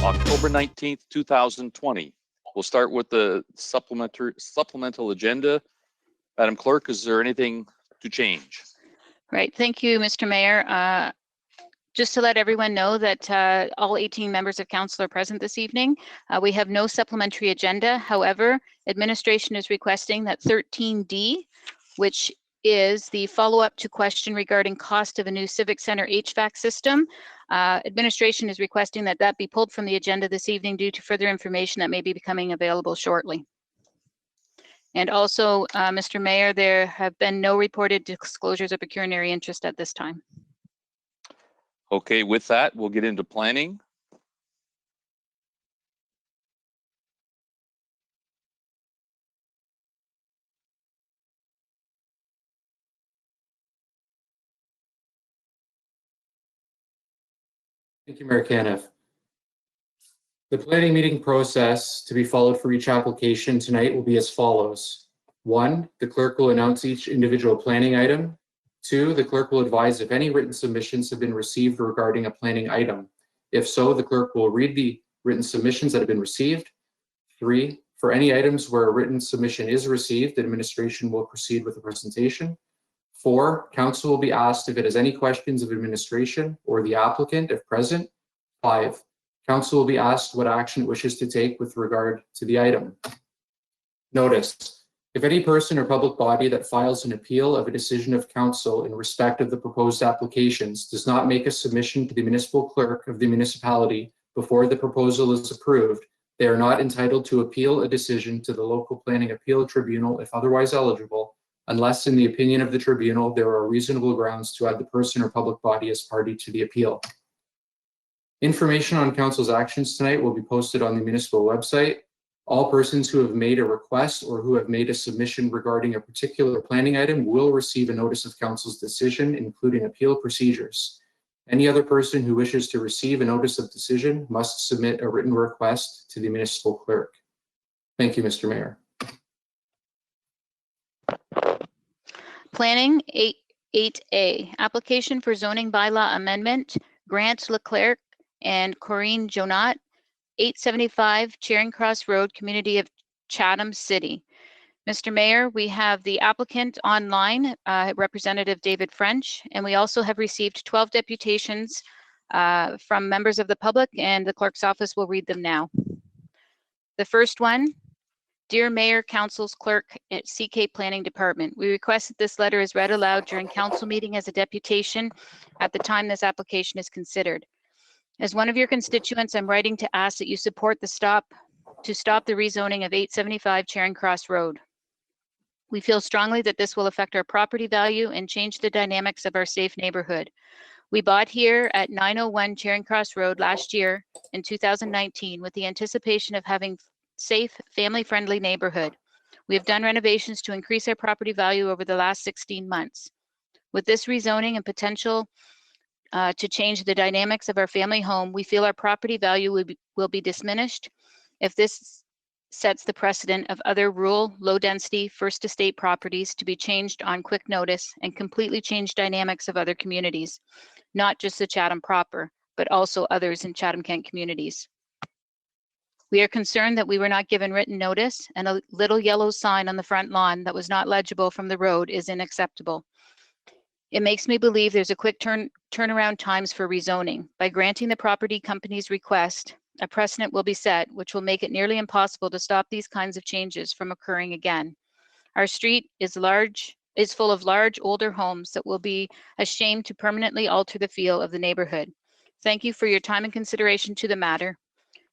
October 19th, 2020. We'll start with the supplemental agenda. Madam Clerk, is there anything to change? Right. Thank you, Mr. Mayor. Just to let everyone know that all 18 members of council are present this evening. We have no supplementary agenda. However, administration is requesting that 13D, which is the follow-up to question regarding cost of a new Civic Center HVAC system. Administration is requesting that that be pulled from the agenda this evening due to further information that may be becoming available shortly. And also, Mr. Mayor, there have been no reported disclosures of pecuniary interest at this time. Okay, with that, we'll get into planning. Thank you, Mayor Caniff. The planning meeting process to be followed for each application tonight will be as follows. 1, the clerk will announce each individual planning item. 2, the clerk will advise if any written submissions have been received regarding a planning item. If so, the clerk will read the written submissions that have been received. 3, for any items where a written submission is received, administration will proceed with the presentation. 4, council will be asked if it has any questions of administration or the applicant if present. 5, council will be asked what action it wishes to take with regard to the item. Notice, if any person or public body that files an appeal of a decision of council in respect of the proposed applications does not make a submission to the municipal clerk of the municipality before the proposal is approved, they are not entitled to appeal a decision to the local planning appeal tribunal if otherwise eligible, unless in the opinion of the tribunal there are reasonable grounds to add the person or public body as party to the appeal. Information on council's actions tonight will be posted on the municipal website. All persons who have made a request or who have made a submission regarding a particular planning item will receive a notice of council's decision, including appeal procedures. Any other person who wishes to receive a notice of decision must submit a written request to the municipal clerk. Thank you, Mr. Mayor. Planning 8A, application for zoning bylaw amendment, Grant Leclerc and Corinne Jonat, 875 Charing Cross Road, community of Chatham City. Mr. Mayor, we have the applicant online, Representative David French, and we also have received 12 deputations from members of the public, and the clerk's office will read them now. The first one, Dear Mayor, Council's Clerk at CK Planning Department, we request that this letter is read aloud during council meeting as a deputation at the time this application is considered. As one of your constituents, I'm writing to ask that you support the stop the rezoning of 875 Charing Cross Road. We feel strongly that this will affect our property value and change the dynamics of our safe neighborhood. We bought here at 901 Charing Cross Road last year in 2019 with the anticipation of having safe, family-friendly neighborhood. We have done renovations to increase our property value over the last 16 months. With this rezoning and potential to change the dynamics of our family home, we feel our property value will be diminished if this sets the precedent of other rural, low-density, first estate properties to be changed on quick notice and completely change dynamics of other communities, not just the Chatham proper, but also others in Chatham-Kent communities. We are concerned that we were not given written notice, and a little yellow sign on the front lawn that was not legible from the road is unacceptable. It makes me believe there's a quick turnaround times for rezoning. By granting the property company's request, a precedent will be set, which will make it nearly impossible to stop these kinds of changes from occurring again. Our street is large is full of large, older homes that will be a shame to permanently alter the feel of the neighborhood. Thank you for your time and consideration to the matter.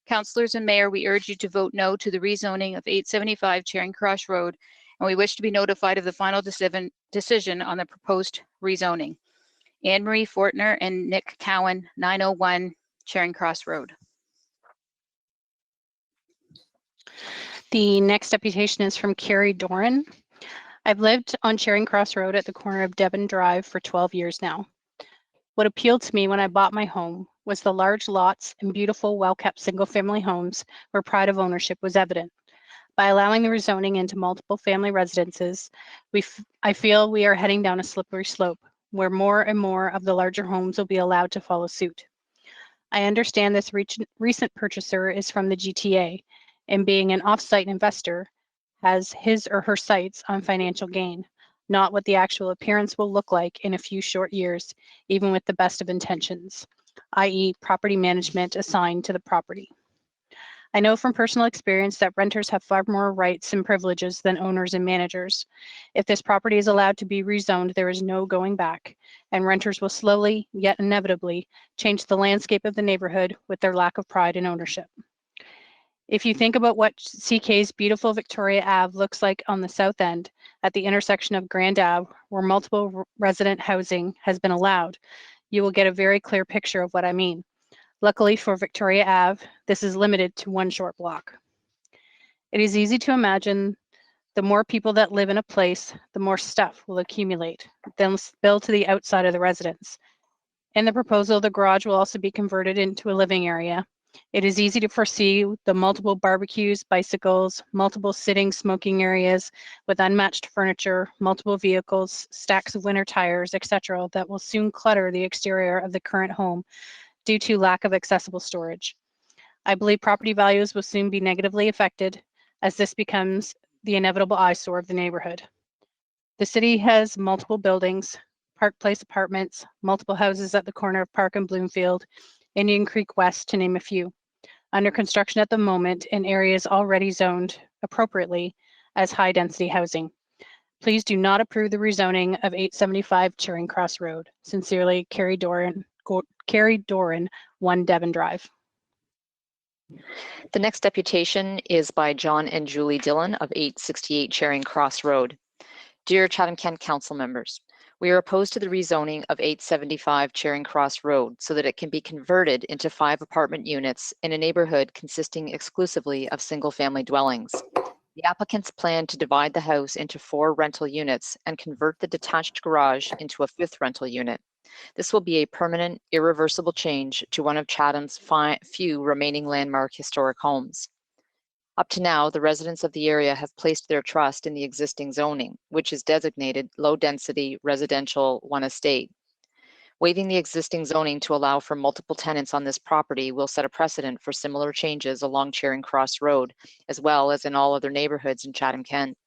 Councillors and Mayor, we urge you to vote no to the rezoning of 875 Charing Cross Road, and we wish to be notified of the final decision on the proposed rezoning. Anne Marie Fortner and Nick Cowan, 901 Charing Cross Road. The next deputation is from Carrie Doran. I've lived on Charing Cross Road at the corner of Devon Drive for 12 years now. What appealed to me when I bought my home was the large lots and beautiful, well-kept single-family homes where pride of ownership was evident. By allowing the rezoning into multiple family residences, I feel we are heading down a slippery slope where more and more of the larger homes will be allowed to follow suit. I understand this recent purchaser is from the GTA, and being an off-site investor, has his or her sights on financial gain, not what the actual appearance will look like in a few short years, even with the best of intentions, i.e. property management assigned to the property. I know from personal experience that renters have far more rights and privileges than owners and managers. If this property is allowed to be rezoned, there is no going back, and renters will slowly, yet inevitably, change the landscape of the neighborhood with their lack of pride in ownership. If you think about what CK's beautiful Victoria Ave looks like on the south end at the intersection of Grand Ave, where multiple resident housing has been allowed, you will get a very clear picture of what I mean. Luckily for Victoria Ave, this is limited to one short block. It is easy to imagine the more people that live in a place, the more stuff will accumulate, then spill to the outside of the residence. In the proposal, the garage will also be converted into a living area. It is easy to foresee the multiple barbecues, bicycles, multiple sitting smoking areas with unmatched furniture, multiple vehicles, stacks of winter tires, etc. that will soon clutter the exterior of the current home due to lack of accessible storage. I believe property values will soon be negatively affected as this becomes the inevitable eyesore of the neighborhood. The city has multiple buildings, Park Place apartments, multiple houses at the corner of Park and Bloomfield, Indian Creek West, to name a few, under construction at the moment in areas already zoned appropriately as high-density housing. Please do not approve the rezoning of 875 Charing Cross Road. Sincerely, Carrie Doran, 1 Devon Drive. The next deputation is by John and Julie Dillon of 868 Charing Cross Road. Dear Chatham-Kent Council members, we are opposed to the rezoning of 875 Charing Cross Road so that it can be converted into 5 apartment units in a neighborhood consisting exclusively of single-family dwellings. The applicants plan to divide the house into 4 rental units and convert the detached garage into a 5th rental unit. This will be a permanent, irreversible change to one of Chatham's few remaining landmark historic homes. Up to now, the residents of the area have placed their trust in the existing zoning, which is designated low-density residential one estate. Waiving the existing zoning to allow for multiple tenants on this property will set a precedent for similar changes along Charing Cross Road, as well as in all other neighborhoods in Chatham-Kent.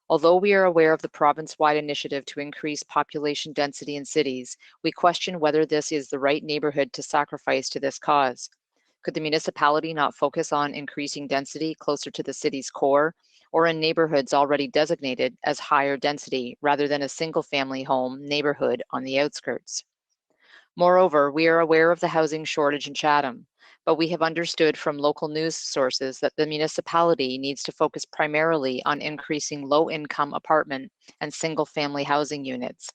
Although we are aware of the province-wide initiative to increase population density in cities, we question whether this is the right neighborhood to sacrifice to this cause. Could the municipality not focus on increasing density closer to the city's core or in neighborhoods already designated as higher density rather than a single-family home neighborhood on the outskirts? Moreover, we are aware of the housing shortage in Chatham, but we have understood from local news sources that the municipality needs to focus primarily on increasing low-income apartment and single-family housing units.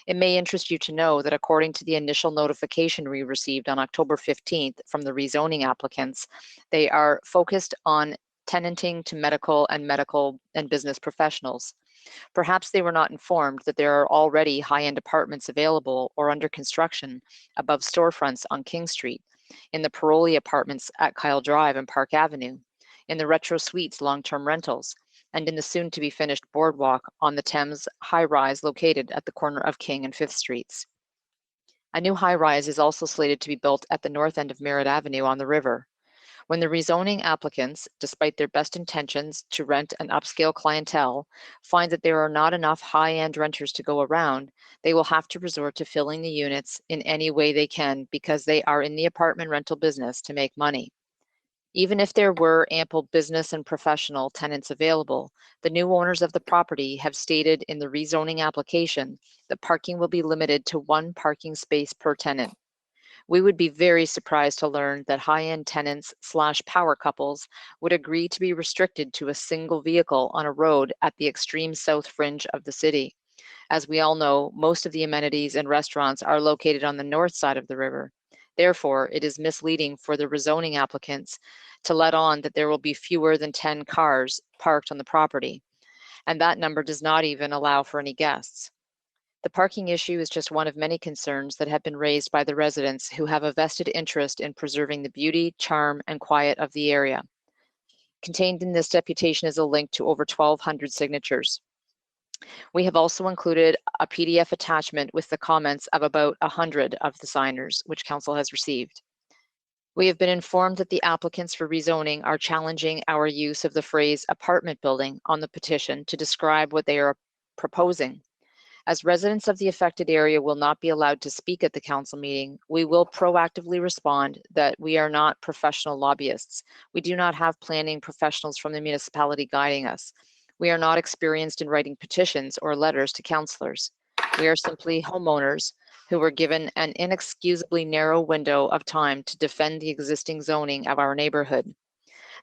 It may interest you to know that according to the initial notification we received on October 15th from the rezoning applicants, they are focused on tenanting to medical and business professionals. Perhaps they were not informed that there are already high-end apartments available or under construction above storefronts on King Street, in the Paroli apartments at Kyle Drive and Park Avenue, in the Retro Suites long-term rentals, and in the soon-to-be-finished boardwalk on the Thames high-rise located at the corner of King and 5th Streets. A new high-rise is also slated to be built at the north end of Merritt Avenue on the river. When the rezoning applicants, despite their best intentions to rent an upscale clientele, find that there are not enough high-end renters to go around, they will have to resort to filling the units in any way they can because they are in the apartment rental business to make money. Even if there were ample business and professional tenants available, the new owners of the property have stated in the rezoning application that parking will be limited to 1 parking space per tenant. We would be very surprised to learn that high-end tenants / power couples would agree to be restricted to a single vehicle on a road at the extreme south fringe of the city. As we all know, most of the amenities and restaurants are located on the north side of the river. Therefore, it is misleading for the rezoning applicants to let on that there will be fewer than 10 cars parked on the property, and that number does not even allow for any guests. The parking issue is just one of many concerns that have been raised by the residents who have a vested interest in preserving the beauty, charm, and quiet of the area. Contained in this deputation is a link to over 1,200 signatures. We have also included a PDF attachment with the comments of about 100 of the signers, which Council has received. We have been informed that the applicants for rezoning are challenging our use of the phrase apartment building on the petition to describe what they are proposing. As residents of the affected area will not be allowed to speak at the council meeting, we will proactively respond that we are not professional lobbyists. We do not have planning professionals from the municipality guiding us. We are not experienced in writing petitions or letters to councillors. We are simply homeowners who were given an inexcusably narrow window of time to defend the existing zoning of our neighborhood.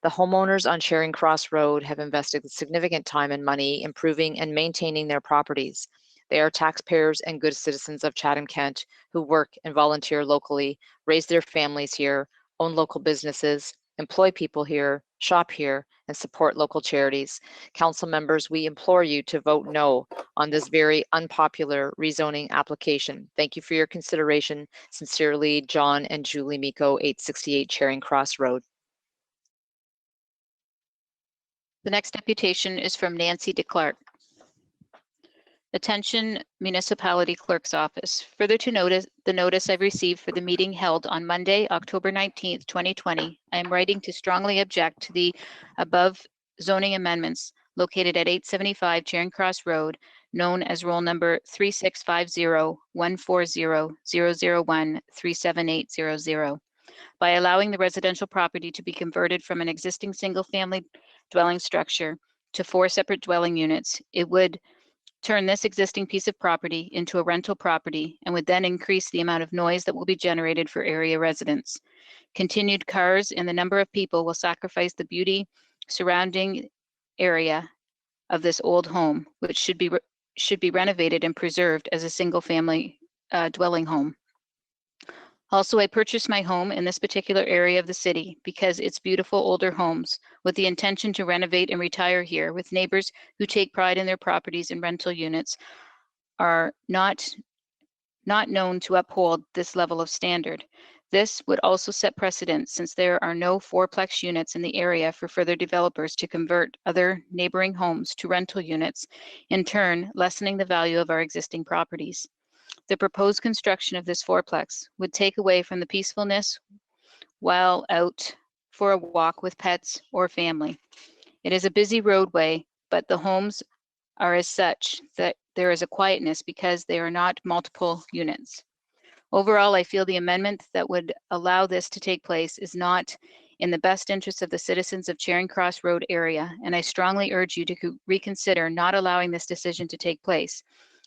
The homeowners on Charing Cross Road have invested significant time and money improving and maintaining their properties. They are taxpayers and good citizens of Chatham-Kent who work and volunteer locally, raise their families here, own local businesses, employ people here, shop here, and support local charities. Council members, we implore you to vote no on this very unpopular rezoning application. Thank you for your consideration. Sincerely, John and Julie Miko, 868 Charing Cross Road. The next deputation is from Nancy DeClercq. Attention Municipality Clerk's Office. Further to notice the notice I've received for the meeting held on Monday, October 19th, 2020, I am writing to strongly object to the above zoning amendments located at 875 Charing Cross Road, known as roll number 3650-140-001-37800, by allowing the residential property to be converted from an existing single-family dwelling structure to 4 separate dwelling units. It would turn this existing piece of property into a rental property and would then increase the amount of noise that will be generated for area residents. Continued cars and the number of people will sacrifice the beauty surrounding area of this old home, which should be renovated and preserved as a single family dwelling home. Also, I purchased my home in this particular area of the city because it's beautiful older homes with the intention to renovate and retire here with neighbors who take pride in their properties and rental units are not known to uphold this level of standard. This would also set precedent since there are no fourplex units in the area for further developers to convert other neighboring homes to rental units, in turn lessening the value of our existing properties. The proposed construction of this fourplex would take away from the peacefulness while out for a walk with pets or family. It is a busy roadway, but the homes are as such that there is a quietness because they are not multiple units. Overall, I feel the amendment that would allow this to take place is not in the best interest of the citizens of Charing Cross Road area, and I strongly urge you to reconsider not allowing this decision to take place.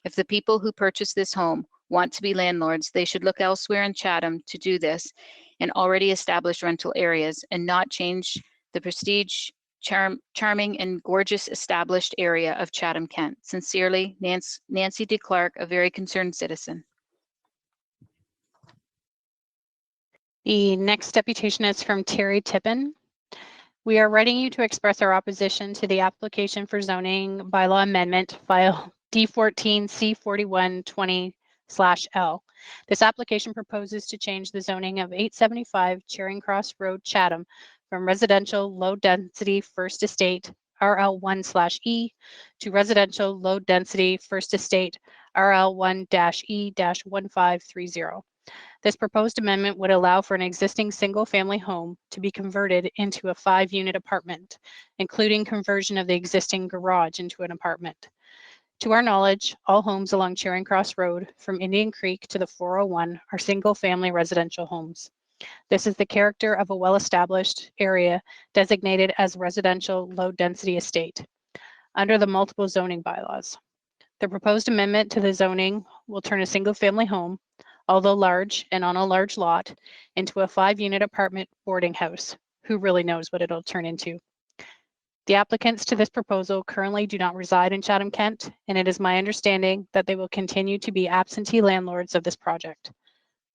If the people who purchase this home want to be landlords, they should look elsewhere in Chatham to do this in already established rental areas and not change the prestige, charming, and gorgeous established area of Chatham-Kent. Sincerely, Nancy DeClercq, a very concerned citizen. The next deputation is from Terry Tippin. We are writing you to express our opposition to the application for zoning bylaw amendment file D14C4120/L. This application proposes to change the zoning of 875 Charing Cross Road, Chatham, from residential low-density first estate RL1/E to residential low-density first estate RL1-E-1530. This proposed amendment would allow for an existing single-family home to be converted into a 5-unit apartment, including conversion of the existing garage into an apartment. To our knowledge, all homes along Charing Cross Road from Indian Creek to the 401 are single-family residential homes. This is the character of a well-established area designated as residential low-density estate under the multiple zoning bylaws. The proposed amendment to the zoning will turn a single-family home, although large and on a large lot, into a 5-unit apartment boarding house. Who really knows what it'll turn into? The applicants to this proposal currently do not reside in Chatham-Kent, and it is my understanding that they will continue to be absentee landlords of this project.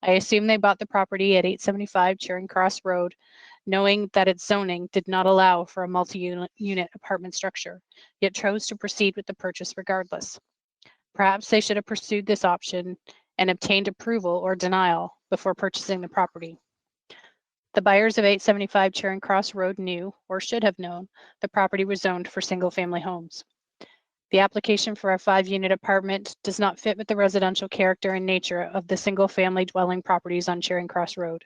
I assume they bought the property at 875 Charing Cross Road, knowing that its zoning did not allow for a multi-unit apartment structure, yet chose to proceed with the purchase regardless. Perhaps they should have pursued this option and obtained approval or denial before purchasing the property. The buyers of 875 Charing Cross Road knew, or should have known, the property was zoned for single-family homes. The application for a 5-unit apartment does not fit with the residential character and nature of the single-family dwelling properties on Charing Cross Road.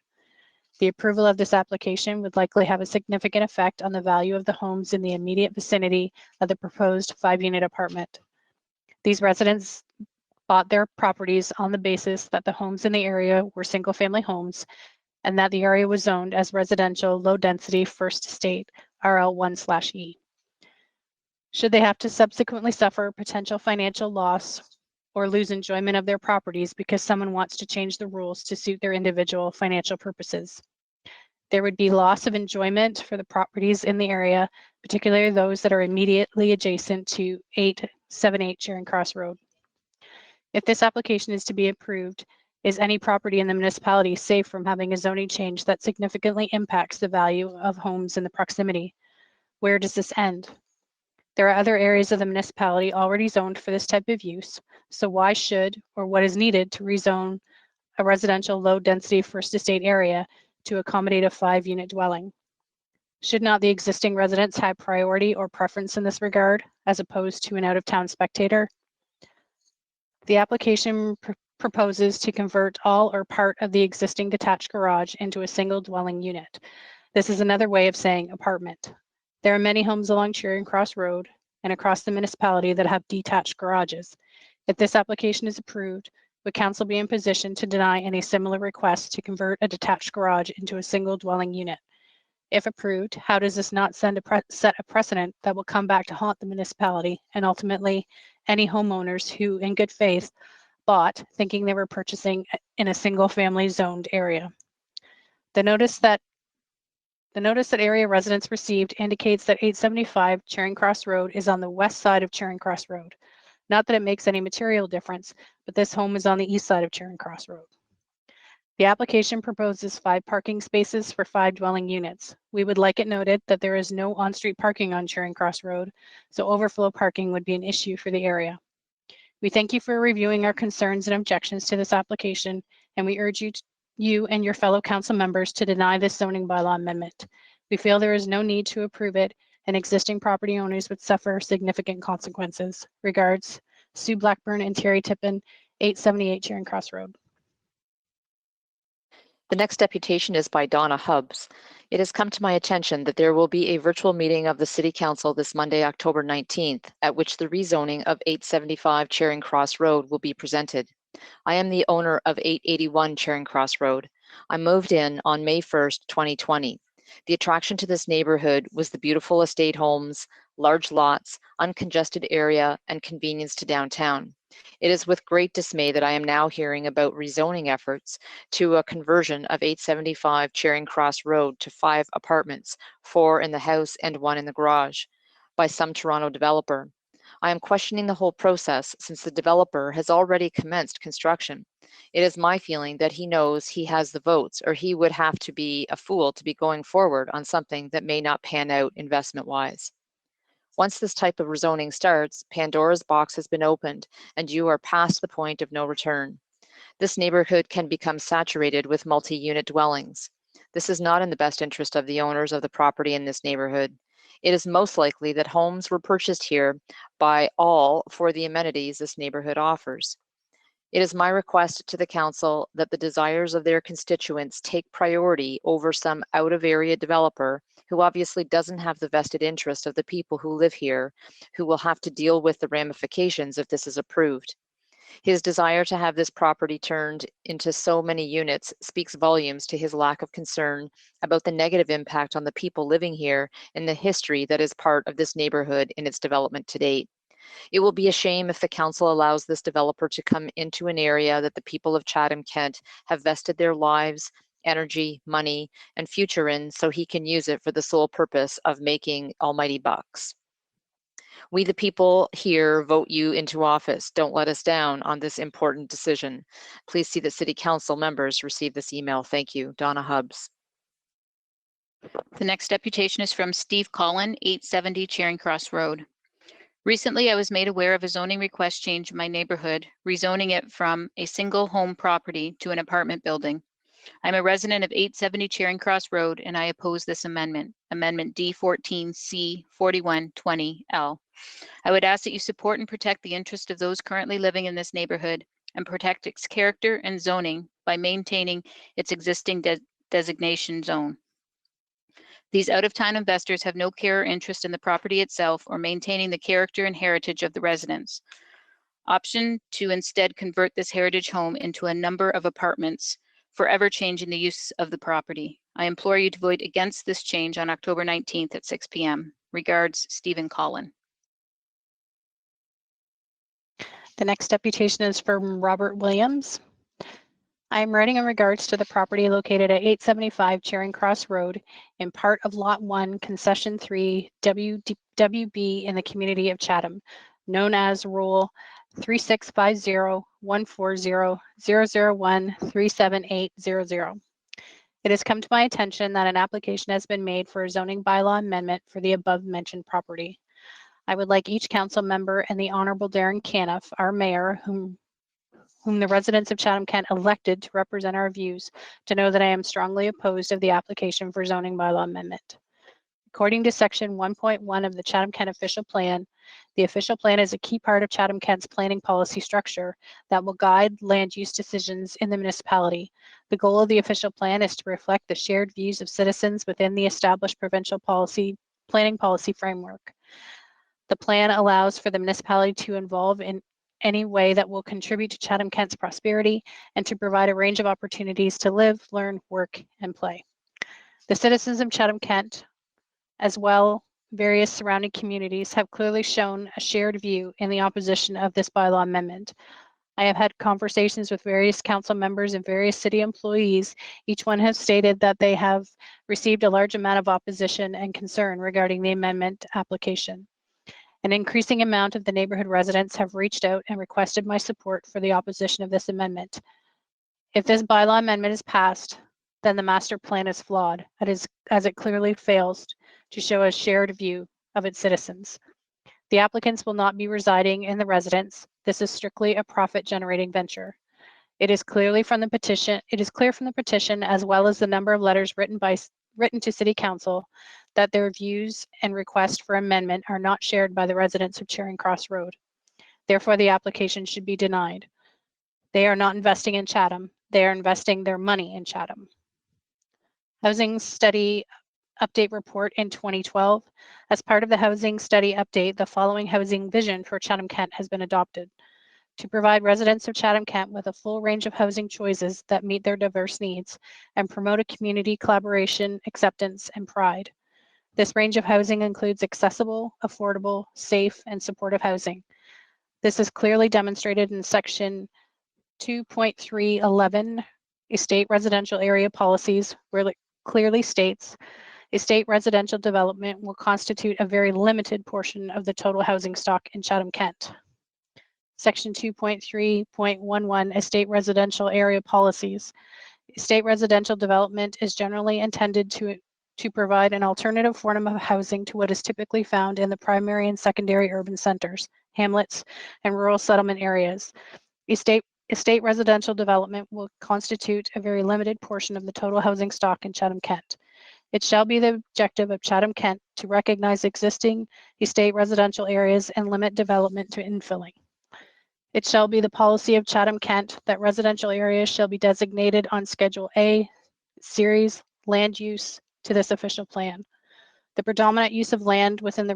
The approval of this application would likely have a significant effect on the value of the homes in the immediate vicinity of the proposed 5-unit apartment. These residents bought their properties on the basis that the homes in the area were single-family homes and that the area was zoned as residential low-density first estate RL1/E. Should they have to subsequently suffer potential financial loss or lose enjoyment of their properties because someone wants to change the rules to suit their individual financial purposes? There would be loss of enjoyment for the properties in the area, particularly those that are immediately adjacent to 878 Charing Cross Road. If this application is to be approved, is any property in the municipality safe from having a zoning change that significantly impacts the value of homes in the proximity? Where does this end? There are other areas of the municipality already zoned for this type of use, so why should or what is needed to rezone a residential low-density first estate area to accommodate a 5-unit dwelling? Should not the existing residents have priority or preference in this regard, as opposed to an out-of-town spectator? The application proposes to convert all or part of the existing detached garage into a single dwelling unit. This is another way of saying apartment. There are many homes along Charing Cross Road and across the municipality that have detached garages. If this application is approved, would council be in position to deny any similar request to convert a detached garage into a single dwelling unit? If approved, how does this not set a precedent that will come back to haunt the municipality and ultimately any homeowners who, in good faith, bought thinking they were purchasing in a single family zoned area? The notice that area residents received indicates that 875 Charing Cross Road is on the west side of Charing Cross Road. Not that it makes any material difference, but this home is on the east side of Charing Cross Road. The application proposes 5 parking spaces for 5 dwelling units. We would like it noted that there is no on-street parking on Charing Cross Road, so overflow parking would be an issue for the area. We thank you for reviewing our concerns and objections to this application, and we urge you and your fellow council members to deny this zoning bylaw amendment. We feel there is no need to approve it, and existing property owners would suffer significant consequences. Regards, Sue Blackburn and Terry Tippin, 878 Charing Cross Road. The next deputation is by Donna Hubbs. It has come to my attention that there will be a virtual meeting of the City Council this Monday, October 19th, at which the rezoning of 875 Charing Cross Road will be presented. I am the owner of 881 Charing Cross Road. I moved in on May 1st, 2020. The attraction to this neighborhood was the beautiful estate homes, large lots, uncongested area, and convenience to downtown. It is with great dismay that I am now hearing about rezoning efforts to a conversion of 875 Charing Cross Road to 5 apartments, 4 in the house and 1 in the garage, by some Toronto developer. I am questioning the whole process since the developer has already commenced construction. It is my feeling that he knows he has the votes, or he would have to be a fool to be going forward on something that may not pan out investment-wise. Once this type of rezoning starts, Pandora's box has been opened and you are past the point of no return. This neighborhood can become saturated with multi-unit dwellings. This is not in the best interest of the owners of the property in this neighborhood. It is most likely that homes were purchased here by all for the amenities this neighborhood offers. It is my request to the council that the desires of their constituents take priority over some out-of-area developer who obviously doesn't have the vested interest of the people who live here, who will have to deal with the ramifications if this is approved. His desire to have this property turned into so many units speaks volumes to his lack of concern about the negative impact on the people living here and the history that is part of this neighborhood in its development to date. It will be a shame if the council allows this developer to come into an area that the people of Chatham-Kent have vested their lives, energy, money, and future in, so he can use it for the sole purpose of making almighty bucks. We, the people here, vote you into office. Don't let us down on this important decision. Please see that City Council members receive this email. Thank you. Donna Hubbs. The next deputation is from Steve Collin, 870 Charing Cross Road. Recently, I was made aware of a zoning request change in my neighborhood, rezoning it from a single home property to an apartment building. I'm a resident of 870 Charing Cross Road, and I oppose this amendment, Amendment D14C 4120L. I would ask that you support and protect the interest of those currently living in this neighborhood and protect its character and zoning by maintaining its existing designation zone. These out-of-town investors have no care or interest in the property itself or maintaining the character and heritage of the residents. Option to instead convert this heritage home into a number of apartments, forever changing the use of the property. I implore you to vote against this change on October 19th at 6 p.m. Regards, Stephen Collin. The next deputation is from Robert Williams. I am writing in regards to the property located at 875 Charing Cross Road in part of Lot 1, Concession 3, WB in the community of Chatham, known as Rule 3650-140-001-37800. It has come to my attention that an application has been made for a zoning bylaw amendment for the above mentioned property. I would like each council member and the Honorable Darren Caniff, our mayor, whom the residents of Chatham-Kent elected to represent our views, to know that I am strongly opposed of the application for zoning bylaw amendment. According to section 1.1 of the Chatham-Kent official plan, the official plan is a key part of Chatham-Kent's planning policy structure that will guide land use decisions in the municipality. The goal of the official plan is to reflect the shared views of citizens within the established provincial planning policy framework. The plan allows for the municipality to involve in any way that will contribute to Chatham-Kent's prosperity and to provide a range of opportunities to live, learn, work, and play. The citizens of Chatham-Kent, as well various surrounding communities, have clearly shown a shared view in the opposition of this bylaw amendment. I have had conversations with various council members and various city employees. Each one has stated that they have received a large amount of opposition and concern regarding the amendment application. An increasing amount of the neighborhood residents have reached out and requested my support for the opposition of this amendment. If this bylaw amendment is passed, then the master plan is flawed, as it clearly fails to show a shared view of its citizens. The applicants will not be residing in the residence. This is strictly a profit-generating venture. It is clear from the petition, as well as the number of letters written to City Council, that their views and request for amendment are not shared by the residents of Charing Cross Road. Therefore, the application should be denied. They are not investing in Chatham. They are investing their money in Chatham. Housing Study Update Report in 2012. As part of the Housing Study Update, the following housing vision for Chatham-Kent has been adopted: to provide residents of Chatham-Kent with a full range of housing choices that meet their diverse needs and promote a community collaboration, acceptance, and pride. This range of housing includes accessible, affordable, safe, and supportive housing. This is clearly demonstrated in section 2.311, Estate Residential Area Policies, where it clearly states estate residential development will constitute a very limited portion of the total housing stock in Chatham-Kent. Section 2.3.11, Estate Residential Area Policies. Estate residential development is generally intended to provide an alternative form of housing to what is typically found in the primary and secondary urban centers, hamlets, and rural settlement areas. Estate residential development will constitute a very limited portion of the total housing stock in Chatham-Kent. It shall be the objective of Chatham-Kent to recognize existing estate residential areas and limit development to infilling. It shall be the policy of Chatham-Kent that residential areas shall be designated on Schedule A, Series, Land Use to this official plan. The predominant use of land within the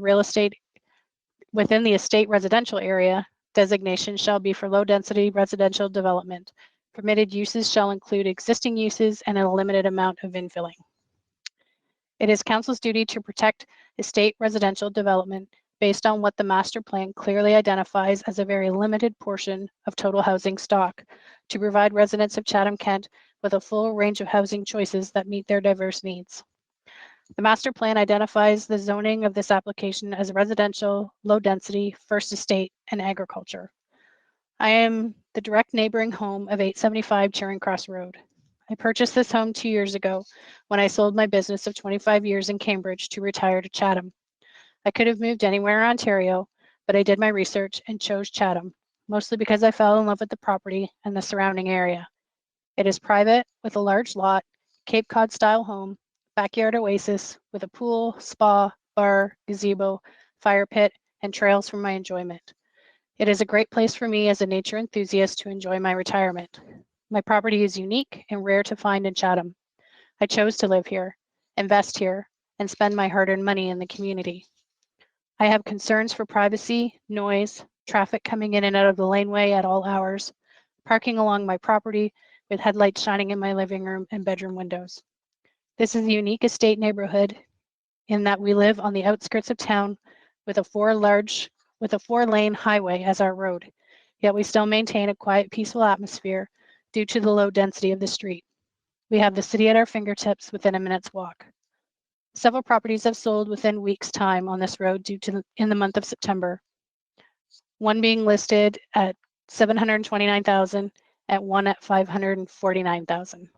estate residential area designation shall be for low-density residential development. Permitted uses shall include existing uses and a limited amount of infilling. It is council's duty to protect estate residential development based on what the master plan clearly identifies as a very limited portion of total housing stock, to provide residents of Chatham-Kent with a full range of housing choices that meet their diverse needs. The master plan identifies the zoning of this application as residential, low density, first estate, and agriculture. I am the direct neighboring home of 875 Charing Cross Road. I purchased this home 2 years ago when I sold my business of 25 years in Cambridge to retire to Chatham. I could have moved anywhere in Ontario, but I did my research and chose Chatham, mostly because I fell in love with the property and the surrounding area. It is private with a large lot, Cape Cod style home, backyard oasis with a pool, spa, bar, gazebo, fire pit, and trails for my enjoyment. It is a great place for me as a nature enthusiast to enjoy my retirement. My property is unique and rare to find in Chatham. I chose to live here, invest here, and spend my hard-earned money in the community. I have concerns for privacy, noise, traffic coming in and out of the laneway at all hours, parking along my property with headlights shining in my living room and bedroom windows. This is a unique estate neighborhood in that we live on the outskirts of town with a four-lane highway as our road, yet we still maintain a quiet, peaceful atmosphere due to the low density of the street. We have the city at our fingertips within a minute's walk. Several properties have sold within weeks' time on this road in the month of September. One being listed at $729,000 and one at $549,000.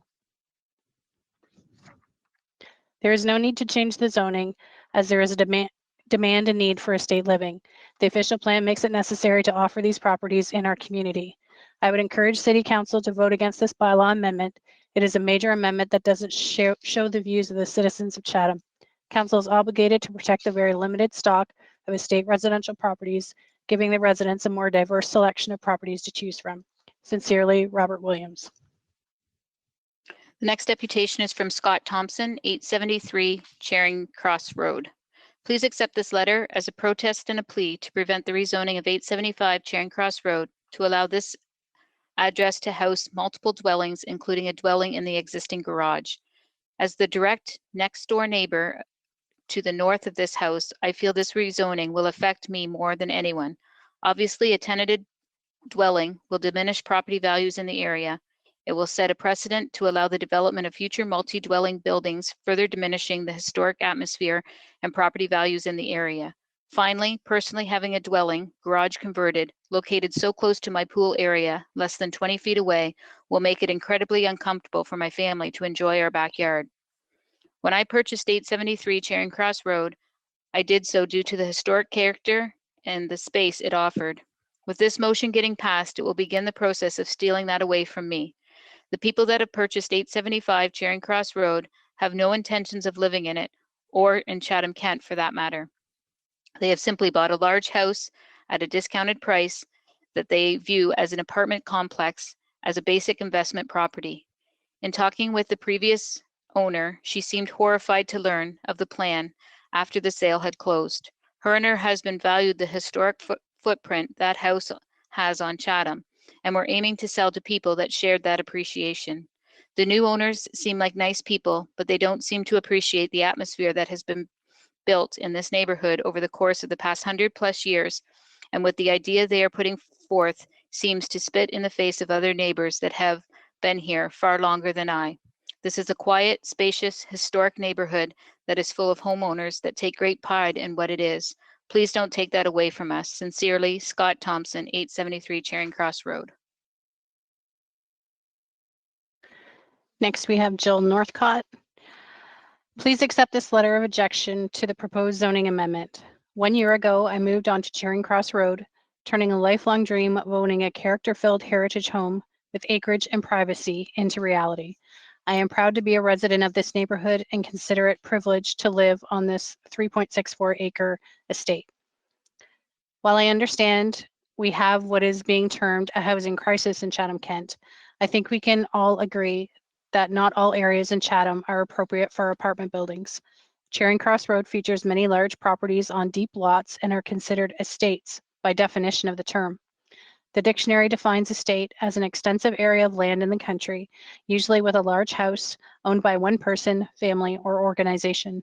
There is no need to change the zoning as there is a demand and need for estate living. The official plan makes it necessary to offer these properties in our community. I would encourage City Council to vote against this bylaw amendment. It is a major amendment that doesn't show the views of the citizens of Chatham. Council is obligated to protect the very limited stock of estate residential properties, giving the residents a more diverse selection of properties to choose from. Sincerely, Robert Williams. The next deputation is from Scott Thompson, 873 Charing Cross Road. Please accept this letter as a protest and a plea to prevent the rezoning of 875 Charing Cross Road to allow this address to house multiple dwellings, including a dwelling in the existing garage. As the direct next door neighbor to the north of this house, I feel this rezoning will affect me more than anyone. Obviously, a tenanted dwelling will diminish property values in the area. It will set a precedent to allow the development of future multi-dwelling buildings, further diminishing the historic atmosphere and property values in the area. Finally, personally having a dwelling, garage converted, located so close to my pool area, less than 20 feet away, will make it incredibly uncomfortable for my family to enjoy our backyard. When I purchased 873 Charing Cross Road, I did so due to the historic character and the space it offered. With this motion getting passed, it will begin the process of stealing that away from me. The people that have purchased 875 Charing Cross Road have no intentions of living in it, or in Chatham-Kent for that matter. They have simply bought a large house at a discounted price that they view as an apartment complex as a basic investment property. In talking with the previous owner, she seemed horrified to learn of the plan after the sale had closed. Her and her husband valued the historic footprint that house has on Chatham, and were aiming to sell to people that shared that appreciation. The new owners seem like nice people, but they don't seem to appreciate the atmosphere that has been built in this neighborhood over the course of the past 100+ years, and with the idea they are putting forth seems to spit in the face of other neighbors that have been here far longer than I. This is a quiet, spacious, historic neighborhood that is full of homeowners that take great pride in what it is. Please don't take that away from us. Sincerely, Scott Thompson, 873 Charing Cross Road. Next, we have Jill Northcott. Please accept this letter of objection to the proposed zoning amendment. 1 year ago, I moved onto Charing Cross Road, turning a lifelong dream of owning a character-filled heritage home with acreage and privacy into reality. I am proud to be a resident of this neighborhood and consider it privileged to live on this 3.64 acre estate. While I understand we have what is being termed a housing crisis in Chatham-Kent, I think we can all agree that not all areas in Chatham are appropriate for apartment buildings. Charing Cross Road features many large properties on deep lots and are considered estates by definition of the term. The dictionary defines estate as an extensive area of land in the country, usually with a large house owned by one person, family, or organization.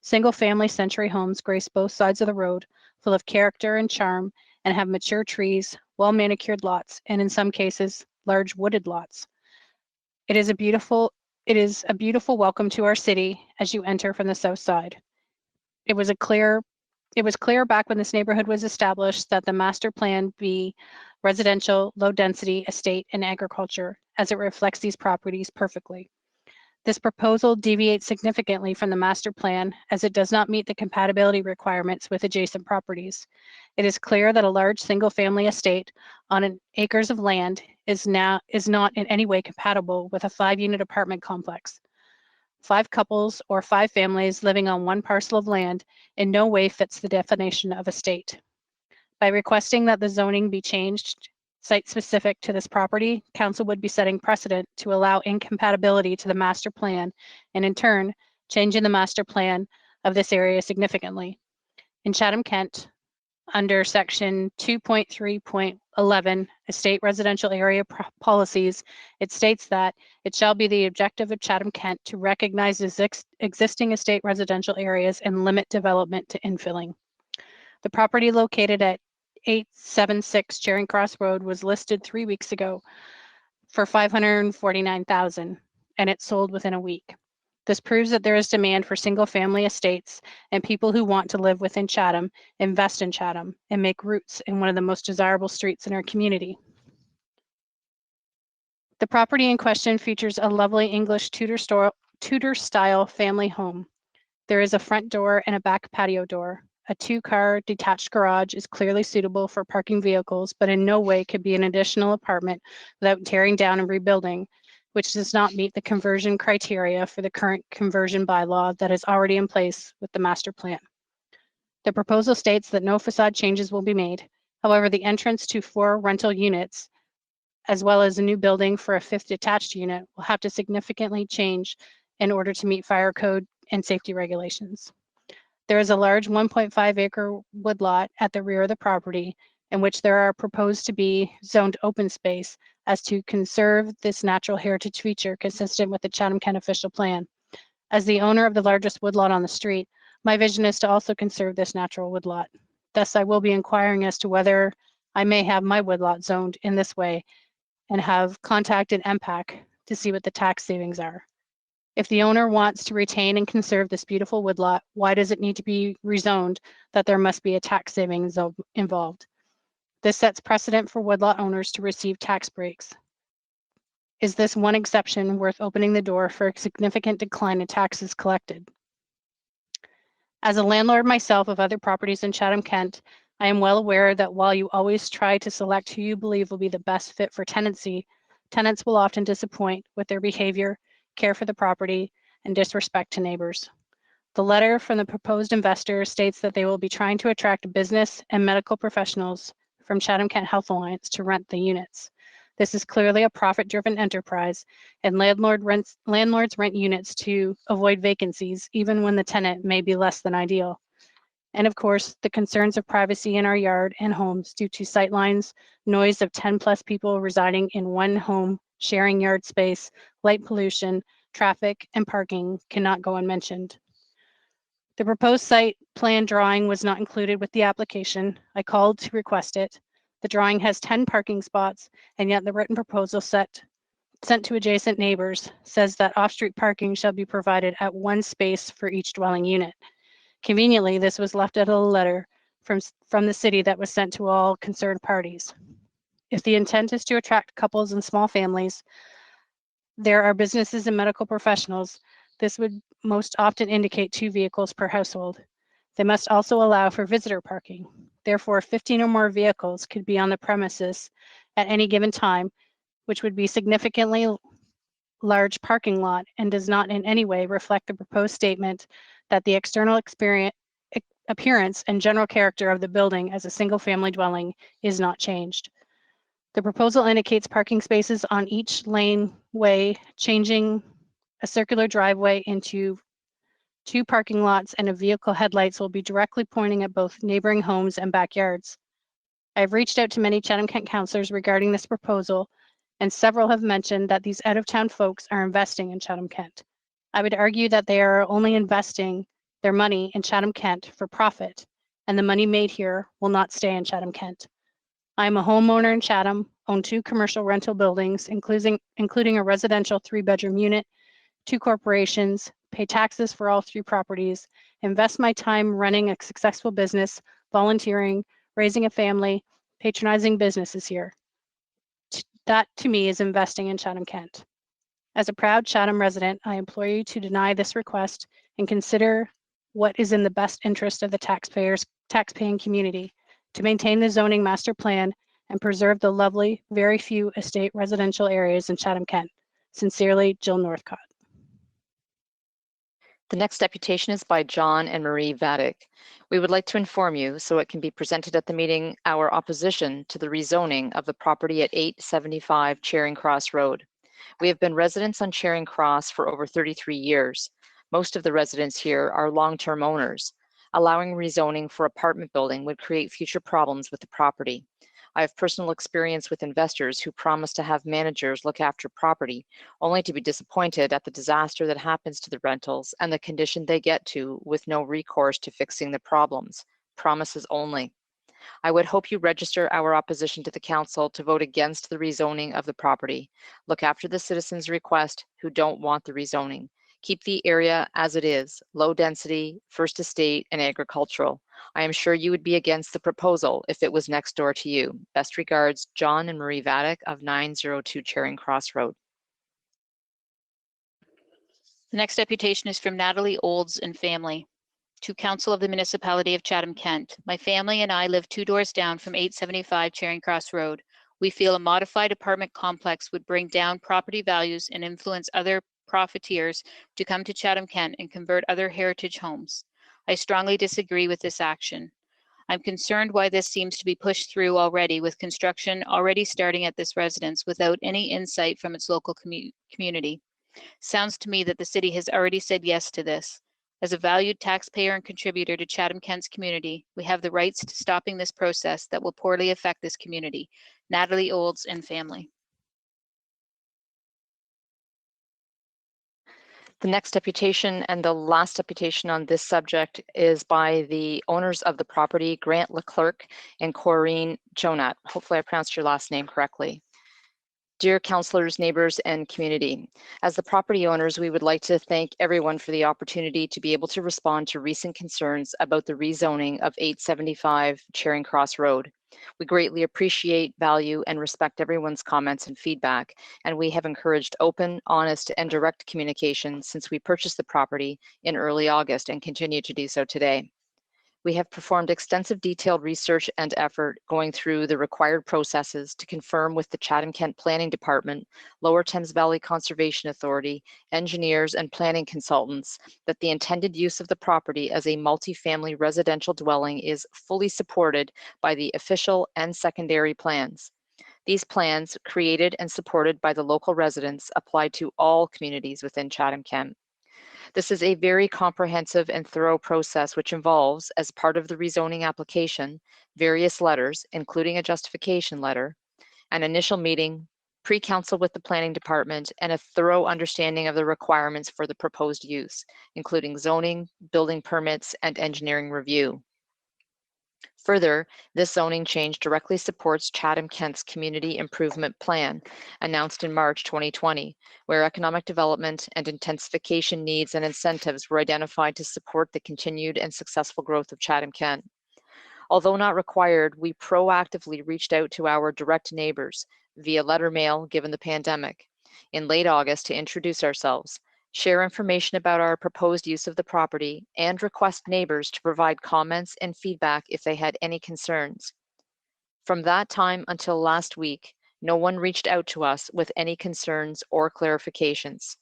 Single-family century homes grace both sides of the road, full of character and charm, and have mature trees, well-manicured lots, and in some cases, large wooded lots. It is a beautiful welcome to our city as you enter from the south side. It was clear back when this neighborhood was established that the master plan be residential, low density, estate, and agriculture, as it reflects these properties perfectly. This proposal deviates significantly from the master plan as it does not meet the compatibility requirements with adjacent properties. It is clear that a large single-family estate on acres of land is not in any way compatible with a 5-unit apartment complex. 5 couples or 5 families living on one parcel of land in no way fits the definition of estate. By requesting that the zoning be changed site-specific to this property, council would be setting precedent to allow incompatibility to the master plan and in turn, changing the master plan of this area significantly. In Chatham-Kent, under section 2.3.11 estate residential area policies, it states that it shall be the objective of Chatham-Kent to recognize existing estate residential areas and limit development to infilling. The property located at 876 Charing Cross Road was listed 3 weeks ago for $549,000 and it sold within a week. This proves that there is demand for single-family estates and people who want to live within Chatham, invest in Chatham, and make roots in one of the most desirable streets in our community. The property in question features a lovely English Tudor-style family home. There is a front door and a back patio door. A 2-car detached garage is clearly suitable for parking vehicles, but in no way could be an additional apartment without tearing down and rebuilding, which does not meet the conversion criteria for the current conversion bylaw that is already in place with the master plan. The proposal states that no facade changes will be made. However, the entrance to 4 rental units, as well as a new building for a 5th detached unit, will have to significantly change in order to meet fire code and safety regulations. There is a large 1.5-acre woodlot at the rear of the property in which there are proposed to be zoned open space as to conserve this natural heritage feature consistent with the Chatham-Kent official plan. As the owner of the largest woodlot on the street, my vision is to also conserve this natural woodlot. Thus, I will be inquiring as to whether I may have my woodlot zoned in this way and have contacted MPAC to see what the tax savings are. If the owner wants to retain and conserve this beautiful woodlot, why does it need to be rezoned that there must be a tax savings involved? This sets precedent for woodlot owners to receive tax breaks. Is this one exception worth opening the door for a significant decline in taxes collected? As a landlord myself of other properties in Chatham-Kent, I am well aware that while you always try to select who you believe will be the best fit for tenancy, tenants will often disappoint with their behavior, care for the property, and disrespect to neighbors. The letter from the proposed investor states that they will be trying to attract business and medical professionals from Chatham-Kent Health Alliance to rent the units. This is clearly a profit-driven enterprise, and landlords rent units to avoid vacancies, even when the tenant may be less than ideal. And of course, the concerns of privacy in our yard and homes due to sightlines, noise of 10+ people residing in one home, sharing yard space, light pollution, traffic, and parking cannot go unmentioned. The proposed site plan drawing was not included with the application. I called to request it. The drawing has 10 parking spots, and yet the written proposal sent to adjacent neighbors says that off-street parking shall be provided at 1 space for each dwelling unit. Conveniently, this was left out of a letter from the city that was sent to all concerned parties. If the intent is to attract couples and small families, there are businesses and medical professionals, this would most often indicate 2 vehicles per household. They must also allow for visitor parking. Therefore, 15 or more vehicles could be on the premises at any given time, which would be significantly large parking lot and does not in any way reflect the proposed statement that the external appearance and general character of the building as a single-family dwelling is not changed. The proposal indicates parking spaces on each laneway, changing a circular driveway into 2 parking lots, and a vehicle headlights will be directly pointing at both neighboring homes and backyards. I've reached out to many Chatham-Kent councillors regarding this proposal, and several have mentioned that these out-of-town folks are investing in Chatham-Kent. I would argue that they are only investing their money in Chatham-Kent for profit, and the money made here will not stay in Chatham-Kent. I am a homeowner in Chatham, own 2 commercial rental buildings, including a residential 3-bedroom unit, 2 corporations, pay taxes for all 3 properties, invest my time running a successful business, volunteering, raising a family, patronizing businesses here. That to me is investing in Chatham-Kent. As a proud Chatham resident, I implore you to deny this request and consider what is in the best interest of the taxpaying community to maintain the zoning master plan and preserve the lovely, very few estate residential areas in Chatham-Kent. Sincerely, Jill Northcott. The next deputation is by John and Marie Vadek. We would like to inform you, so it can be presented at the meeting, our opposition to the rezoning of the property at 875 Charing Cross Road. We have been residents on Charing Cross for over 33 years. Most of the residents here are long-term owners. Allowing rezoning for apartment building would create future problems with the property. I have personal experience with investors who promise to have managers look after property, only to be disappointed at the disaster that happens to the rentals and the condition they get to with no recourse to fixing the problems. Promises only. I would hope you register our opposition to the council to vote against the rezoning of the property. Look after the citizens' request who don't want the rezoning. Keep the area as it is, low density, first estate, and agricultural. I am sure you would be against the proposal if it was next door to you. Best regards, John and Marie Vadek of 902 Charing Cross Road. The next deputation is from Natalie Olds and family. To Council of the Municipality of Chatham-Kent. My family and I live 2 doors down from 875 Charing Cross Road. We feel a modified apartment complex would bring down property values and influence other profiteers to come to Chatham-Kent and convert other heritage homes. I strongly disagree with this action. I'm concerned why this seems to be pushed through already, with construction already starting at this residence without any insight from its local community. Sounds to me that the city has already said yes to this. As a valued taxpayer and contributor to Chatham-Kent's community, we have the rights to stopping this process that will poorly affect this community. Natalie Olds and family. The next deputation and the last deputation on this subject is by the owners of the property, Grant Leclerc and Corinne Jonat. Hopefully I pronounced your last name correctly. Dear councillors, neighbors, and community, as the property owners, we would like to thank everyone for the opportunity to be able to respond to recent concerns about the rezoning of 875 Charing Cross Road. We greatly appreciate, value, and respect everyone's comments and feedback, and we have encouraged open, honest, and direct communication since we purchased the property in early August and continue to do so today. We have performed extensive detailed research and effort going through the required processes to confirm with the Chatham-Kent Planning Department, Lower Thames Valley Conservation Authority, engineers, and planning consultants that the intended use of the property as a multi-family residential dwelling is fully supported by the official and secondary plans. These plans, created and supported by the local residents, apply to all communities within Chatham-Kent. This is a very comprehensive and thorough process which involves, as part of the rezoning application, various letters, including a justification letter, an initial meeting, pre-council with the planning department, and a thorough understanding of the requirements for the proposed use, including zoning, building permits, and engineering review. Further, this zoning change directly supports Chatham-Kent's Community Improvement Plan, announced in March 2020, where economic development and intensification needs and incentives were identified to support the continued and successful growth of Chatham-Kent. Although not required, we proactively reached out to our direct neighbors via letter mail given the pandemic in late August to introduce ourselves, share information about our proposed use of the property, and request neighbors to provide comments and feedback if they had any concerns. From that time until last week, no one reached out to us with any concerns or clarifications.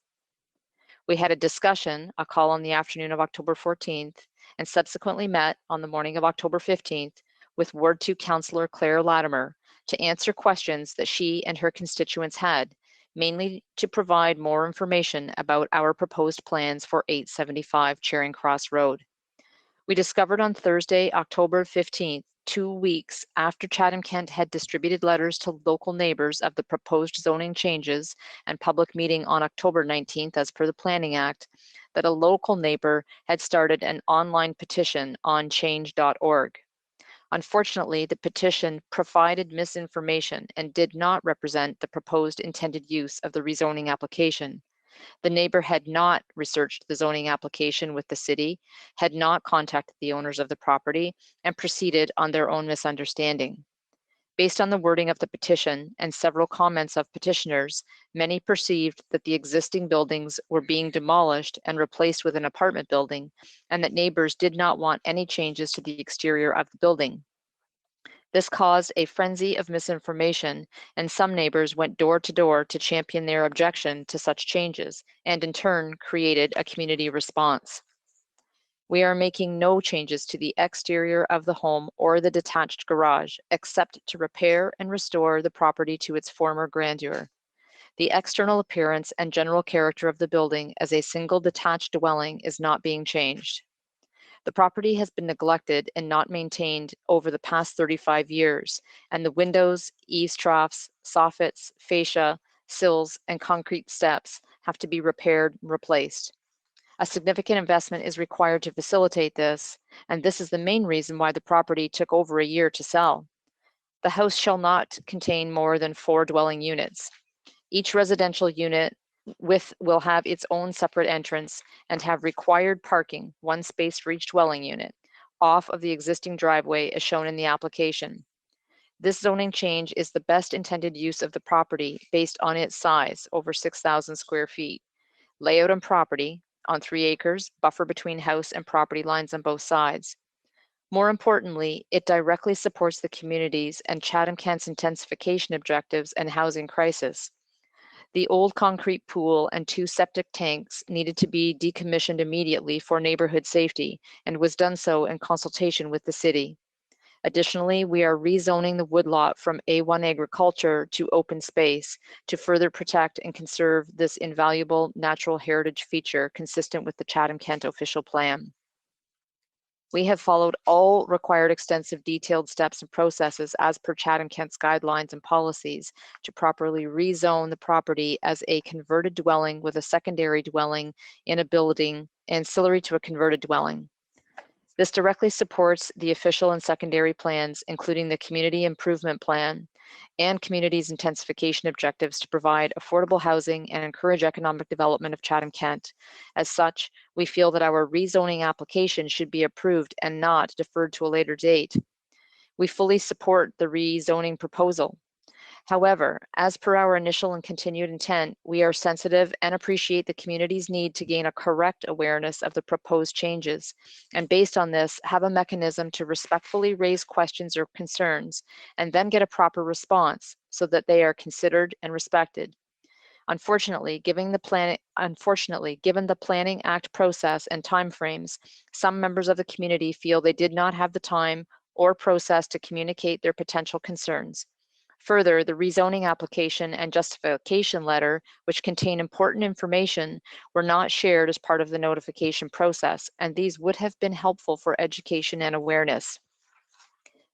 We had a discussion, a call on the afternoon of October 14th, and subsequently met on the morning of October 15th with Ward 2 Councillor Claire Latimer to answer questions that she and her constituents had, mainly to provide more information about our proposed plans for 875 Charing Cross Road. We discovered on Thursday, October 15th, 2 weeks after Chatham-Kent had distributed letters to local neighbors of the proposed zoning changes and public meeting on October 19th as per the Planning Act, that a local neighbor had started an online petition on change.org. Unfortunately, the petition provided misinformation and did not represent the proposed intended use of the rezoning application. The neighbor had not researched the zoning application with the city, had not contacted the owners of the property, and proceeded on their own misunderstanding. Based on the wording of the petition and several comments of petitioners, many perceived that the existing buildings were being demolished and replaced with an apartment building, and that neighbors did not want any changes to the exterior of the building. This caused a frenzy of misinformation, and some neighbors went door to door to champion their objection to such changes, and in turn created a community response. We are making no changes to the exterior of the home or the detached garage, except to repair and restore the property to its former grandeur. The external appearance and general character of the building as a single detached dwelling is not being changed. The property has been neglected and not maintained over the past 35 years, and the windows, eaves troughs, soffits, fascia, sills, and concrete steps have to be repaired and replaced. A significant investment is required to facilitate this, and this is the main reason why the property took over a year to sell. The house shall not contain more than 4 dwelling units. Each residential unit will have its own separate entrance and have required parking, 1 space for each dwelling unit, off of the existing driveway as shown in the application. This zoning change is the best intended use of the property based on its size, over 6,000 square feet, layout and property, on 3 acres, buffer between house and property lines on both sides. More importantly, it directly supports the communities and Chatham-Kent's intensification objectives and housing crisis. The old concrete pool and 2 septic tanks needed to be decommissioned immediately for neighborhood safety, and was done so in consultation with the city. Additionally, we are rezoning the woodlot from A1 agriculture to open space to further protect and conserve this invaluable natural heritage feature consistent with the Chatham-Kent official plan. We have followed all required extensive detailed steps and processes as per Chatham-Kent's guidelines and policies to properly rezone the property as a converted dwelling with a secondary dwelling in a building ancillary to a converted dwelling. This directly supports the official and secondary plans, including the community improvement plan and community's intensification objectives to provide affordable housing and encourage economic development of Chatham-Kent. As such, we feel that our rezoning application should be approved and not deferred to a later date. We fully support the rezoning proposal. However, as per our initial and continued intent, we are sensitive and appreciate the community's need to gain a correct awareness of the proposed changes, and based on this, have a mechanism to respectfully raise questions or concerns, and then get a proper response so that they are considered and respected. Unfortunately, given the Planning Act process and timeframes, some members of the community feel they did not have the time or process to communicate their potential concerns. Further, the rezoning application and justification letter, which contain important information, were not shared as part of the notification process, and these would have been helpful for education and awareness.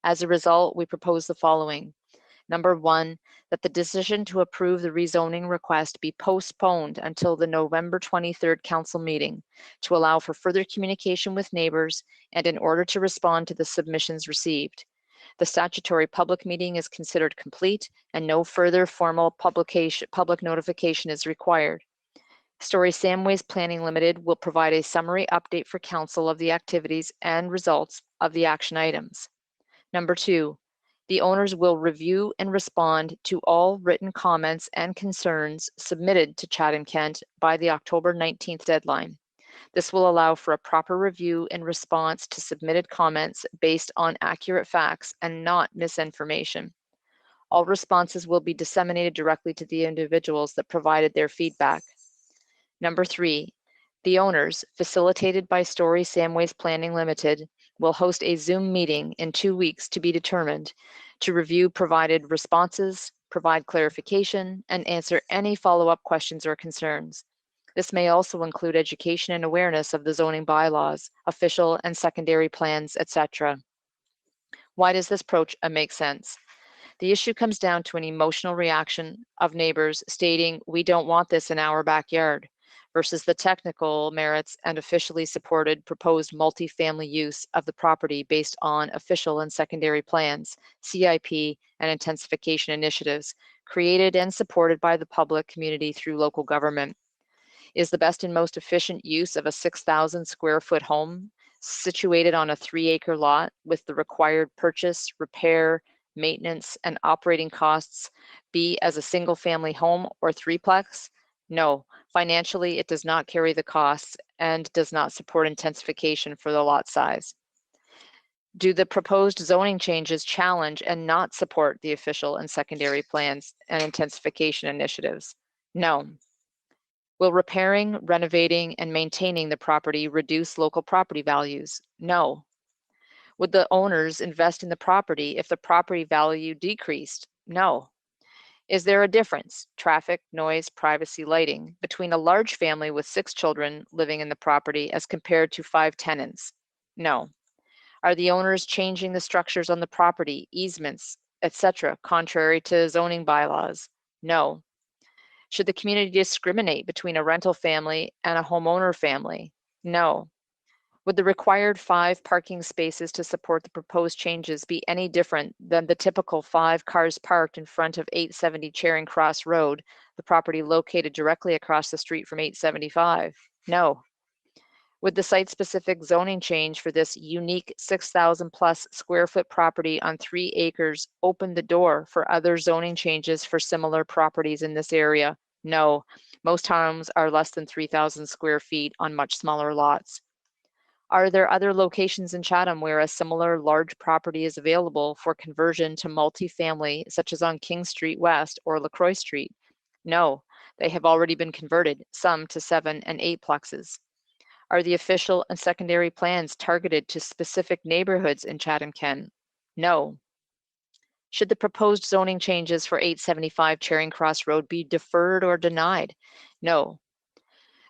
As a result, we propose the following. Number 1, that the decision to approve the rezoning request be postponed until the November 23rd council meeting to allow for further communication with neighbors and in order to respond to the submissions received. The statutory public meeting is considered complete and no further formal public notification is required. Story Samways Planning Limited will provide a summary update for council of the activities and results of the action items. Number 2, the owners will review and respond to all written comments and concerns submitted to Chatham-Kent by the October 19th deadline. This will allow for a proper review and response to submitted comments based on accurate facts and not misinformation. All responses will be disseminated directly to the individuals that provided their feedback. Number 3, the owners, facilitated by Story Samways Planning Limited, will host a Zoom meeting in 2 weeks to be determined to review provided responses, provide clarification, and answer any follow-up questions or concerns. This may also include education and awareness of the zoning bylaws, official and secondary plans, etc. Why does this approach make sense? The issue comes down to an emotional reaction of neighbors stating, we don't want this in our backyard, versus the technical merits and officially supported proposed multifamily use of the property based on official and secondary plans, CIP, and intensification initiatives created and supported by the public community through local government. Is the best and most efficient use of a 6,000 square foot home situated on a 3-acre lot with the required purchase, repair, maintenance, and operating costs be as a single family home or threeplex? No, financially it does not carry the costs and does not support intensification for the lot size. Do the proposed zoning changes challenge and not support the official and secondary plans and intensification initiatives? No. Will repairing, renovating, and maintaining the property reduce local property values? No. Would the owners invest in the property if the property value decreased? No. Is there a difference, traffic, noise, privacy, lighting, between a large family with 6 children living in the property as compared to 5 tenants? No. Are the owners changing the structures on the property, easements, etc., contrary to zoning bylaws? No. Should the community discriminate between a rental family and a homeowner family? No. Would the required 5 parking spaces to support the proposed changes be any different than the typical 5 cars parked in front of 870 Charing Cross Road, the property located directly across the street from 875? No. Would the site-specific zoning change for this unique 6,000 plus square foot property on 3 acres open the door for other zoning changes for similar properties in this area? No. Most homes are less than 3,000 square feet on much smaller lots. Are there other locations in Chatham where a similar large property is available for conversion to multifamily, such as on King Street West or LaCroix Street? No, they have already been converted, some to 7 and 8 plexes. Are the official and secondary plans targeted to specific neighborhoods in Chatham-Kent? No. Should the proposed zoning changes for 875 Charing Cross Road be deferred or denied? No.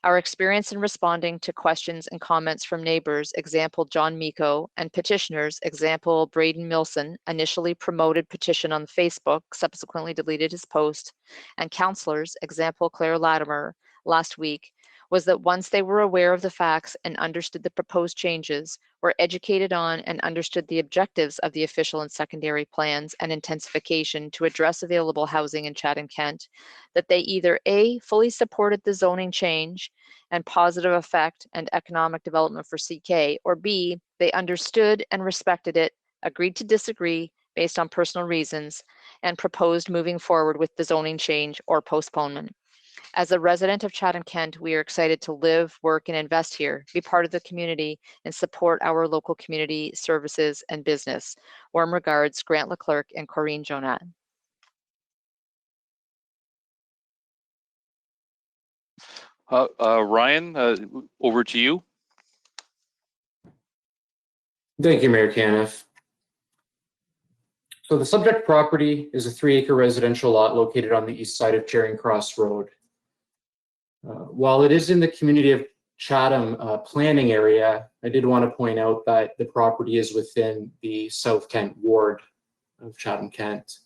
Our experience in responding to questions and comments from neighbors, example John Miko, and petitioners, example Braden Milson, initially promoted petition on Facebook, subsequently deleted his post, and counselors, example Claire Latimer, last week, was that once they were aware of the facts and understood the proposed changes, were educated on and understood the objectives of the official and secondary plans and intensification to address available housing in Chatham-Kent, that they either A, fully supported the zoning change and positive effect and economic development for CK, or B, they understood and respected it, agreed to disagree based on personal reasons, and proposed moving forward with the zoning change or postponement. As a resident of Chatham-Kent, we are excited to live, work, and invest here, be part of the community, and support our local community services and business. Warm regards, Grant Leclerc and Corinne Jonat. Ryan, over to you. Thank you, Mayor Caniff. So the subject property is a 3-acre residential lot located on the east side of Charing Cross Road. While it is in the community of Chatham planning area, I did want to point out that the property is within the South Kent ward of Chatham-Kent.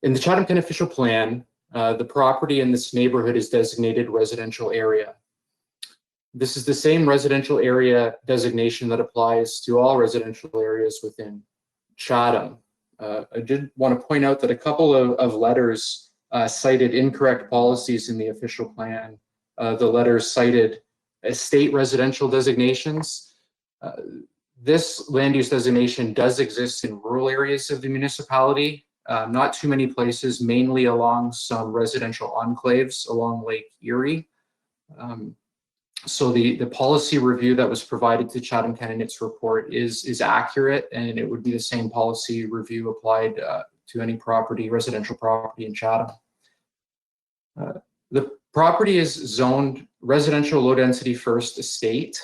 In the Chatham-Kent official plan, the property in this neighborhood is designated residential area. This is the same residential area designation that applies to all residential areas within Chatham. I did want to point out that a couple of letters cited incorrect policies in the official plan. The letters cited as state residential designations. This land use designation does exist in rural areas of the municipality, not too many places, mainly along some residential enclaves along Lake Erie. So the policy review that was provided to Chatham-Kent in its report is accurate, and it would be the same policy review applied to any property, residential property in Chatham. The property is zoned residential low density first estate.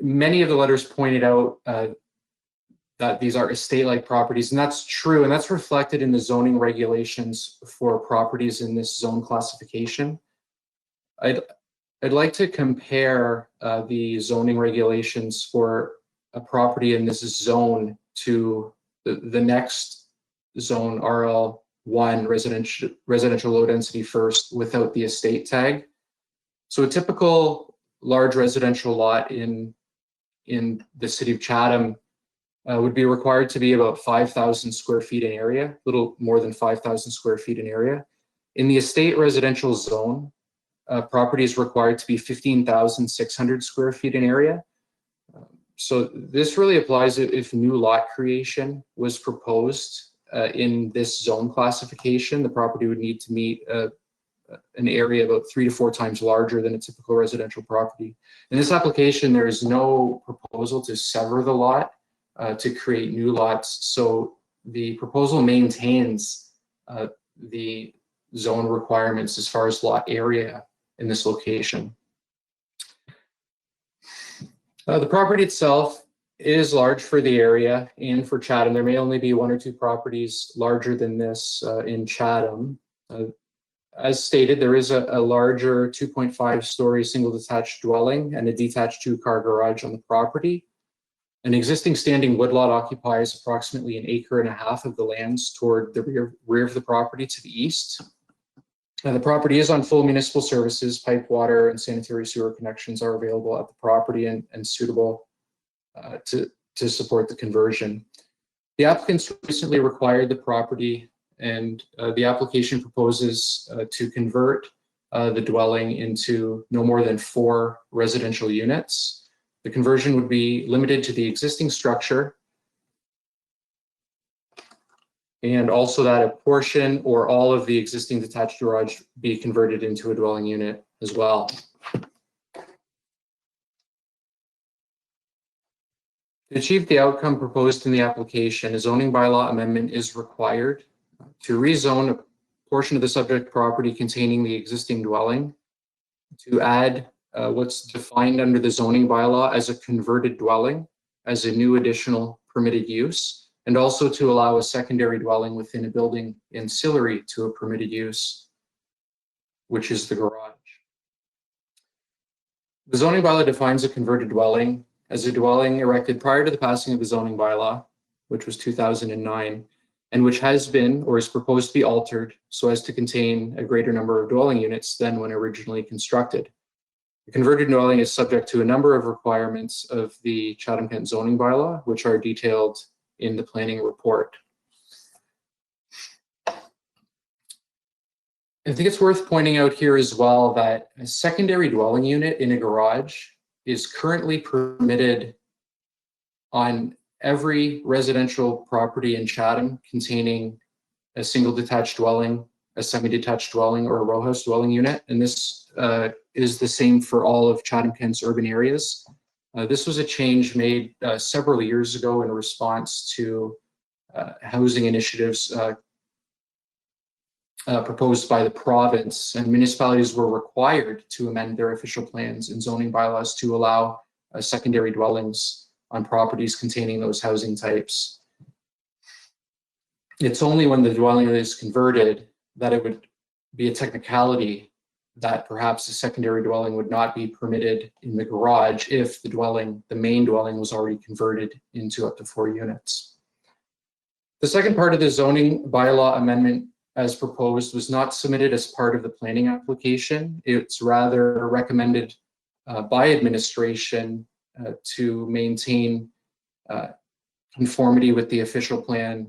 Many of the letters pointed out that these are estate-like properties, and that's true, and that's reflected in the zoning regulations for properties in this zone classification. I'd like to compare the zoning regulations for a property in this zone to the next zone, RL1, residential low density first, without the estate tag. So a typical large residential lot in the city of Chatham would be required to be about 5,000 square feet in area, a little more than 5,000 square feet in area. In the estate residential zone, property is required to be 15,600 square feet in area. So this really applies if new lot creation was proposed in this zone classification. The property would need to meet an area about 3 to 4 times larger than a typical residential property. In this application, there is no proposal to sever the lot to create new lots. So the proposal maintains the zone requirements as far as lot area in this location. The property itself is large for the area and for Chatham. There may only be 1 or 2 properties larger than this in Chatham. As stated, there is a larger 2.5-story single detached dwelling and a detached 2-car garage on the property. An existing standing woodlot occupies approximately 1.5 acres of the lands toward the rear of the property to the east. The property is on full municipal services. Pipe water and sanitary sewer connections are available at the property and suitable to support the conversion. The applicants recently required the property, and the application proposes to convert the dwelling into no more than 4 residential units. The conversion would be limited to the existing structure, and also that a portion or all of the existing detached garage be converted into a dwelling unit as well. To achieve the outcome proposed in the application, a zoning bylaw amendment is required to rezone a portion of the subject property containing the existing dwelling, to add what's defined under the zoning bylaw as a converted dwelling as a new additional permitted use, and also to allow a secondary dwelling within a building ancillary to a permitted use, which is the garage. The zoning bylaw defines a converted dwelling as a dwelling erected prior to the passing of the zoning bylaw, which was 2009, and which has been or is proposed to be altered so as to contain a greater number of dwelling units than when originally constructed. The converted dwelling is subject to a number of requirements of the Chatham-Kent zoning bylaw, which are detailed in the planning report. I think it's worth pointing out here as well that a secondary dwelling unit in a garage is currently permitted on every residential property in Chatham containing a single detached dwelling, a semi-detached dwelling, or a row house dwelling unit. And this is the same for all of Chatham-Kent's urban areas. This was a change made several years ago in response to housing initiatives proposed by the province, and municipalities were required to amend their official plans and zoning bylaws to allow secondary dwellings on properties containing those housing types. It's only when the dwelling is converted that it would be a technicality that perhaps a secondary dwelling would not be permitted in the garage if the main dwelling was already converted into up to 4 units. The second part of the zoning bylaw amendment as proposed was not submitted as part of the planning application. It's rather recommended by administration to maintain conformity with the official plan's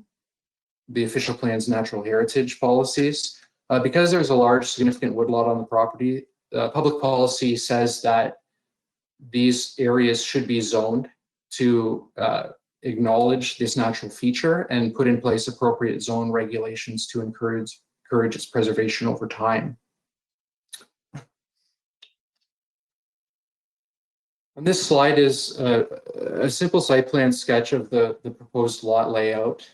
natural heritage policies. Because there's a large significant woodlot on the property, public policy says that these areas should be zoned to acknowledge this natural feature and put in place appropriate zone regulations to encourage its preservation over time. And this slide is a simple site plan sketch of the proposed lot layout.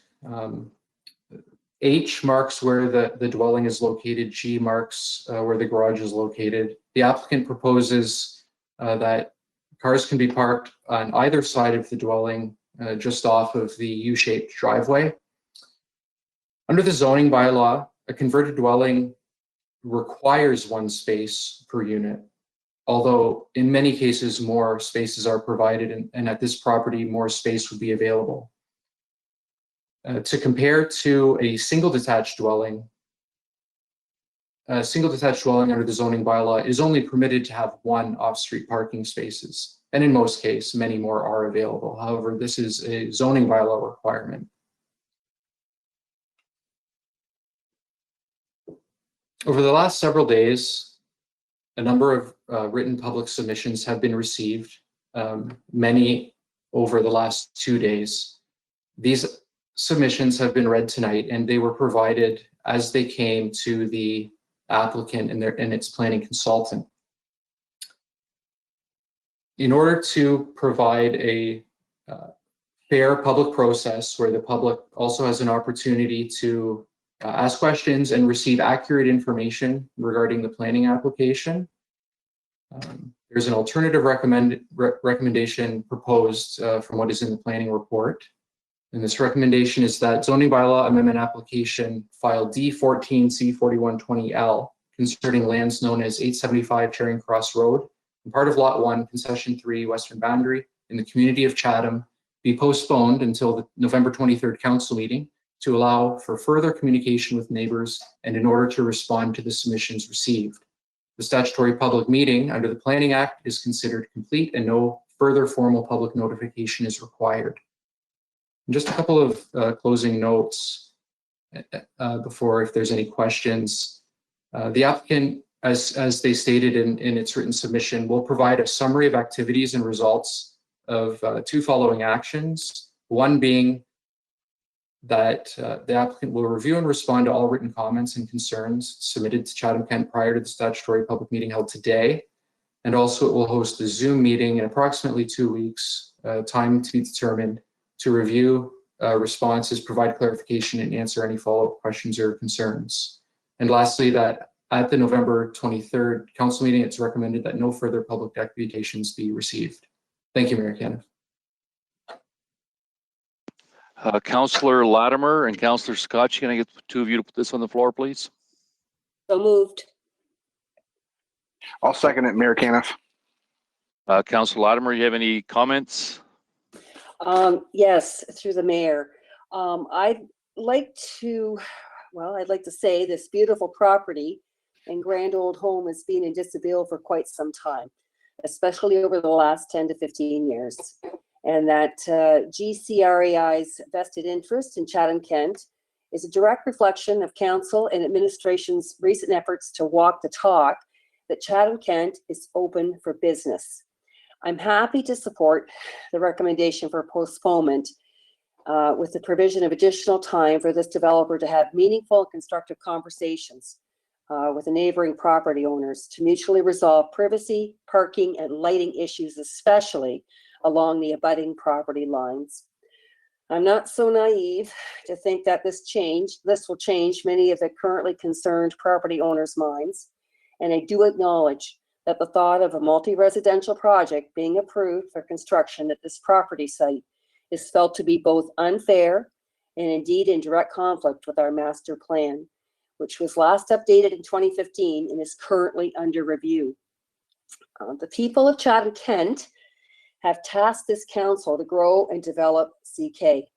H marks where the dwelling is located, G marks where the garage is located. The applicant proposes that cars can be parked on either side of the dwelling just off of the U-shaped driveway. Under the zoning bylaw, a converted dwelling requires 1 space per unit. although in many cases more spaces are provided, and at this property more space would be available. To compare to a single detached dwelling, a single detached dwelling under the zoning bylaw is only permitted to have one off-street parking spaces, and in most cases, many more are available. However, this is a zoning bylaw requirement. Over the last several days, a number of written public submissions have been received, many over the last 2 days. These submissions have been read tonight, and they were provided as they came to the applicant and its planning consultant. In order to provide a fair public process where the public also has an opportunity to ask questions and receive accurate information regarding the planning application, there's an alternative recommendation proposed from what is in the planning report. And this recommendation is that zoning bylaw amendment application file D14C4120L concerning lands known as 875 Charing Cross Road and part of Lot 1, Concession 3, Western Boundary in the community of Chatham be postponed until the November 23rd council meeting to allow for further communication with neighbors and in order to respond to the submissions received. The statutory public meeting under the Planning Act is considered complete and no further formal public notification is required. And just a couple of closing notes before, if there's any questions. The applicant, as they stated in its written submission, will provide a summary of activities and results of 2 following actions. One being that the applicant will review and respond to all written comments and concerns submitted to Chatham-Kent prior to the statutory public meeting held today. And also it will host a Zoom meeting in approximately 2 weeks, time to be determined, to review responses, provide clarification, and answer any follow-up questions or concerns. And lastly, that at the November 23rd council meeting, it's recommended that no further public deputations be received. Thank you, Mayor Kenneth. Councillor Latimer and Councillor Scott, can I get the 2 of you to put this on the floor, please? So moved. I'll second it, Mayor Caniff. Councillor Latimer, you have any comments? Yes, through the mayor. I'd like to say this beautiful property and grand old home has been in dishabille for quite some time, especially over the last 10 to 15 years. And that GCREI's vested interest in Chatham-Kent is a direct reflection of council and administration's recent efforts to walk the talk that Chatham-Kent is open for business. I'm happy to support the recommendation for postponement with the provision of additional time for this developer to have meaningful and constructive conversations with the neighboring property owners to mutually resolve privacy, parking, and lighting issues, especially along the abutting property lines. I'm not so naive to think that this will change many of the currently concerned property owners' minds, and I do acknowledge that the thought of a multi-residential project being approved for construction at this property site is felt to be both unfair and indeed in direct conflict with our master plan, which was last updated in 2015 and is currently under review. The people of Chatham-Kent have tasked this council to grow and develop CK.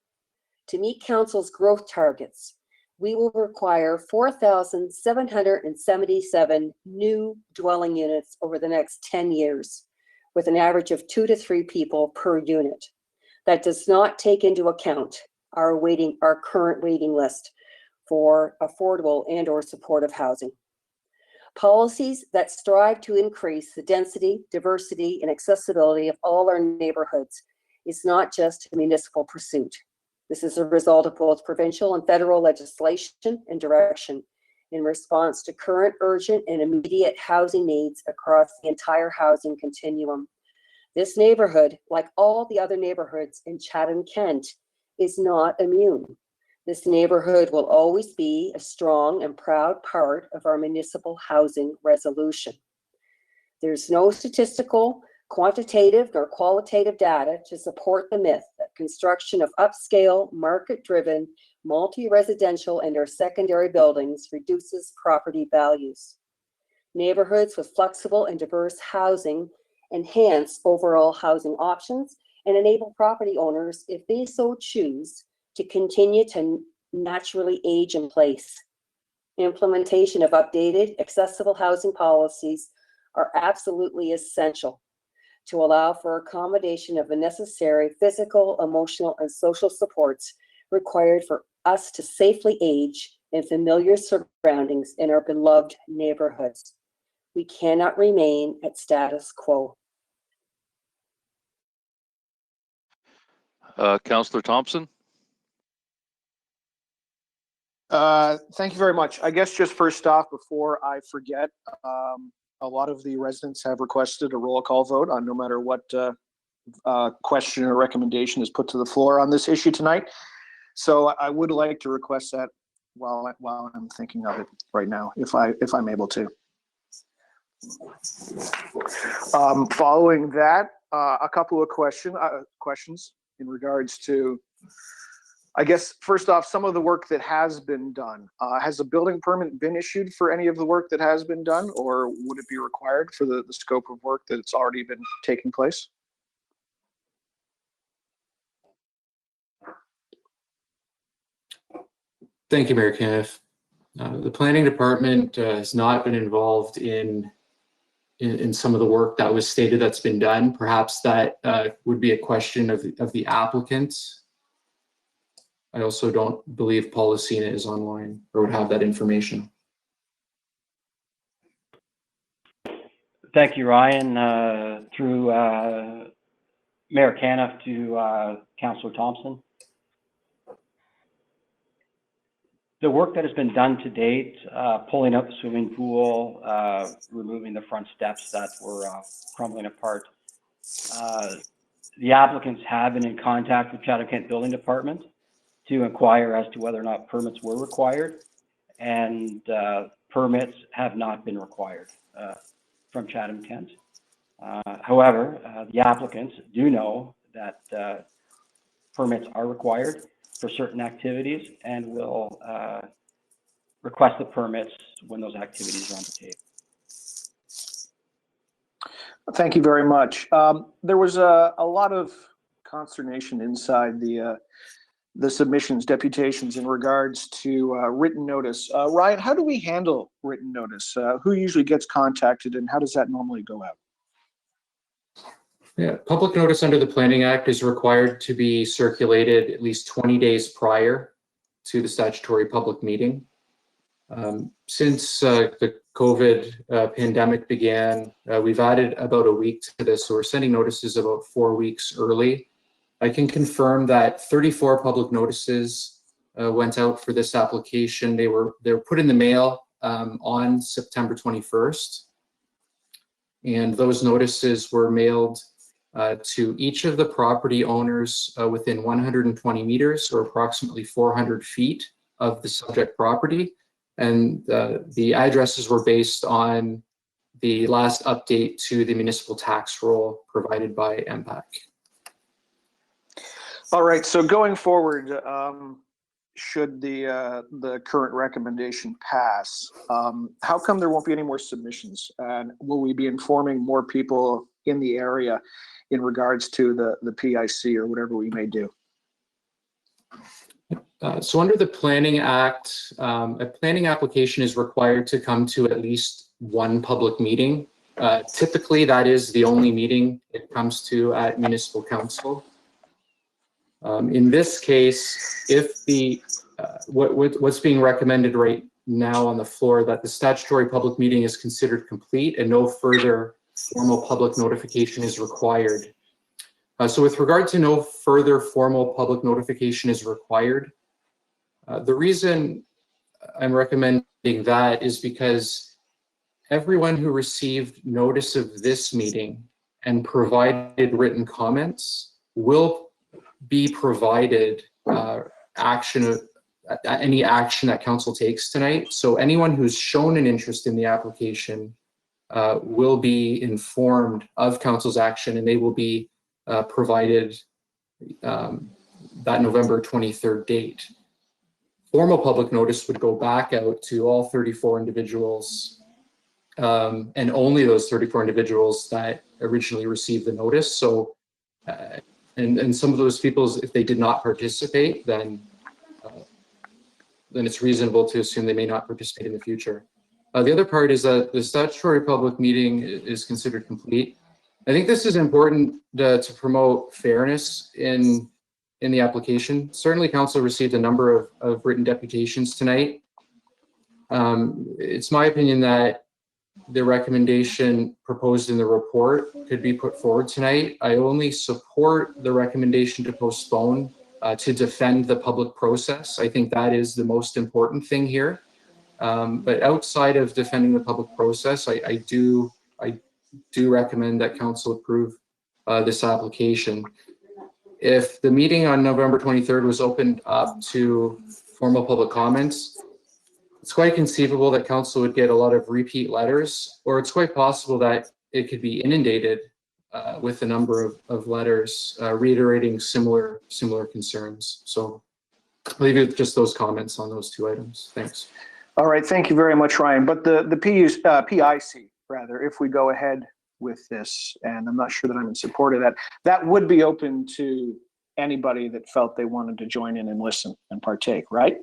To meet council's growth targets, we will require 4,777 new dwelling units over the next 10 years, with an average of 2 to 3 people per unit. That does not take into account our current waiting list for affordable and/or supportive housing. Policies that strive to increase the density, diversity, and accessibility of all our neighborhoods is not just a municipal pursuit. This is a result of both provincial and federal legislation and direction in response to current, urgent, and immediate housing needs across the entire housing continuum. This neighborhood, like all the other neighborhoods in Chatham-Kent, is not immune. This neighborhood will always be a strong and proud part of our municipal housing resolution. There's no statistical, quantitative, nor qualitative data to support the myth that construction of upscale, market-driven, multi-residential and/or secondary buildings reduces property values. Neighborhoods with flexible and diverse housing enhance overall housing options and enable property owners, if they so choose, to continue to naturally age in place. Implementation of updated, accessible housing policies are absolutely essential to allow for accommodation of the necessary physical, emotional, and social supports required for us to safely age in familiar surroundings in our beloved neighborhoods. We cannot remain at status quo. Councillor Thompson? Thank you very much. I guess just first off, before I forget, a lot of the residents have requested a roll call vote on no matter what question or recommendation is put to the floor on this issue tonight. So I would like to request that while I'm thinking of it right now, if I'm able to. Following that, a couple of questions in regards to, I guess, first off, some of the work that has been done. Has a building permit been issued for any of the work that has been done, or would it be required for the scope of work that's already been taking place? Thank you, Mayor Caniff. The planning department has not been involved in some of the work that was stated that's been done. Perhaps that would be a question of the applicant. I also don't believe Policina is online or would have that information. Thank you, Ryan. Through Mayor Caniff to Councillor Thompson. The work that has been done to date, pulling out the swimming pool, removing the front steps that were crumbling apart. The applicants have been in contact with Chatham-Kent Building Department to inquire as to whether or not permits were required, and permits have not been required from Chatham-Kent. However, the applicants do know that permits are required for certain activities and will request the permits when those activities are undertaken. Thank you very much. There was a lot of consternation inside the submissions, deputations in regards to written notice. Ryan, how do we handle written notice? Who usually gets contacted, and how does that normally go out? Yeah, public notice under the Planning Act is required to be circulated at least 20 days prior to the statutory public meeting. Since the COVID pandemic began, we've added about a week to this, so we're sending notices about 4 weeks early. I can confirm that 34 public notices went out for this application. They were put in the mail on September 21st, and those notices were mailed to each of the property owners within 120 meters or approximately 400 feet of the subject property. And the addresses were based on the last update to the municipal tax roll provided by MPAC. All right, so going forward, should the current recommendation pass, how come there won't be any more submissions? And will we be informing more people in the area in regards to the PIC or whatever we may do? So under the Planning Act, a planning application is required to come to at least one public meeting. Typically, that is the only meeting it comes to at municipal council. In this case, if the what's being recommended right now on the floor, that the statutory public meeting is considered complete and no further formal public notification is required. So with regard to no further formal public notification is required, the reason I'm recommending that is because everyone who received notice of this meeting and provided written comments will be provided any action that council takes tonight. So anyone who's shown an interest in the application will be informed of council's action, and they will be provided that November 23rd date. Formal public notice would go back out to all 34 individuals and only those 34 individuals that originally received the notice. So, and some of those people, if they did not participate, then it's reasonable to assume they may not participate in the future. The other part is that the statutory public meeting is considered complete. I think this is important to promote fairness in the application. Certainly, council received a number of written deputations tonight. It's my opinion that the recommendation proposed in the report could be put forward tonight. I only support the recommendation to postpone to defend the public process. I think that is the most important thing here. But outside of defending the public process, I do recommend that council approve this application. If the meeting on November 23rd was opened up to formal public comments, it's quite conceivable that council would get a lot of repeat letters, or it's quite possible that it could be inundated with a number of letters reiterating similar concerns. So I'll leave you with just those comments on those two items. Thanks. All right, thank you very much, Ryan. But the PIC, rather, if we go ahead with this, and I'm not sure that I'm in support of that, that would be open to anybody that felt they wanted to join in and listen and partake, right?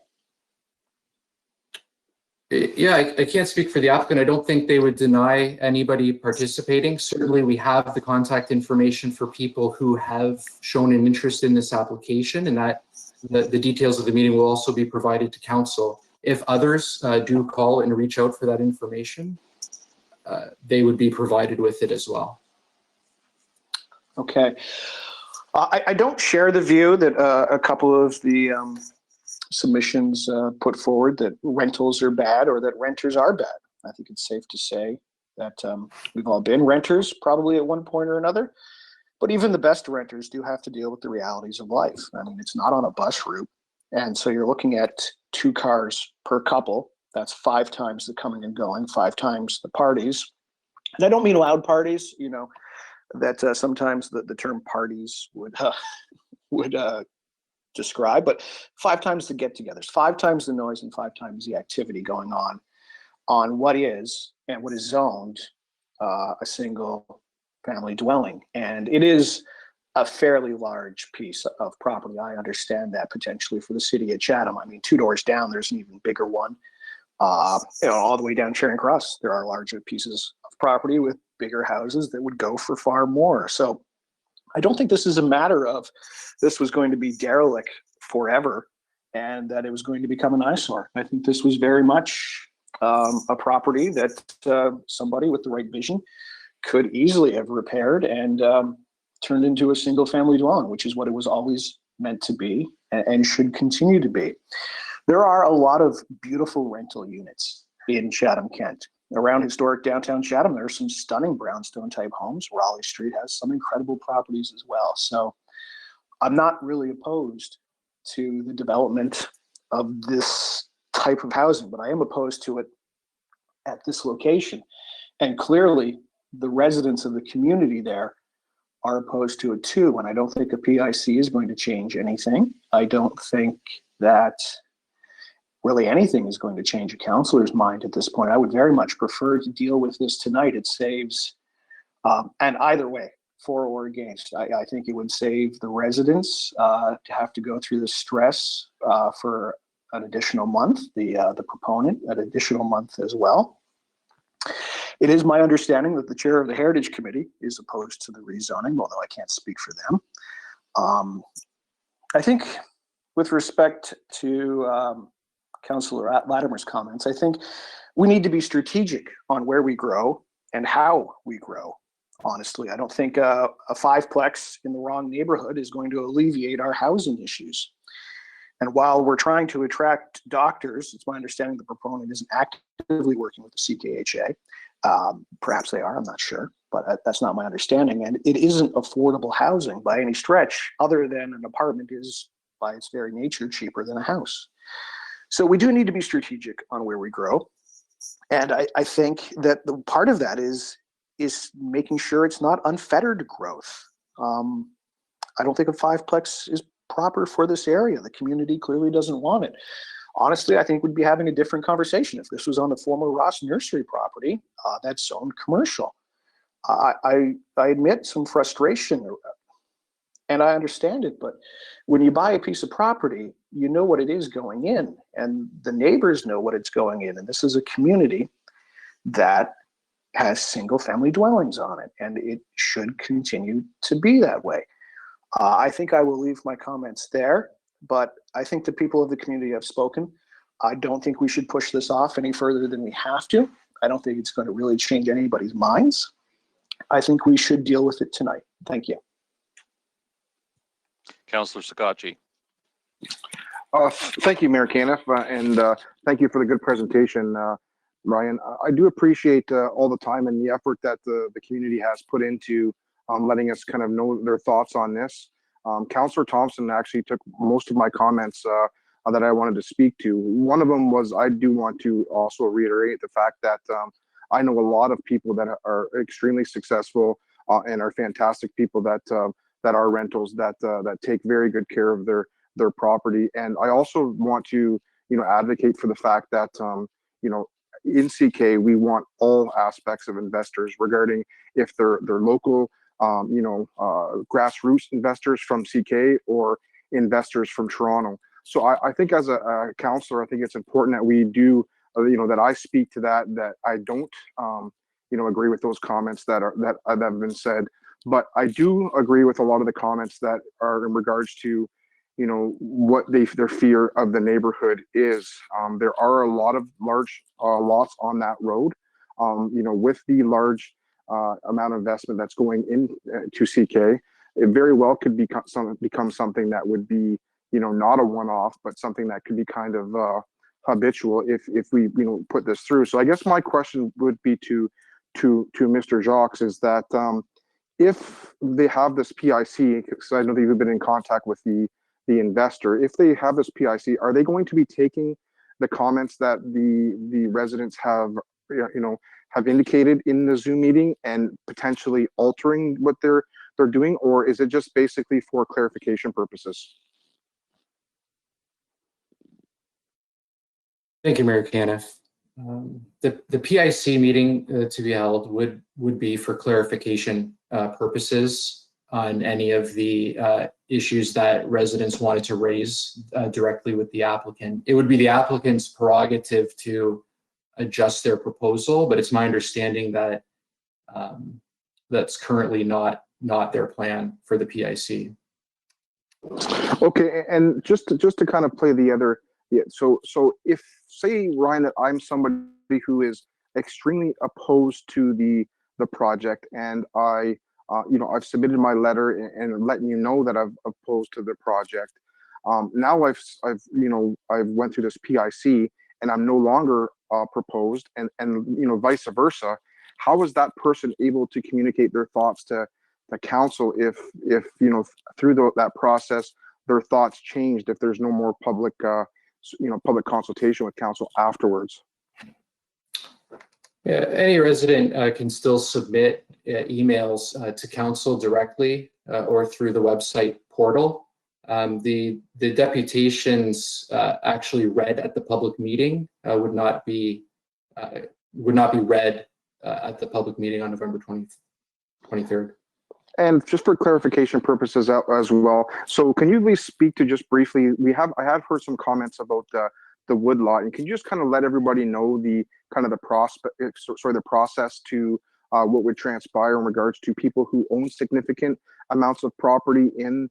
Yeah, I can't speak for the applicant. I don't think they would deny anybody participating. Certainly, we have the contact information for people who have shown an interest in this application, and that the details of the meeting will also be provided to council. If others do call and reach out for that information, they would be provided with it as well. Okay. I don't share the view that a couple of the submissions put forward that rentals are bad or that renters are bad. I think it's safe to say that we've all been renters probably at one point or another, but even the best renters do have to deal with the realities of life. I mean, it's not on a bus route. And so you're looking at 2 cars per couple. That's 5 times the coming and going, 5 times the parties. And I don't mean loud parties, you know, that sometimes the term parties would describe, but 5 times the get-togethers, 5 times the noise, and 5 times the activity going on what is and what is zoned a single family dwelling. And it is a fairly large piece of property. I understand that potentially for the city of Chatham. I mean, 2 doors down, there's an even bigger one. You know, all the way down Charing Cross, there are larger pieces of property with bigger houses that would go for far more. So I don't think this is a matter of this was going to be derelict forever and that it was going to become an eyesore. I think this was very much a property that somebody with the right vision could easily have repaired and turned into a single family dwelling, which is what it was always meant to be and should continue to be. There are a lot of beautiful rental units in Chatham-Kent. Around historic downtown Chatham, there are some stunning brownstone type homes. Raleigh Street has some incredible properties as well. So I'm not really opposed to the development of this type of housing, but I am opposed to it at this location. And clearly the residents of the community there are opposed to it too. And I don't think a PIC is going to change anything. I don't think that really anything is going to change a councillor's mind at this point. I would very much prefer to deal with this tonight. It saves, and either way, for or against, I think it would save the residents to have to go through the stress for an additional month, the proponent an additional month as well. It is my understanding that the chair of the Heritage Committee is opposed to the rezoning, although I can't speak for them. I think with respect to Councillor Latimer's comments, I think we need to be strategic on where we grow and how we grow. Honestly, I don't think a 5-plex in the wrong neighborhood is going to alleviate our housing issues. And while we're trying to attract doctors, it's my understanding the proponent isn't actively working with the CKHA. Perhaps they are, I'm not sure, but that's not my understanding. And it isn't affordable housing by any stretch, other than an apartment is, by its very nature, cheaper than a house. So we do need to be strategic on where we grow. And I think that the part of that is making sure it's not unfettered growth. I don't think a 5-plex is proper for this area. The community clearly doesn't want it. honestly, I think we'd be having a different conversation if this was on the former Ross Nursery property that's zoned commercial. I admit some frustration, and I understand it, but when you buy a piece of property, you know what it is going in, and the neighbors know what it's going in. And this is a community that has single-family dwellings on it, and it should continue to be that way. I think I will leave my comments there, but I think the people of the community have spoken. I don't think we should push this off any further than we have to. I don't think it's going to really change anybody's minds. I think we should deal with it tonight. Thank you. Councillor Sakatchi. Thank you, Mayor Caniff, and thank you for the good presentation, Ryan. I do appreciate all the time and the effort that the community has put into letting us kind of know their thoughts on this. Councillor Thompson actually took most of my comments that I wanted to speak to. One of them was I do want to also reiterate the fact that I know a lot of people that are extremely successful and are fantastic people that are rentals that take very good care of their property. And I also want to advocate for the fact that in CK we want all aspects of investors, regarding if they're local grassroots investors from CK or investors from Toronto. So I think as a councillor, I think it's important that we do, that I speak to that I don't, agree with those comments that have been said. But I do agree with a lot of the comments that are in regards to, what their fear of the neighborhood is. There are a lot of large lots on that road, with the large amount of investment that's going into CK. It very well could become something that would be, not a one-off, but something that could be kind of habitual if we, put this through. So I guess my question would be to Mr. Jacques is that if they have this PIC, because I know that you've been in contact with the investor, if they have this PIC, are they going to be taking the comments that the residents have, have indicated in the Zoom meeting and potentially altering what they're doing, or is it just basically for clarification purposes? Thank you, Mayor Caniff. The PIC meeting to be held would be for clarification purposes on any of the issues that residents wanted to raise directly with the applicant. It would be the applicant's prerogative to adjust their proposal, but it's my understanding that that's currently not their plan for the PIC. Okay, and just to kind of play the other, so if, say, Ryan, that I'm somebody who is extremely opposed to the project, and I've submitted my letter and letting you know that I'm opposed to the project. Now I've went through this PIC and I'm no longer proposed, and vice versa. How is that person able to communicate their thoughts to council if through that process their thoughts changed, if there's no more public public consultation with council afterwards? Yeah, any resident can still submit emails to council directly or through the website portal. The deputations actually read at the public meeting would not be read at the public meeting on November 23rd. And just for clarification purposes as well, so can you please speak to just briefly, I have heard some comments about the wood lot, and can you just kind of let everybody know the process to what would transpire in regards to people who own significant amounts of property in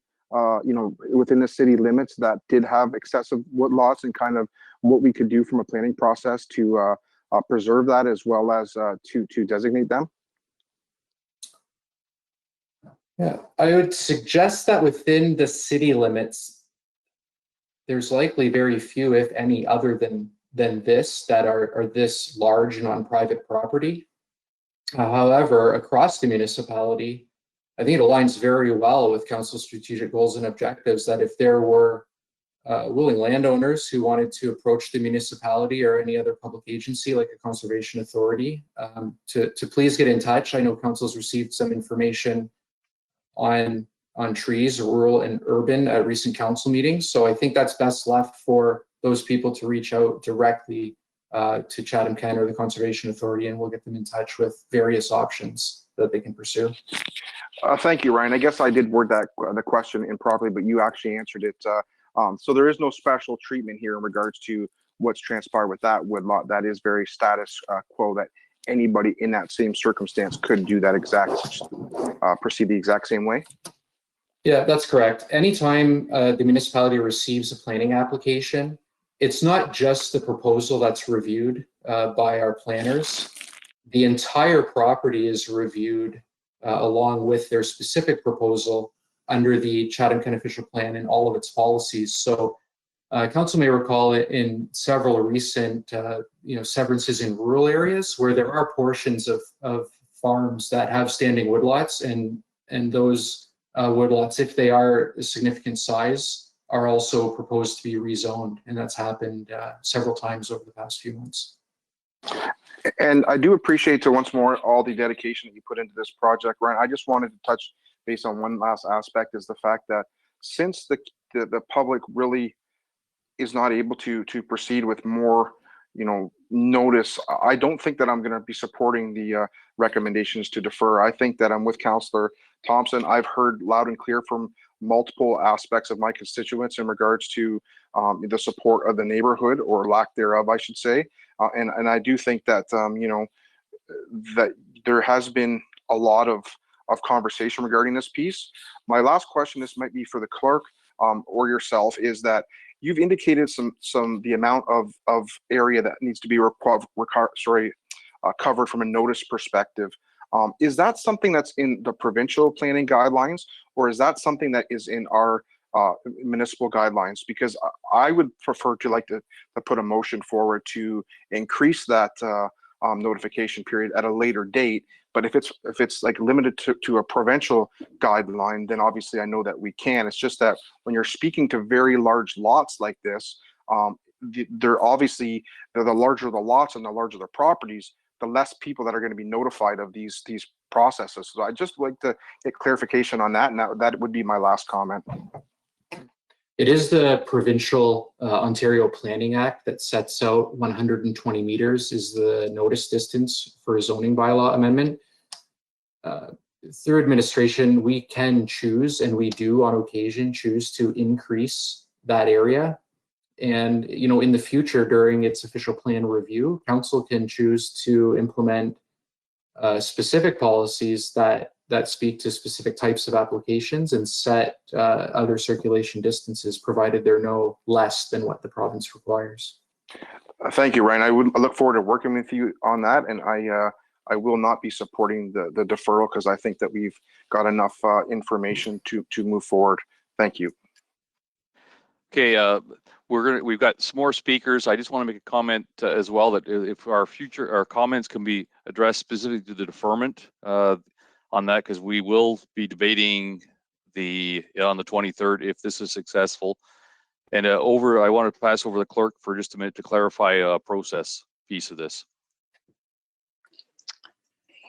within the city limits that did have excessive wood lots, and kind of what we could do from a planning process to preserve that, as well as to designate them? Yeah, I would suggest that within the city limits, there's likely very few, if any, other than this that are this large and on private property. However, across the municipality, I think it aligns very well with council's strategic goals and objectives that if there were willing landowners who wanted to approach the municipality or any other public agency like a conservation authority to please get in touch. I know council's received some information on trees, rural and urban, at recent council meetings. So I think that's best left for those people to reach out directly to Chatham-Kent or the Conservation Authority, and we'll get them in touch with various options that they can pursue. Thank you, Ryan. I guess I did word that the question improperly, but you actually answered it. So there is no special treatment here in regards to what's transpired with that woodlot. That is very status quo, that anybody in that same circumstance could do that exact, proceed the exact same way. Yeah, that's correct. Anytime the municipality receives a planning application, it's not just the proposal that's reviewed by our planners. The entire property is reviewed along with their specific proposal under the Chatham-Kent official plan and all of its policies. So council may recall it in several recent severances in rural areas where there are portions of farms that have standing woodlots, and those woodlots, if they are a significant size, are also proposed to be rezoned, and that's happened several times over the past few months. And I do appreciate, once more, all the dedication that you put into this project, Ryan. I just wanted to touch base on one last aspect, is the fact that since the public really is not able to proceed with more, notice, I don't think that I'm going to be supporting the recommendations to defer. I think that I'm with Councillor Thompson. I've heard loud and clear from multiple aspects of my constituents in regards to the support of the neighborhood, or lack thereof, I should say. And I do think that, that there has been a lot of conversation regarding this piece. My last question, this might be for the clerk or yourself, is that you've indicated the amount of area that needs to be covered from a notice perspective. Is that something that's in the provincial planning guidelines, or is that something that is in our municipal guidelines? Because I would prefer to put a motion forward to increase that notification period at a later date. But if it's like limited to a provincial guideline, then obviously I know that we can. It's just that when you're speaking to very large lots like this, they're obviously, the larger the lots and the larger the properties, the less people that are going to be notified of these processes. So I'd just like to get clarification on that, and that would be my last comment. It is the provincial Ontario Planning Act that sets out 120 meters is the notice distance for a zoning bylaw amendment. Through administration, we can choose, and we do on occasion choose, to increase that area. And in the future, during its official plan review, council can choose to implement specific policies that speak to specific types of applications and set other circulation distances, provided they're no less than what the province requires. Thank you, Ryan. I look forward to working with you on that, and I will not be supporting the deferral, because I think that we've got enough information to move forward. Thank you. Okay, we've got some more speakers. I just want to make a comment as well, that if our comments can be addressed specifically to the deferment on that, because we will be debating on the 23rd if this is successful. And I want to pass over the clerk for just a minute to clarify a process piece of this.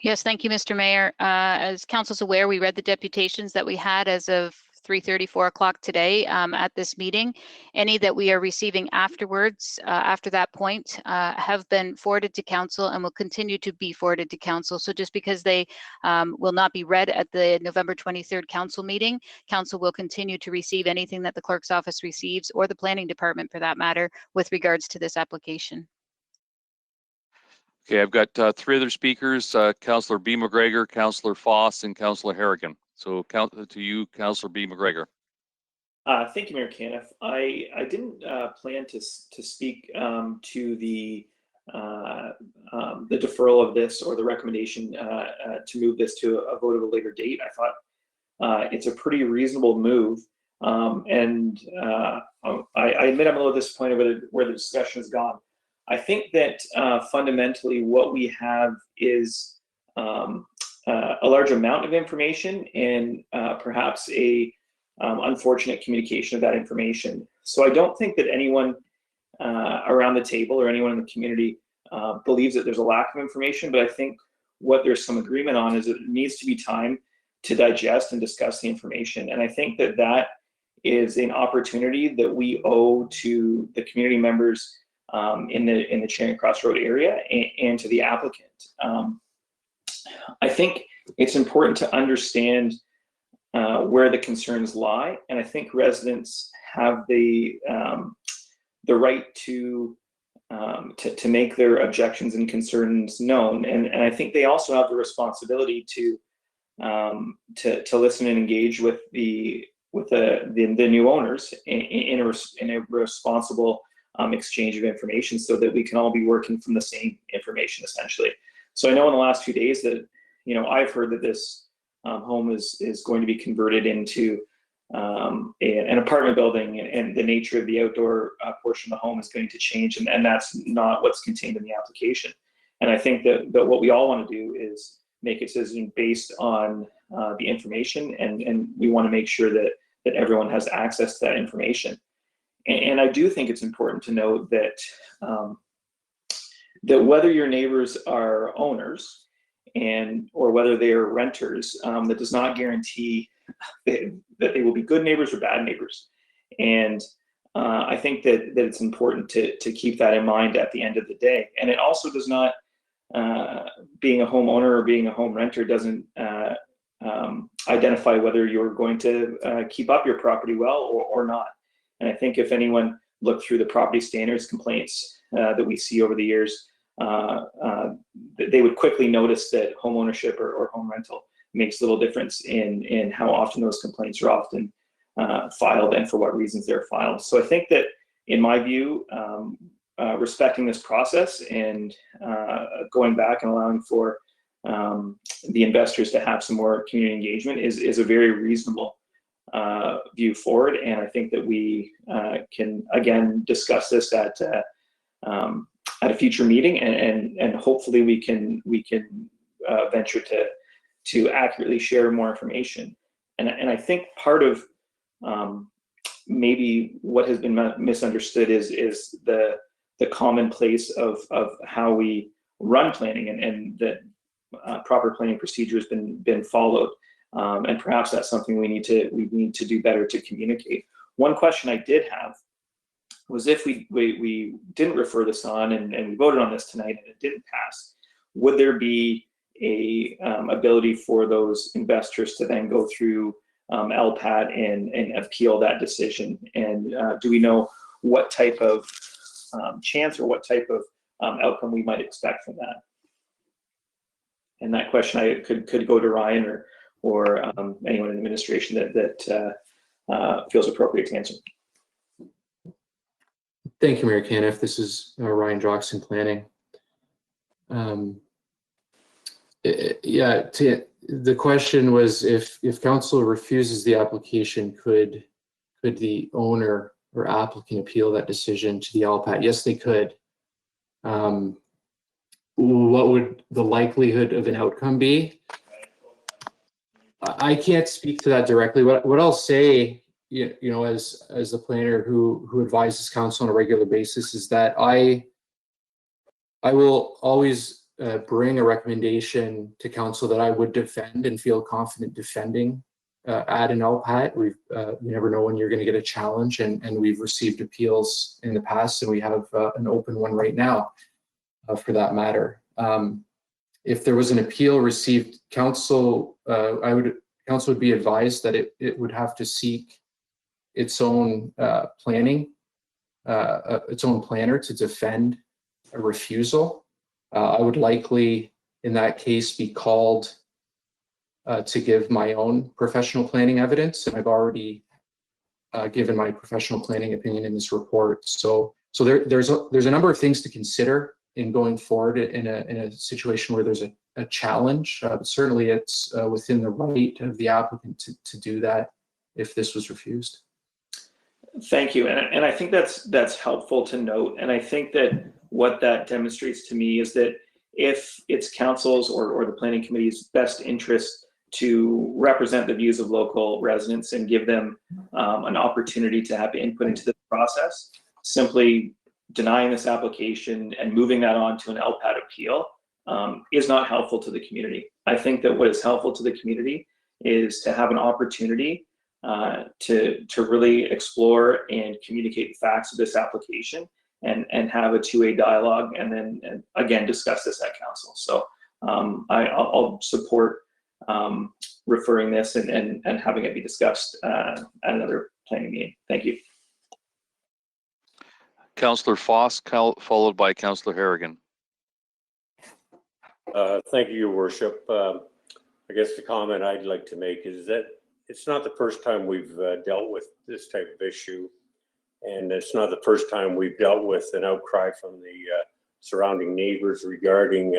Yes, thank you, Mr. Mayor. As council's aware, we read the deputations that we had as of 3:30, 4 o'clock today at this meeting. Any that we are receiving afterwards, after that point, have been forwarded to council and will continue to be forwarded to council. So just because they will not be read at the November 23rd council meeting, council will continue to receive anything that the clerk's office receives, or the planning department for that matter, with regards to this application. Okay, I've got three other speakers, Councillor B. McGregor, Councillor Foss, and Councillor Harrigan. So to you, Councillor B. McGregor. Thank you, Mayor Caniff. I didn't plan to speak to the deferral of this, or the recommendation to move this to a vote of a later date. I thought it's a pretty reasonable move, and I admit I'm a little disappointed with where the discussion has gone. I think that fundamentally what we have is a large amount of information, and perhaps a unfortunate communication of that information. So I don't think that anyone around the table or anyone in the community believes that there's a lack of information, but I think what there's some agreement on is that it needs to be time to digest and discuss the information. And I think that is an opportunity that we owe to the community members in the Charing Cross Road area and to the applicant. I think it's important to understand where the concerns lie, and I think residents have the right to make their objections and concerns known, and I think they also have the responsibility to listen and engage with the new owners in a responsible exchange of information, so that we can all be working from the same information, essentially. So I know in the last few days that, I've heard that this home is going to be converted into an apartment building, and the nature of the outdoor portion of the home is going to change, and that's not what's contained in the application. And I think that what we all want to do is make a decision based on the information, and we want to make sure that everyone has access to that information. And I do think it's important to note that that whether your neighbors are owners or whether they are renters, that does not guarantee that they will be good neighbors or bad neighbors. And I think that it's important to keep that in mind at the end of the day. And it also does not, being a homeowner or being a home renter doesn't identify whether you're going to keep up your property well or not. And I think if anyone looked through the property standards complaints that we see over the years, they would quickly notice that home ownership or home rental makes little difference in how often those complaints are often filed and for what reasons they're filed. So I think that, in my view, respecting this process and going back and allowing for the investors to have some more community engagement is a very reasonable view forward. And I think that we can again discuss this at a future meeting, and hopefully we can venture to accurately share more information. And I think part of maybe what has been misunderstood is the commonplace of how we run planning, and that proper planning procedure has been followed. And perhaps that's something we need to do better to communicate. One question I did have was, if we didn't refer this on and we voted on this tonight and it didn't pass, would there be a ability for those investors to then go through LPAT and appeal that decision? And do we know what type of chance or what type of outcome we might expect from that? And that question could go to Ryan or anyone in administration that feels appropriate to answer. Thank you, Mayor Caniff. This is Ryan Joxon, Planning. The question was, if council refuses the application, could the owner or applicant appeal that decision to the LPAT? Yes, they could. What would the likelihood of an outcome be? I can't speak to that directly. What I'll say, as a planner who advises council on a regular basis, is that I will always bring a recommendation to council that I would defend and feel confident defending at an LPAT. You never know when you're going to get a challenge, and we've received appeals in the past, and we have an open one right now for that matter. If there was an appeal received, council would be advised that it would have to seek its own planner to defend a refusal. I would likely, in that case, be called to give my own professional planning evidence, and I've already given my professional planning opinion in this report. So there's a number of things to consider in going forward in a situation where there's a challenge. Certainly, it's within the right of the applicant to do that if this was refused. Thank you, and I think that's helpful to note. And I think that what that demonstrates to me is that if it's council's or the planning committee's best interest to represent the views of local residents and give them an opportunity to have input into the process, simply denying this application and moving that on to an LPAT appeal is not helpful to the community. I think that what is helpful to the community is to have an opportunity to really explore and communicate the facts of this application and have a two-way dialogue, and then again discuss this at council. So I'll support referring this and having it be discussed at another planning meeting. Thank you. Councillor Foss, followed by Councillor Harrigan. Thank you, Your Worship. I guess the comment I'd like to make is that it's not the first time we've dealt with this type of issue, and it's not the first time we've dealt with an outcry from the surrounding neighbors regarding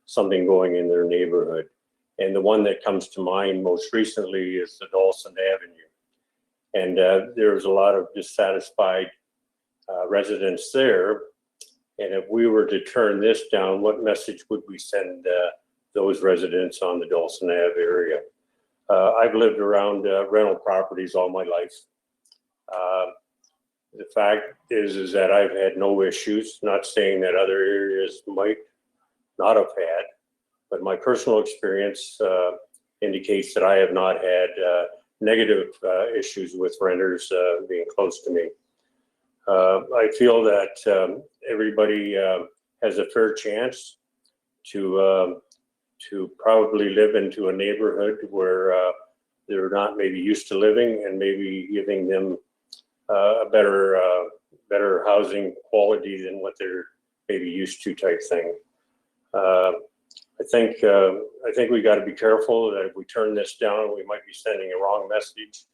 something going in their neighborhood. And the one that comes to mind most recently is the Dawson Avenue. And there's a lot of dissatisfied residents there. And if we were to turn this down, what message would we send those residents on the Dawson Ave area? I've lived around rental properties all my life. The fact is that I've had no issues, not saying that other areas might not have had, but my personal experience indicates that I have not had negative issues with renters being close to me. I feel that everybody has a fair chance to probably live into a neighborhood where they're not maybe used to living, and maybe giving them a better housing quality than what they're maybe used to, type thing. I think we got to be careful that if we turn this down, we might be sending a wrong message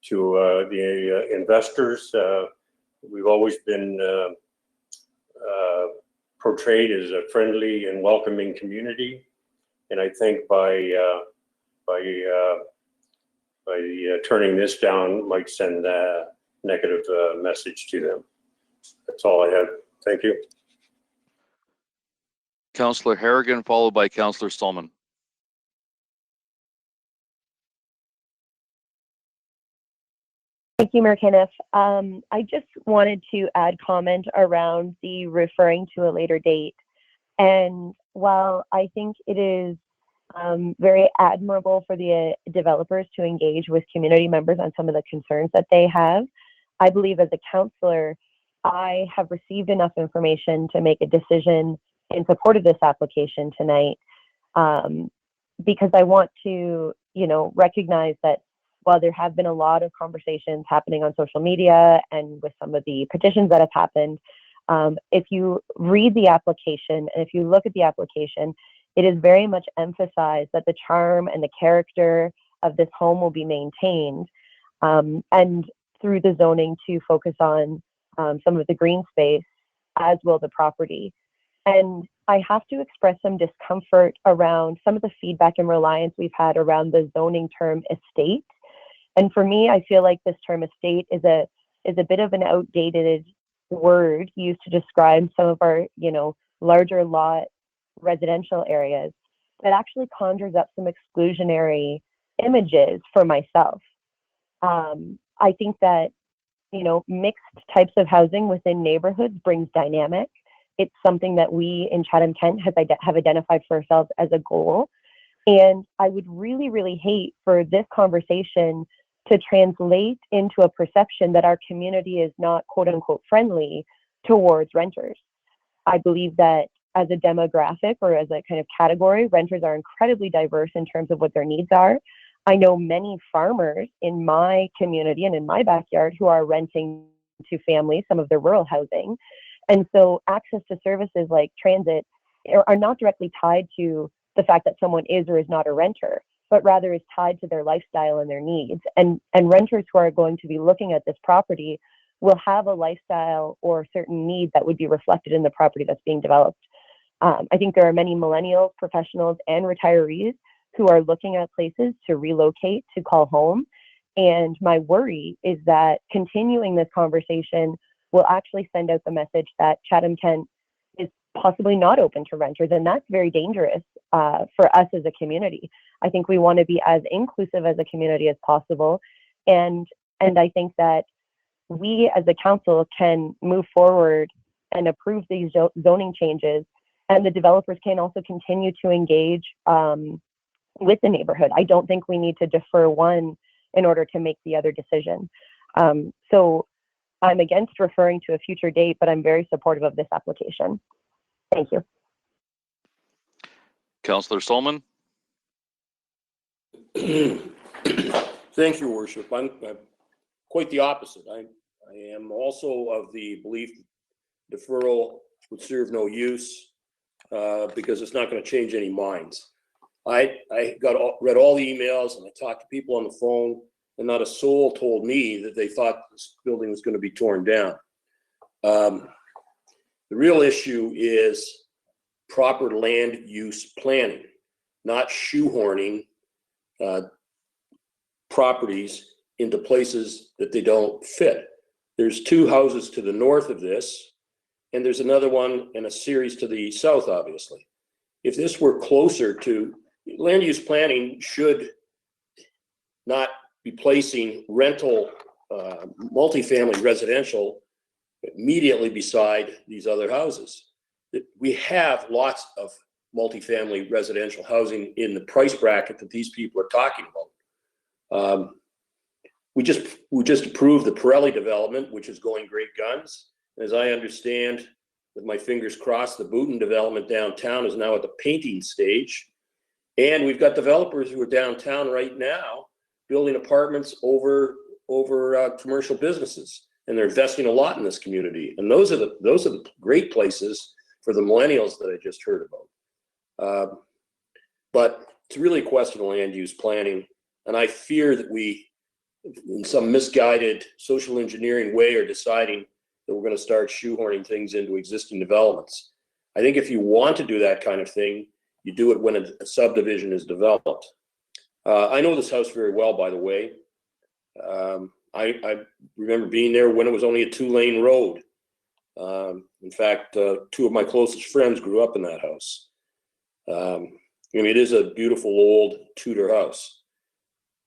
to the investors. We've always been portrayed as a friendly and welcoming community, and I think by turning this down might send a negative message to them. That's all I have. Thank you. Councillor Harrigan, followed by Councillor Stallman. Thank you, Mayor Kenneth. I just wanted to add comment around the referring to a later date. And while I think it is very admirable for the developers to engage with community members on some of the concerns that they have, I believe as a councillor, I have received enough information to make a decision in support of this application tonight, because I want to, recognize that while there have been a lot of conversations happening on social media and with some of the petitions that have happened, if you read the application and if you look at the application, it is very much emphasized that the charm and the character of this home will be maintained, and through the zoning to focus on some of the green space, as will the property. And I have to express some discomfort around some of the feedback and reliance we've had around the zoning term estate. And for me, I feel like this term estate is a bit of an outdated word used to describe some of our, larger lot residential areas that actually conjures up some exclusionary images for myself. I think that, mixed types of housing within neighborhoods brings dynamic. It's something that we in Chatham-Kent have identified for ourselves as a goal. And I would really, really hate for this conversation to translate into a perception that our community is not quote unquote friendly towards renters. I believe that as a demographic or as a kind of category, renters are incredibly diverse in terms of what their needs are. I know many farmers in my community and in my backyard who are renting to families some of their rural housing. And so access to services like transit are not directly tied to the fact that someone is or is not a renter, but rather is tied to their lifestyle and their needs. And renters who are going to be looking at this property will have a lifestyle or certain needs that would be reflected in the property that's being developed. I think there are many millennials, professionals, and retirees who are looking at places to relocate, to call home. And my worry is that continuing this conversation will actually send out the message that Chatham-Kent is possibly not open to renters. And that's very dangerous for us as a community. I think we want to be as inclusive as a community as possible. And I think that we as a council can move forward and approve these zoning changes, and the developers can also continue to engage with the neighborhood. I don't think we need to defer one in order to make the other decision. So I'm against referring to a future date, but I'm very supportive of this application. Thank you. Councillor Solomon. Thank you, Worship. I'm quite the opposite. I am also of the belief deferral would serve no use because it's not going to change any minds. I read all the emails and I talked to people on the phone, and not a soul told me that they thought this building was going to be torn down. The real issue is proper land use planning, not shoehorning properties into places that they don't fit. There's 2 houses to the north of this, and there's another one and a series to the south, obviously. If this were closer to, land use planning should not be placing rental, multifamily residential immediately beside these other houses. We have lots of multifamily residential housing in the price bracket that these people are talking about. We just approved the Pirelli development, which is going great guns. As I understand, with my fingers crossed, the Booton development downtown is now at the painting stage. And we've got developers who are downtown right now building apartments over commercial businesses. And they're investing a lot in this community. And those are the great places for the millennials that I just heard about. But it's really a question of land use planning. And I fear that we, in some misguided social engineering way, are deciding that we're going to start shoehorning things into existing developments. I think if you want to do that kind of thing, you do it when a subdivision is developed. I know this house very well, by the way. I remember being there when it was only a 2-lane road. In fact, 2 of my closest friends grew up in that house. I mean, it is a beautiful old Tudor house.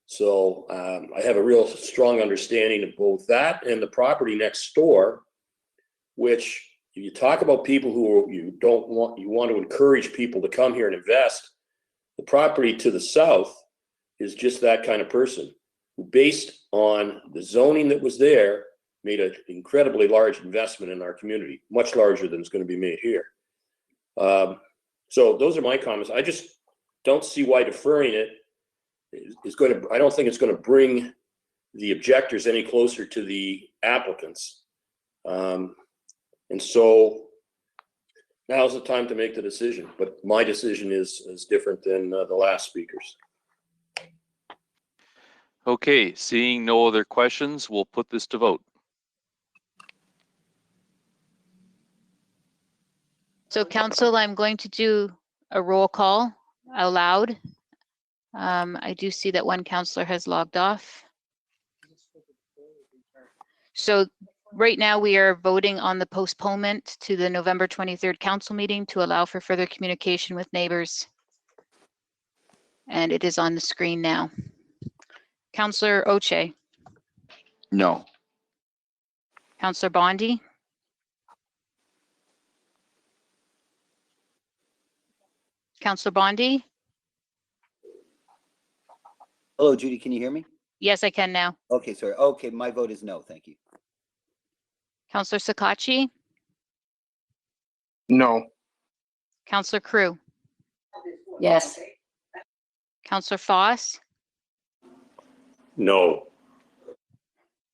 So I have a real strong understanding of both that and the property next door, which if you talk about people who you want to encourage people to come here and invest, the property to the south is just that kind of person who, based on the zoning that was there, made an incredibly large investment in our community, much larger than is going to be made here. So those are my comments. I just don't see why deferring it is going to, I don't think it's going to bring the objectors any closer to the applicants. And so now's the time to make the decision, but my decision is different than the last speaker's. Okay, seeing no other questions, we'll put this to vote. So council, I'm going to do a roll call aloud. I do see that one councillor has logged off. So right now we are voting on the postponement to the November 23rd council meeting to allow for further communication with neighbors. And it is on the screen now. Councillor Oche. No. Councillor Bondi. Councillor Bondi. Hello, Judy, can you hear me? Yes, I can now. Okay, sorry. Okay, my vote is no, thank you. Councillor Sakachi. No. Councillor Crew. Yes. Councillor Foss. No.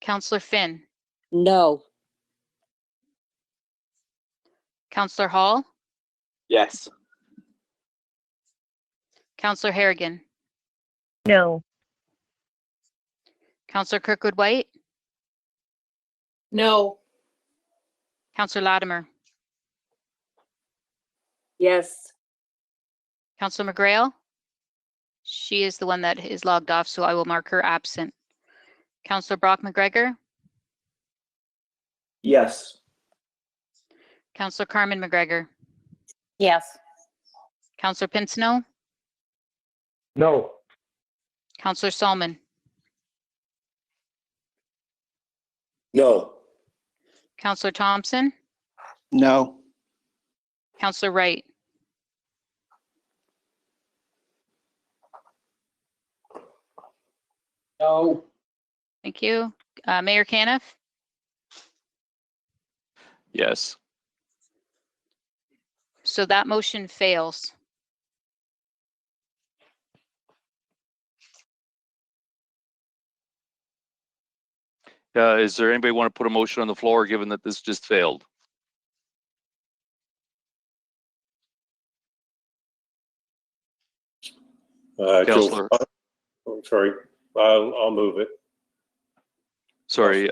Councillor Finn. No. Councillor Hall. Yes. Councillor Harrigan. No. Councillor Kirkwood White. No. Councillor Latimer. Yes. Councillor McGrail. She is the one that is logged off, so I will mark her absent. Councillor Brock McGregor. Yes. Councillor Carmen McGregor. Yes. Councillor Pinsino. No. Councillor Solomon. No. Councillor Thompson. No. Councillor Wright. No. Thank you. Mayor Caniff, Yes. so that motion fails. Is there anybody want to put a motion on the floor, given that this just failed? Councillor. I'm sorry, I'll move it. Sorry,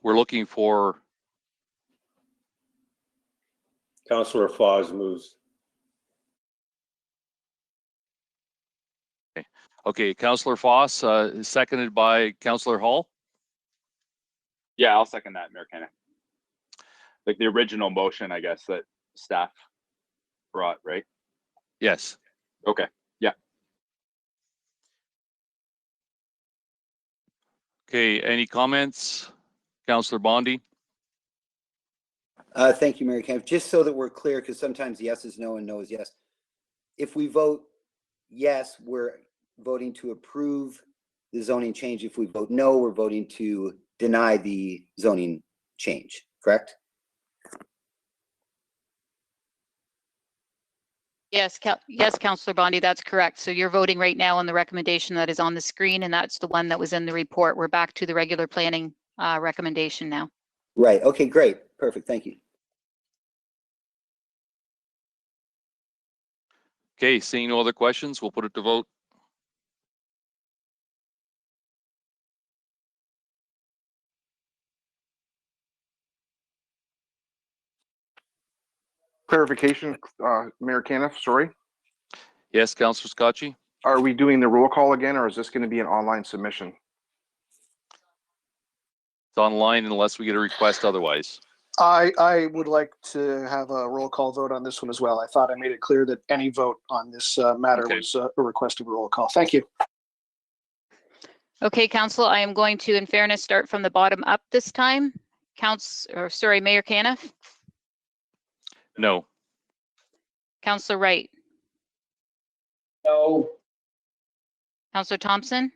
we're looking for. Councillor Foz moves. Okay, Councillor Foss, seconded by Councillor Hall. Yeah, I'll second that, Mayor Kenneth. Like the original motion, I guess, that staff brought, right? Yes. Okay, yeah. Okay, any comments? Councillor Bondi? Thank you, Mary Kemp. Just so that we're clear, because sometimes yes is no and no is yes. If we vote yes, we're voting to approve the zoning change. If we vote no, we're voting to deny the zoning change, correct? Yes, yes, Councillor Bondi, that's correct. So you're voting right now on the recommendation that is on the screen, and that's the one that was in the report. We're back to the regular planning recommendation now. Right. Okay, great. Perfect. Thank you. Okay, seeing no other questions, we'll put it to vote. Clarification, Mayor Caniff, sorry. Yes, Councillor Scotchy? Are we doing the roll call again, or is this going to be an online submission? It's online unless we get a request otherwise. I would like to have a roll call vote on this one as well. I thought I made it clear that any vote on this matter was a request of a roll call. Thank you. Okay, Council, I am going to, in fairness, start from the bottom up this time. Mayor Caniff? No. Councillor Wright? No. Councillor Thompson?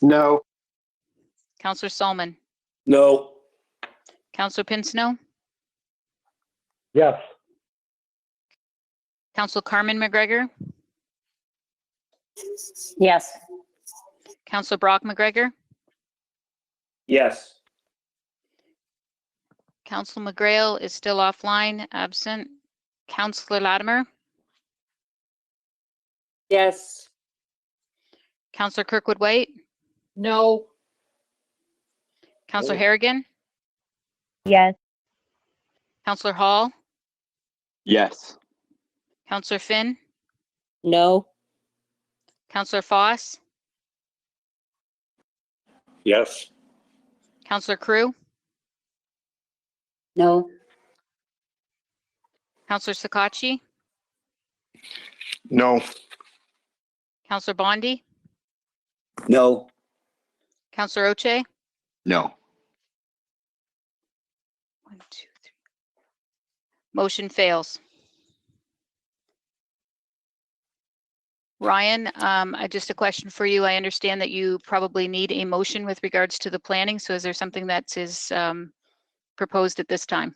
No. Councillor Solomon? No. Councillor Pinsno? Yes. Councillor Carmen McGregor? Yes. Councillor Brock McGregor? Yes. Councillor McGrail is still offline, absent. Councillor Latimer? Yes. Councillor Kirkwood White? No. Councillor Harrigan? Yes. Councillor Hall? Yes. Councillor Finn? No. Councillor Foss? Yes. Councillor Crew? No. Councillor Sakachi? No. Councillor Bondi? No. Councillor Oche? No. 1, 2, 3. Motion fails. Ryan, just a question for you. I understand that you probably need a motion with regards to the planning. So is there something that is proposed at this time?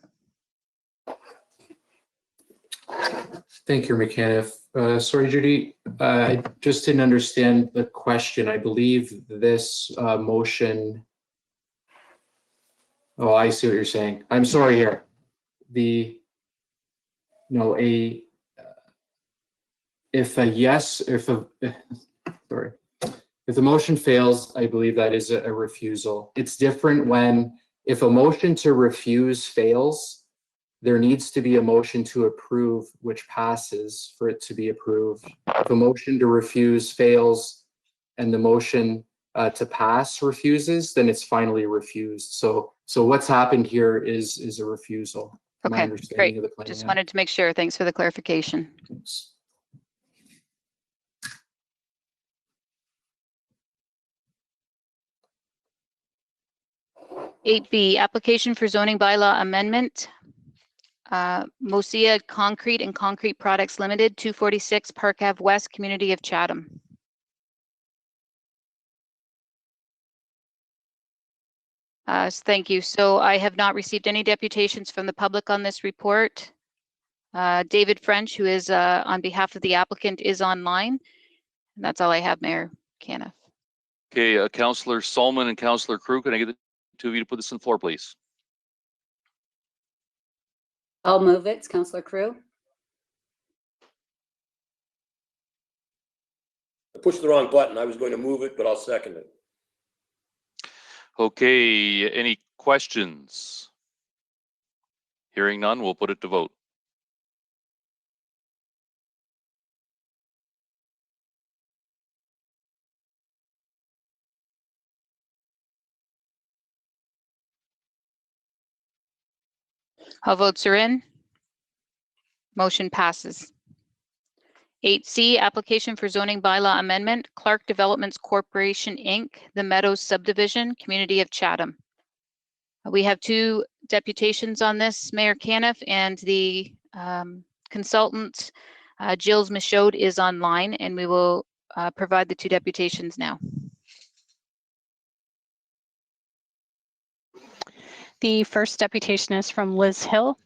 Thank you, McCann. Sorry, Judy, I just didn't understand the question. I believe this motion. Oh, I see what you're saying. I'm sorry here. If the motion fails, I believe that is a refusal. It's different when, if a motion to refuse fails, there needs to be a motion to approve, which passes for it to be approved. If a motion to refuse fails and the motion to pass refuses, then it's finally refused. So what's happened here is a refusal. Okay, great. Just wanted to make sure. Thanks for the clarification. Thanks. 8B, application for zoning bylaw amendment. Mosia Concrete and Concrete Products Limited, 246 Park Ave West, Community of Chatham. Thank you. So I have not received any deputations from the public on this report. David French, who is on behalf of the applicant, is online. And that's all I have, Mayor Caniff. Okay, Councillor Solomon and Councillor Crew, can I get the two of you to put this on the floor, please? I'll move it. It's Councillor Crew. I pushed the wrong button. I was going to move it, but I'll second it. Okay, any questions? Hearing none, we'll put it to vote. All votes are in. Motion passes. 8C, application for zoning bylaw amendment, Clark Developments Corporation, Inc., the Meadows subdivision, community of Chatham. We have two deputations on this, Mayor Caniff, and the consultant, Gilles Michaud, is online, and we will provide the two deputations now. The first deputation is from Liz Hill.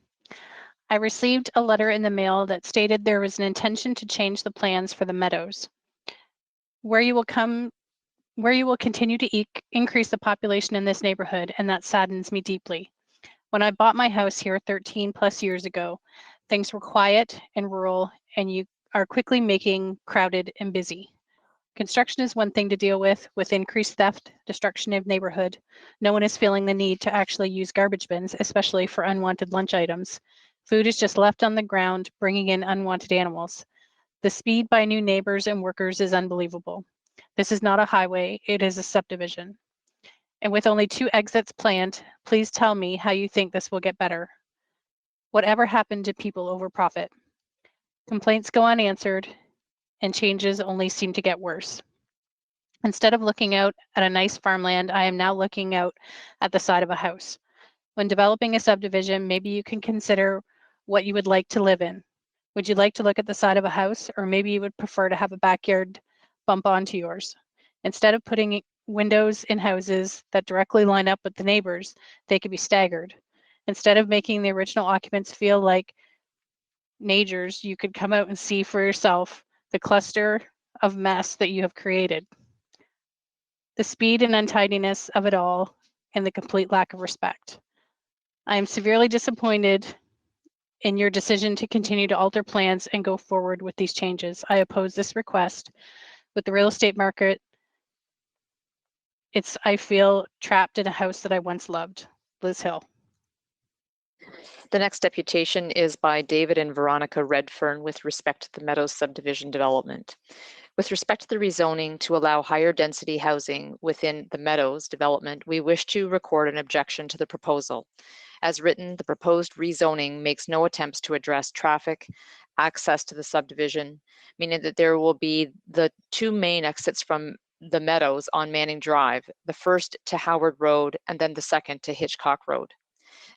I received a letter in the mail that stated there was an intention to change the plans for the Meadows, where you will continue to increase the population in this neighborhood, and that saddens me deeply. When I bought my house here 13 plus years ago, things were quiet and rural, and you are quickly making crowded and busy. Construction is one thing to deal with increased theft, destruction of neighborhood. No one is feeling the need to actually use garbage bins, especially for unwanted lunch items. Food is just left on the ground, bringing in unwanted animals. The speed by new neighbors and workers is unbelievable. This is not a highway, it is a subdivision. And with only 2 exits planned, please tell me how you think this will get better. Whatever happened to people over profit? Complaints go unanswered, and changes only seem to get worse. Instead of looking out at a nice farmland, I am now looking out at the side of a house. When developing a subdivision, maybe you can consider what you would like to live in. Would you like to look at the side of a house, or maybe you would prefer to have a backyard bump onto yours? Instead of putting windows in houses that directly line up with the neighbors, they could be staggered. Instead of making the original occupants feel like neighbors, you could come out and see for yourself the cluster of mess that you have created. The speed and untidiness of it all, and the complete lack of respect. I am severely disappointed in your decision to continue to alter plans and go forward with these changes. I oppose this request. With the real estate market, I feel trapped in a house that I once loved. Liz Hill. The next deputation is by David and Veronica Redfern with respect to the Meadows subdivision development. With respect to the rezoning to allow higher density housing within the Meadows development, we wish to record an objection to the proposal. As written, the proposed rezoning makes no attempts to address traffic, access to the subdivision, meaning that there will be the 2 main exits from the Meadows on Manning Drive, the first to Howard Road and then the second to Hitchcock Road.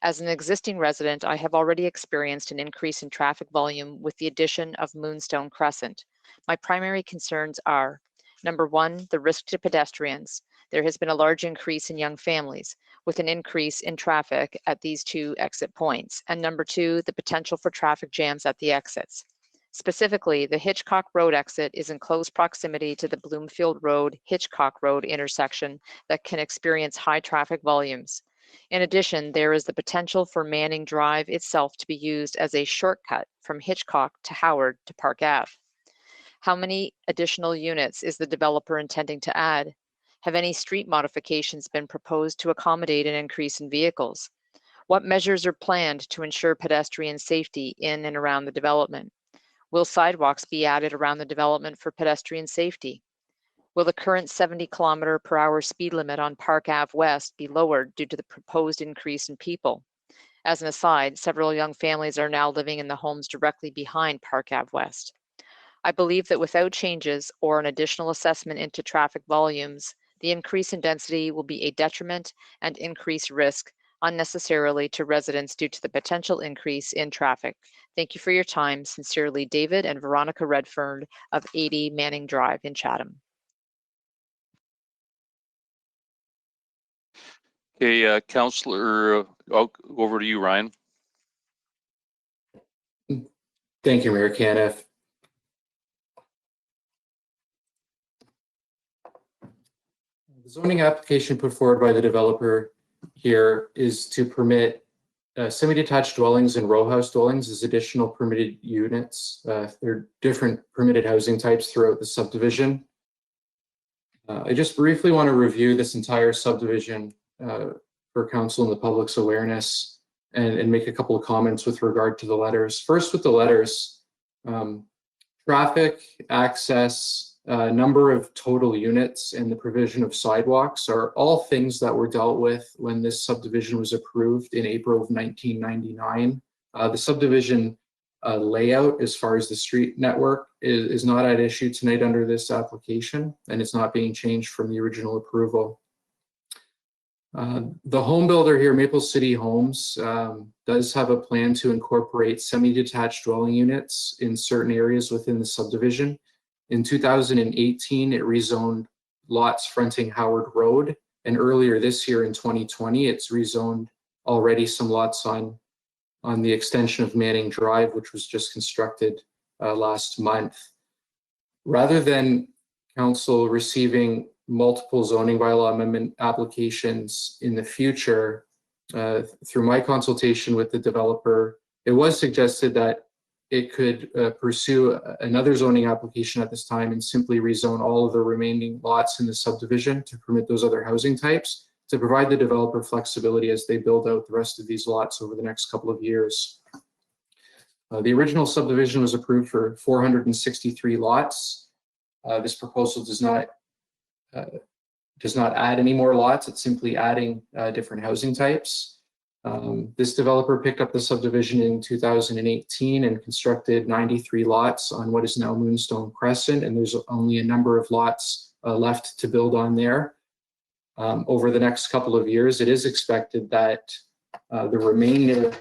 As an existing resident, I have already experienced an increase in traffic volume with the addition of Moonstone Crescent. My primary concerns are, number 1, the risk to pedestrians. There has been a large increase in young families with an increase in traffic at these 2 exit points. And number 2, the potential for traffic jams at the exits. Specifically, the Hitchcock Road exit is in close proximity to the Bloomfield Road, Hitchcock Road intersection that can experience high traffic volumes. In addition, there is the potential for Manning Drive itself to be used as a shortcut from Hitchcock to Howard to Park Ave. How many additional units is the developer intending to add? Have any street modifications been proposed to accommodate an increase in vehicles? What measures are planned to ensure pedestrian safety in and around the development? Will sidewalks be added around the development for pedestrian safety? Will the current 70-km/h speed limit on Park Ave West be lowered due to the proposed increase in people? As an aside, several young families are now living in the homes directly behind Park Ave West. I believe that without changes or an additional assessment into traffic volumes, the increase in density will be a detriment and increased risk unnecessarily to residents due to the potential increase in traffic. Thank you for your time. Sincerely, David and Veronica Redfern of 80 Manning Drive in Chatham. Okay, Councillor, I'll go over to you, Ryan. Thank you, Mayor Caniff. The zoning application put forward by the developer here is to permit semi-detached dwellings and row house dwellings as additional permitted units. There are different permitted housing types throughout the subdivision. I just briefly want to review this entire subdivision for council and the public's awareness and make a couple of comments with regard to the letters. First, with the letters, traffic, access, number of total units, and the provision of sidewalks are all things that were dealt with when this subdivision was approved in April of 1999. The subdivision layout, as far as the street network, is not at issue tonight under this application, and it's not being changed from the original approval. The home builder here, Maple City Homes, does have a plan to incorporate semi-detached dwelling units in certain areas within the subdivision. In 2018, it rezoned lots fronting Howard Road, and earlier this year in 2020, it's rezoned already some lots on the extension of Manning Drive, which was just constructed last month. Rather than council receiving multiple zoning bylaw amendment applications in the future, through my consultation with the developer, it was suggested that it could pursue another zoning application at this time and simply rezone all of the remaining lots in the subdivision to permit those other housing types, to provide the developer flexibility as they build out the rest of these lots over the next couple of years. The original subdivision was approved for 463 lots. This proposal does not add any more lots. It's simply adding different housing types. This developer picked up the subdivision in 2018 and constructed 93 lots on what is now Moonstone Crescent, and there's only a number of lots left to build on there. Over the next couple of years, it is expected that the remainder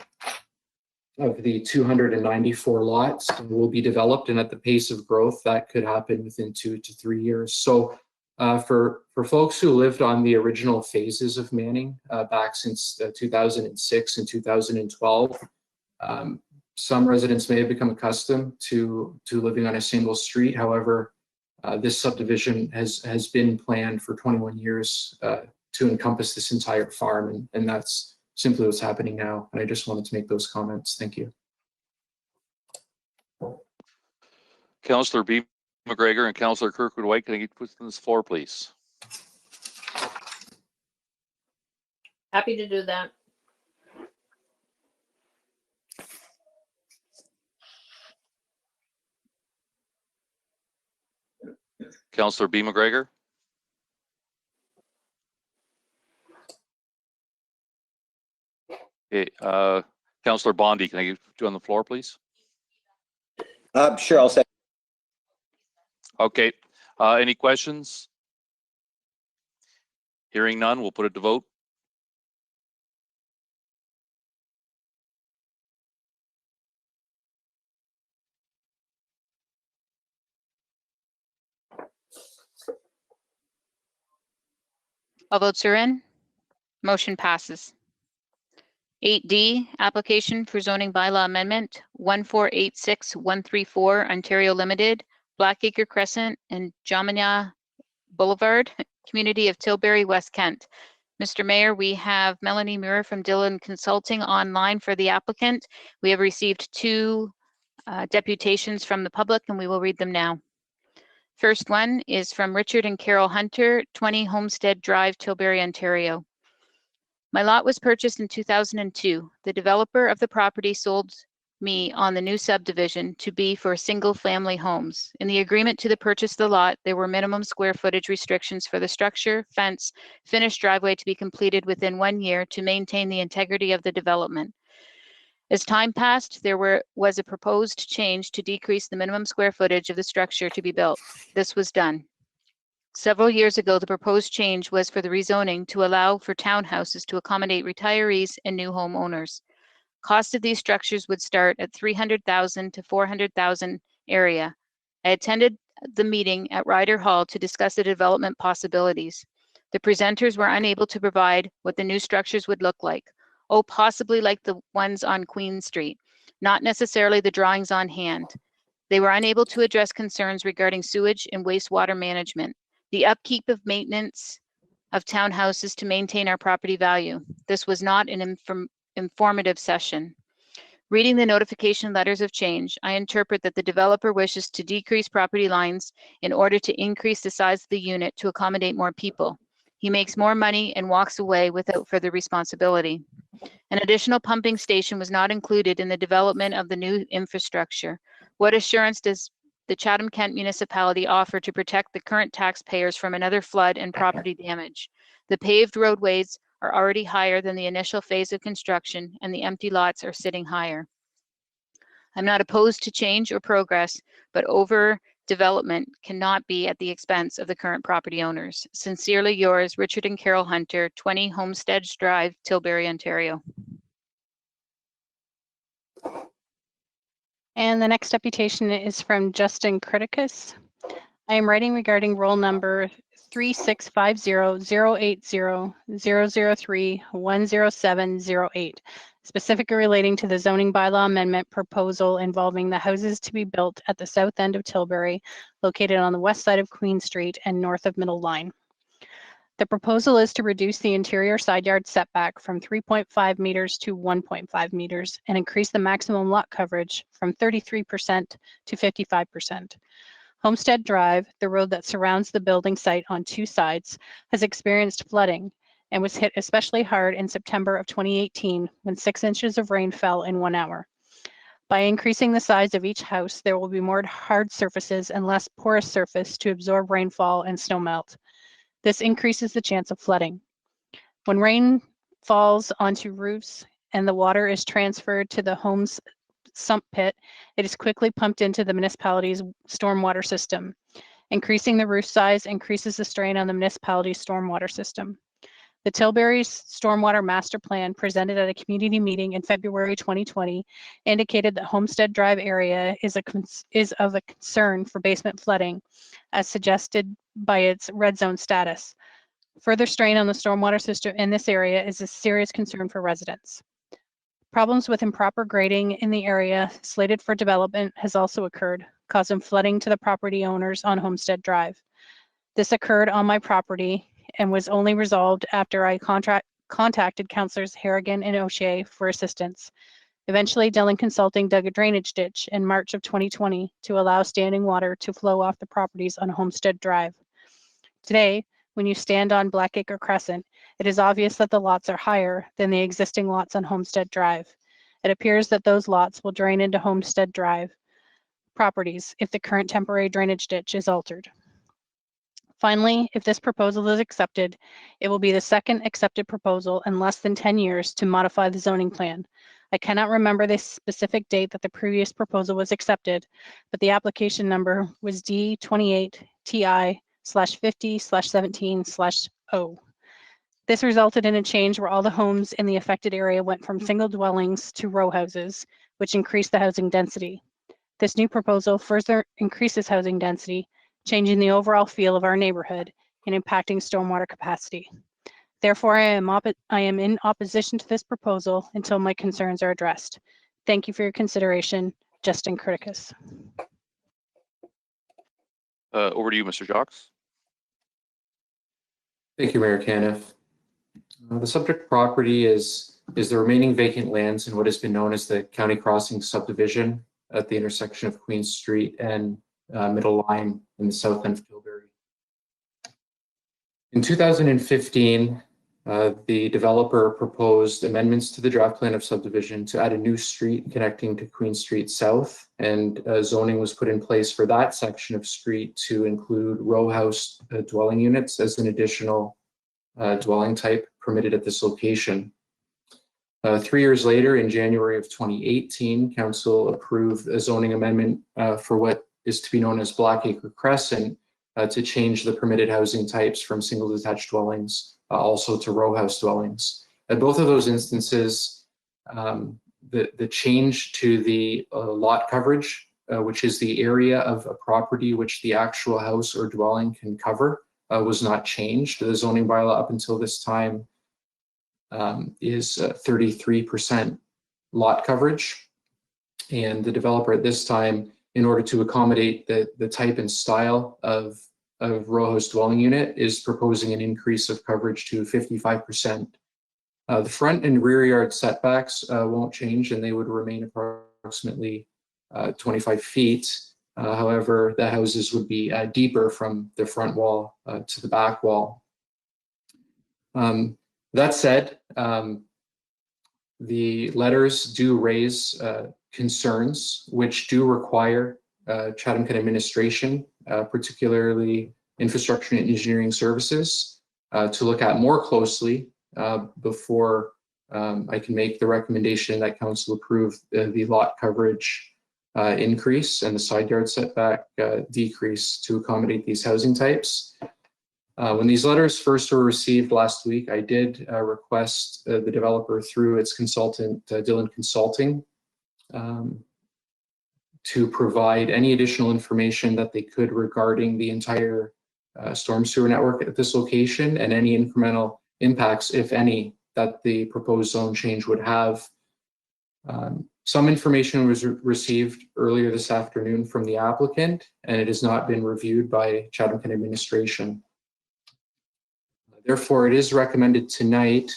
of the 294 lots will be developed, and at the pace of growth that could happen within 2 to 3 years. So for folks who lived on the original phases of Manning back since 2006 and 2012, some residents may have become accustomed to living on a single street. However, this subdivision has been planned for 21 years to encompass this entire farm, and that's simply what's happening now. And I just wanted to make those comments. Thank you. Councillor B. McGregor and Councillor Kirkwood White, can I get put on this floor, please? Happy to do that. Councillor B. McGregor. Okay, Councillor Bondi, can I get you on the floor, please? Sure, I'll say. Okay, any questions? Hearing none, we'll put it to vote. All votes are in. Motion passes. 8D, application for zoning bylaw amendment 1486134 Ontario Limited, Blackacre Crescent and Jomania Boulevard, community of Tilbury West Kent. Mr. Mayor, we have Melanie Muir from Dillon Consulting online for the applicant. We have received 2 deputations from the public, and we will read them now. First one is from Richard and Carol Hunter, 20 Homestead Drive, Tilbury, Ontario. My lot was purchased in 2002. The developer of the property sold me on the new subdivision to be for single-family homes. In the agreement to the purchase of the lot, there were minimum square footage restrictions for the structure, fence, finished driveway to be completed within 1 year to maintain the integrity of the development. As time passed, there was a proposed change to decrease the minimum square footage of the structure to be built. This was done. Several years ago, the proposed change was for the rezoning to allow for townhouses to accommodate retirees and new homeowners. Cost of these structures would start at $300,000 to $400,000 area. I attended the meeting at Ryder Hall to discuss the development possibilities. The presenters were unable to provide what the new structures would look like. Oh, possibly like the ones on Queen Street, not necessarily the drawings on hand. They were unable to address concerns regarding sewage and wastewater management, the upkeep of maintenance of townhouses to maintain our property value. This was not an informative session. Reading the notification letters of change, I interpret that the developer wishes to decrease property lines in order to increase the size of the unit to accommodate more people. He makes more money and walks away without further responsibility. An additional pumping station was not included in the development of the new infrastructure. What assurance does the Chatham-Kent municipality offer to protect the current taxpayers from another flood and property damage? The paved roadways are already higher than the initial phase of construction, and the empty lots are sitting higher. I'm not opposed to change or progress, but overdevelopment cannot be at the expense of the current property owners. Sincerely yours, Richard and Carol Hunter, 20 Homesteads Drive, Tilbury, Ontario. And the next deputation is from Justin Criticus. I am writing regarding roll number 3650-080-003-10708, specifically relating to the zoning bylaw amendment proposal involving the houses to be built at the south end of Tilbury, located on the west side of Queen Street and north of Middle Line. The proposal is to reduce the interior side yard setback from 3.5 meters to 1.5 meters and increase the maximum lot coverage from 33% to 55%. Homestead Drive, the road that surrounds the building site on two sides, has experienced flooding and was hit especially hard in September of 2018 when 6 inches of rain fell in 1 hour. By increasing the size of each house, there will be more hard surfaces and less porous surface to absorb rainfall and snow melt. This increases the chance of flooding. When rain falls onto roofs and the water is transferred to the home's sump pit, it is quickly pumped into the municipality's stormwater system. Increasing the roof size increases the strain on the municipality's stormwater system. The Tilbury's Stormwater Master Plan, presented at a community meeting in February 2020, indicated that Homestead Drive area is of a concern for basement flooding, as suggested by its red zone status. Further strain on the stormwater system in this area is a serious concern for residents. Problems with improper grading in the area slated for development has also occurred, causing flooding to the property owners on Homestead Drive. This occurred on my property and was only resolved after I contacted Councillors Harrigan and O'Shea for assistance. Eventually, Dillon Consulting dug a drainage ditch in March of 2020 to allow standing water to flow off the properties on Homestead Drive. Today, when you stand on Blackacre Crescent, it is obvious that the lots are higher than the existing lots on Homestead Drive. It appears that those lots will drain into Homestead Drive properties if the current temporary drainage ditch is altered. Finally, if this proposal is accepted, it will be the second accepted proposal in less than 10 years to modify the zoning plan. I cannot remember the specific date that the previous proposal was accepted, but the application number was D28TI/50/17/0. This resulted in a change where all the homes in the affected area went from single dwellings to row houses, which increased the housing density. This new proposal further increases housing density, changing the overall feel of our neighborhood and impacting stormwater capacity. Therefore, I am in opposition to this proposal until my concerns are addressed. Thank you for your consideration. Justin Criticus. Over to you, Mr. Jacques. Thank you, Mayor Caniff. The subject property is the remaining vacant lands in what has been known as the County Crossing subdivision at the intersection of Queen Street and Middle Line in the south end of Tilbury. In 2015, the developer proposed amendments to the draft plan of subdivision to add a new street connecting to Queen Street South, and zoning was put in place for that section of street to include row house dwelling units as an additional dwelling type permitted at this location. 3 years later, in January of 2018, Council approved a zoning amendment for what is to be known as Blackacre Crescent to change the permitted housing types from single detached dwellings also to row house dwellings. At both of those instances, the change to the lot coverage, which is the area of a property which the actual house or dwelling can cover, was not changed. The zoning bylaw up until this time is 33% lot coverage. And the developer at this time, in order to accommodate the type and style of row house dwelling unit, is proposing an increase of coverage to 55%. The front and rear yard setbacks won't change, and they would remain approximately 25 feet. However, the houses would be deeper from the front wall to the back wall. That said, the letters do raise concerns which do require Chatham-Kent administration, particularly infrastructure and engineering services, to look at more closely before I can make the recommendation that council approve the lot coverage increase and the side yard setback decrease to accommodate these housing types. When these letters first were received last week, I did request the developer through its consultant, Dillon Consulting, to provide any additional information that they could regarding the entire storm sewer network at this location and any incremental impacts, if any, that the proposed zone change would have. Some information was received earlier this afternoon from the applicant, and it has not been reviewed by Chatham-Kent administration. Therefore, it is recommended tonight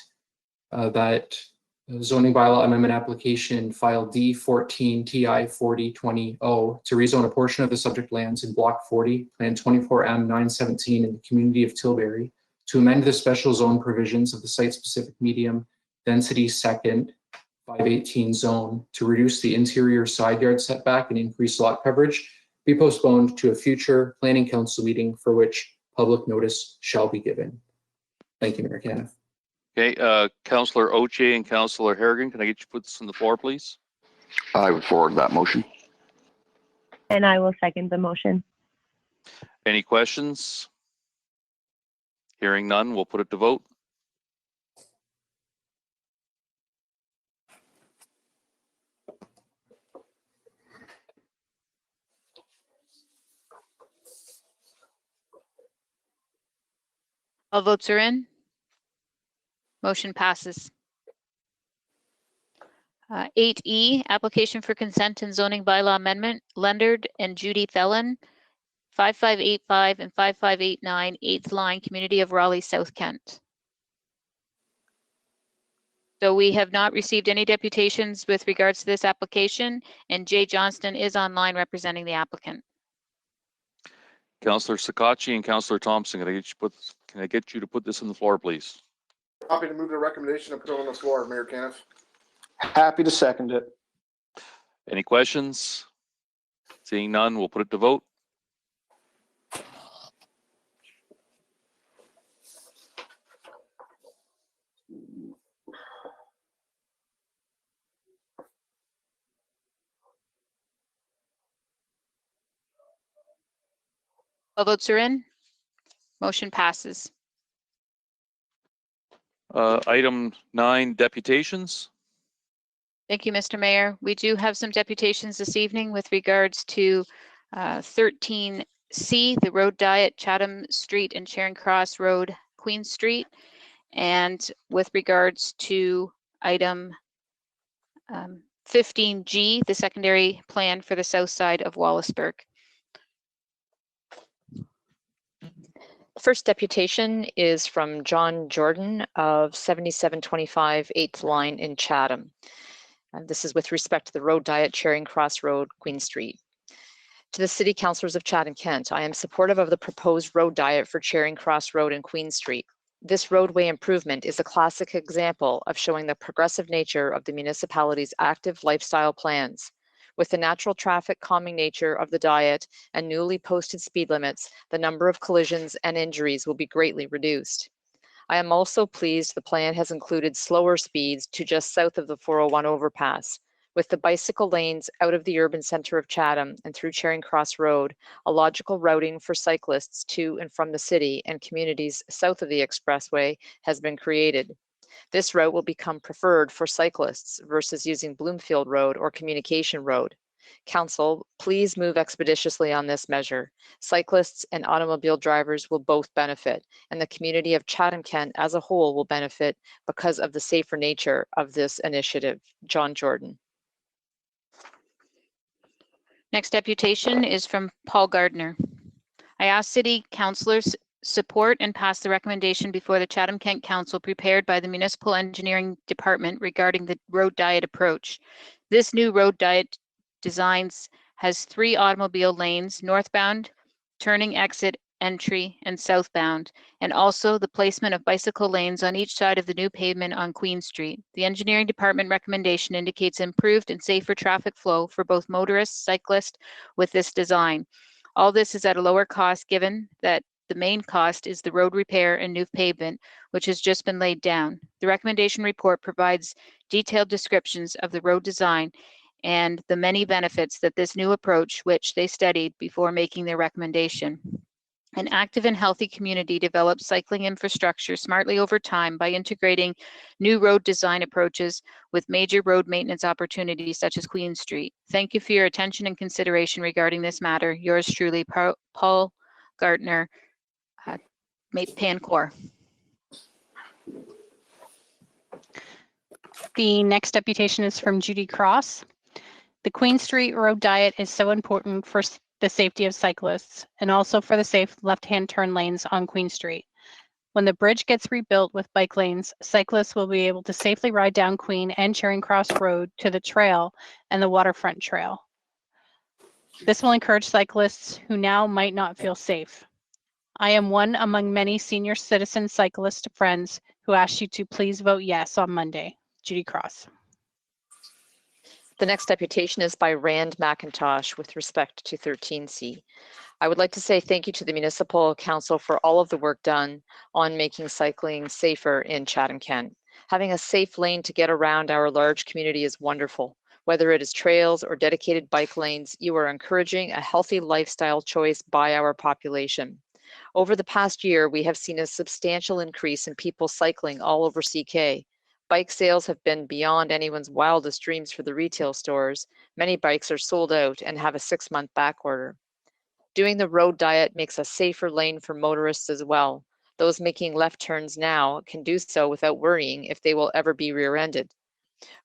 that zoning bylaw amendment application file D14 TI 4020 to rezone a portion of the subject lands in block 40, plan 24M 917 in the community of Tilbury to amend the special zone provisions of the site-specific medium density second 518 zone to reduce the interior side yard setback and increase lot coverage be postponed to a future planning council meeting for which public notice shall be given. Thank you, Mayor Caniff. Okay, Councillor Oche and Councillor Harrigan, can I get you to put this on the floor, please? I would forward that motion. And I will second the motion. Any questions? Hearing none, we'll put it to vote. All votes are in. Motion passes. 8E, application for consent and zoning bylaw amendment, Leonard and Judy Thelen, 5585 and 5589, 8th line, community of Raleigh, South Kent. So we have not received any deputations with regards to this application, and Jay Johnston is online representing the applicant. Councillor Sakachi and Councillor Thompson, can I get you to put this on the floor, please? Happy to move the recommendation and put it on the floor, Mayor Caniff. Happy to second it. Any questions? Seeing none, we'll put it to vote. All votes are in. Motion passes. Item 9, deputations. Thank you, Mr. Mayor. We do have some deputations this evening with regards to 13C, the road diet, Chatham Street and Charing Cross Road, Queen Street, and with regards to item 15G, the secondary plan for the south side of Wallaceburg. First deputation is from John Jordan of 7725 8th line in Chatham. This is with respect to the road diet, Charing Cross Road, Queen Street. To the City Councillors of Chatham-Kent, I am supportive of the proposed road diet for Charing Cross Road and Queen Street. This roadway improvement is a classic example of showing the progressive nature of the municipality's active lifestyle plans. With the natural traffic calming nature of the diet and newly posted speed limits, the number of collisions and injuries will be greatly reduced. I am also pleased the plan has included slower speeds to just south of the 401 overpass. With the bicycle lanes out of the urban center of Chatham and through Charing Cross Road, a logical routing for cyclists to and from the city and communities south of the expressway has been created. This route will become preferred for cyclists versus using Bloomfield Road or Communication Road. Council, please move expeditiously on this measure. Cyclists and automobile drivers will both benefit, and the community of Chatham-Kent as a whole will benefit because of the safer nature of this initiative. John Jordan. Next deputation is from Paul Gardner. I ask City Councillors support and pass the recommendation before the Chatham-Kent Council prepared by the Municipal Engineering Department regarding the road diet approach. This new road diet designs has 3 automobile lanes, northbound, turning exit, entry, and southbound, and also the placement of bicycle lanes on each side of the new pavement on Queen Street. The Engineering Department recommendation indicates improved and safer traffic flow for both motorists, cyclists with this design. All this is at a lower cost given that the main cost is the road repair and new pavement, which has just been laid down. The recommendation report provides detailed descriptions of the road design and the many benefits that this new approach, which they studied before making their recommendation. An active and healthy community develops cycling infrastructure smartly over time by integrating new road design approaches with major road maintenance opportunities such as Queen Street. Thank you for your attention and consideration regarding this matter. Yours truly, Paul Gardner, Pancor. The next deputation is from Judy Cross. The Queen Street road diet is so important for the safety of cyclists and also for the safe left-hand turn lanes on Queen Street. When the bridge gets rebuilt with bike lanes, cyclists will be able to safely ride down Queen and Charing Cross Road to the trail and the waterfront trail. This will encourage cyclists who now might not feel safe. I am one among many senior citizen cyclist friends who ask you to please vote yes on Monday. Judy Cross. The next deputation is by Rand McIntosh with respect to 13C. I would like to say thank you to the Municipal Council for all of the work done on making cycling safer in Chatham-Kent. Having a safe lane to get around our large community is wonderful. Whether it is trails or dedicated bike lanes, you are encouraging a healthy lifestyle choice by our population. Over the past year, we have seen a substantial increase in people cycling all over CK. Bike sales have been beyond anyone's wildest dreams for the retail stores. Many bikes are sold out and have a 6-month back order. Doing the road diet makes a safer lane for motorists as well. Those making left turns now can do so without worrying if they will ever be rear-ended.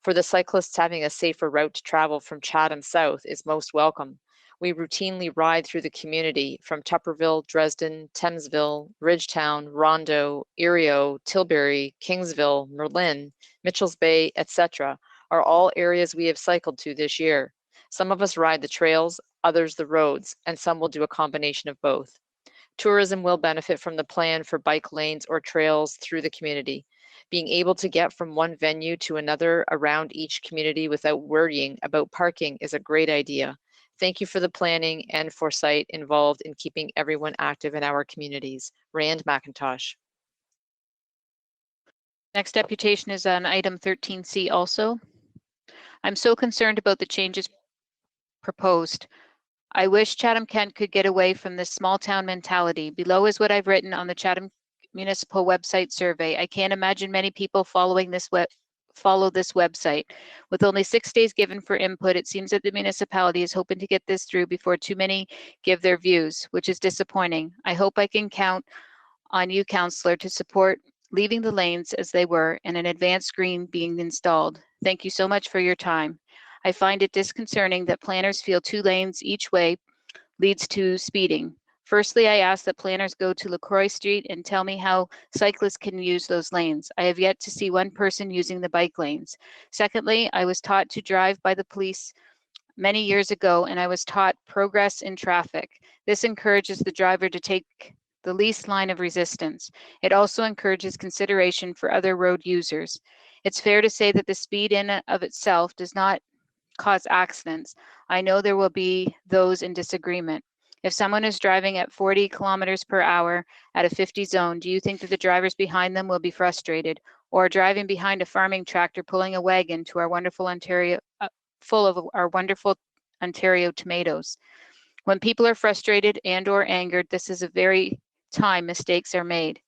For the cyclists, having a safer route to travel from Chatham South is most welcome. We routinely ride through the community from Tupperville, Dresden, Thamesville, Ridgetown, Rondo, Erio, Tilbury, Kingsville, Merlin, Mitchells Bay, etc. are all areas we have cycled to this year. Some of us ride the trails, others the roads, and some will do a combination of both. Tourism will benefit from the plan for bike lanes or trails through the community. Being able to get from one venue to another around each community without worrying about parking is a great idea. Thank you for the planning and foresight involved in keeping everyone active in our communities. Rand McIntosh. Next deputation is on item 13C also. I'm so concerned about the changes proposed. I wish Chatham-Kent could get away from this small town mentality. Below is what I've written on the Chatham Municipal website survey. I can't imagine many people follow this website. With only 6 days given for input, it seems that the municipality is hoping to get this through before too many give their views, which is disappointing. I hope I can count on you, Councillor, to support leaving the lanes as they were and an advanced screen being installed. Thank you so much for your time. I find it disconcerting that planners feel 2 lanes each way leads to speeding. Firstly, I ask that planners go to LaCroix Street and tell me how cyclists can use those lanes. I have yet to see one person using the bike lanes. Secondly, I was taught to drive by the police many years ago, and I was taught progress in traffic. This encourages the driver to take the least line of resistance. It also encourages consideration for other road users. It's fair to say that the speed in and of itself does not cause accidents. I know there will be those in disagreement. If someone is driving at 40 kilometers per hour at a 50 zone, do you think that the drivers behind them will be frustrated? Or driving behind a farming tractor pulling a wagon to our wonderful Ontario, full of our wonderful Ontario tomatoes? When people are frustrated and or angered, this is a very time mistakes are made.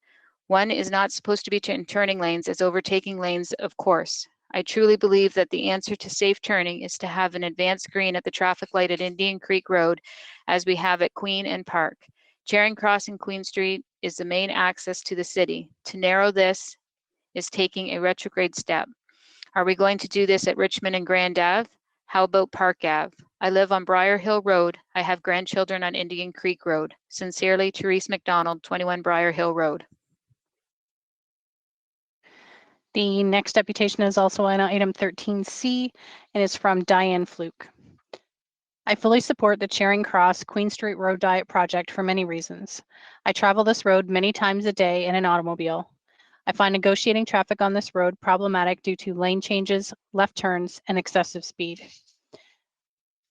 One is not supposed to be in turning lanes as overtaking lanes, of course. I truly believe that the answer to safe turning is to have an advanced green at the traffic light at Indian Creek Road, as we have at Queen and Park. Charing Cross and Queen Street is the main access to the city. To narrow this is taking a retrograde step. Are we going to do this at Richmond and Grand Ave? How about Park Ave? I live on Briar Hill Road. I have grandchildren on Indian Creek Road. Sincerely, Therese McDonald, 21 Briar Hill Road. The next deputation is also on item 13C and is from Diane Fluke. I fully support the Charing Cross Queen Street Road Diet project for many reasons. I travel this road many times a day in an automobile. I find negotiating traffic on this road problematic due to lane changes, left turns, and excessive speed.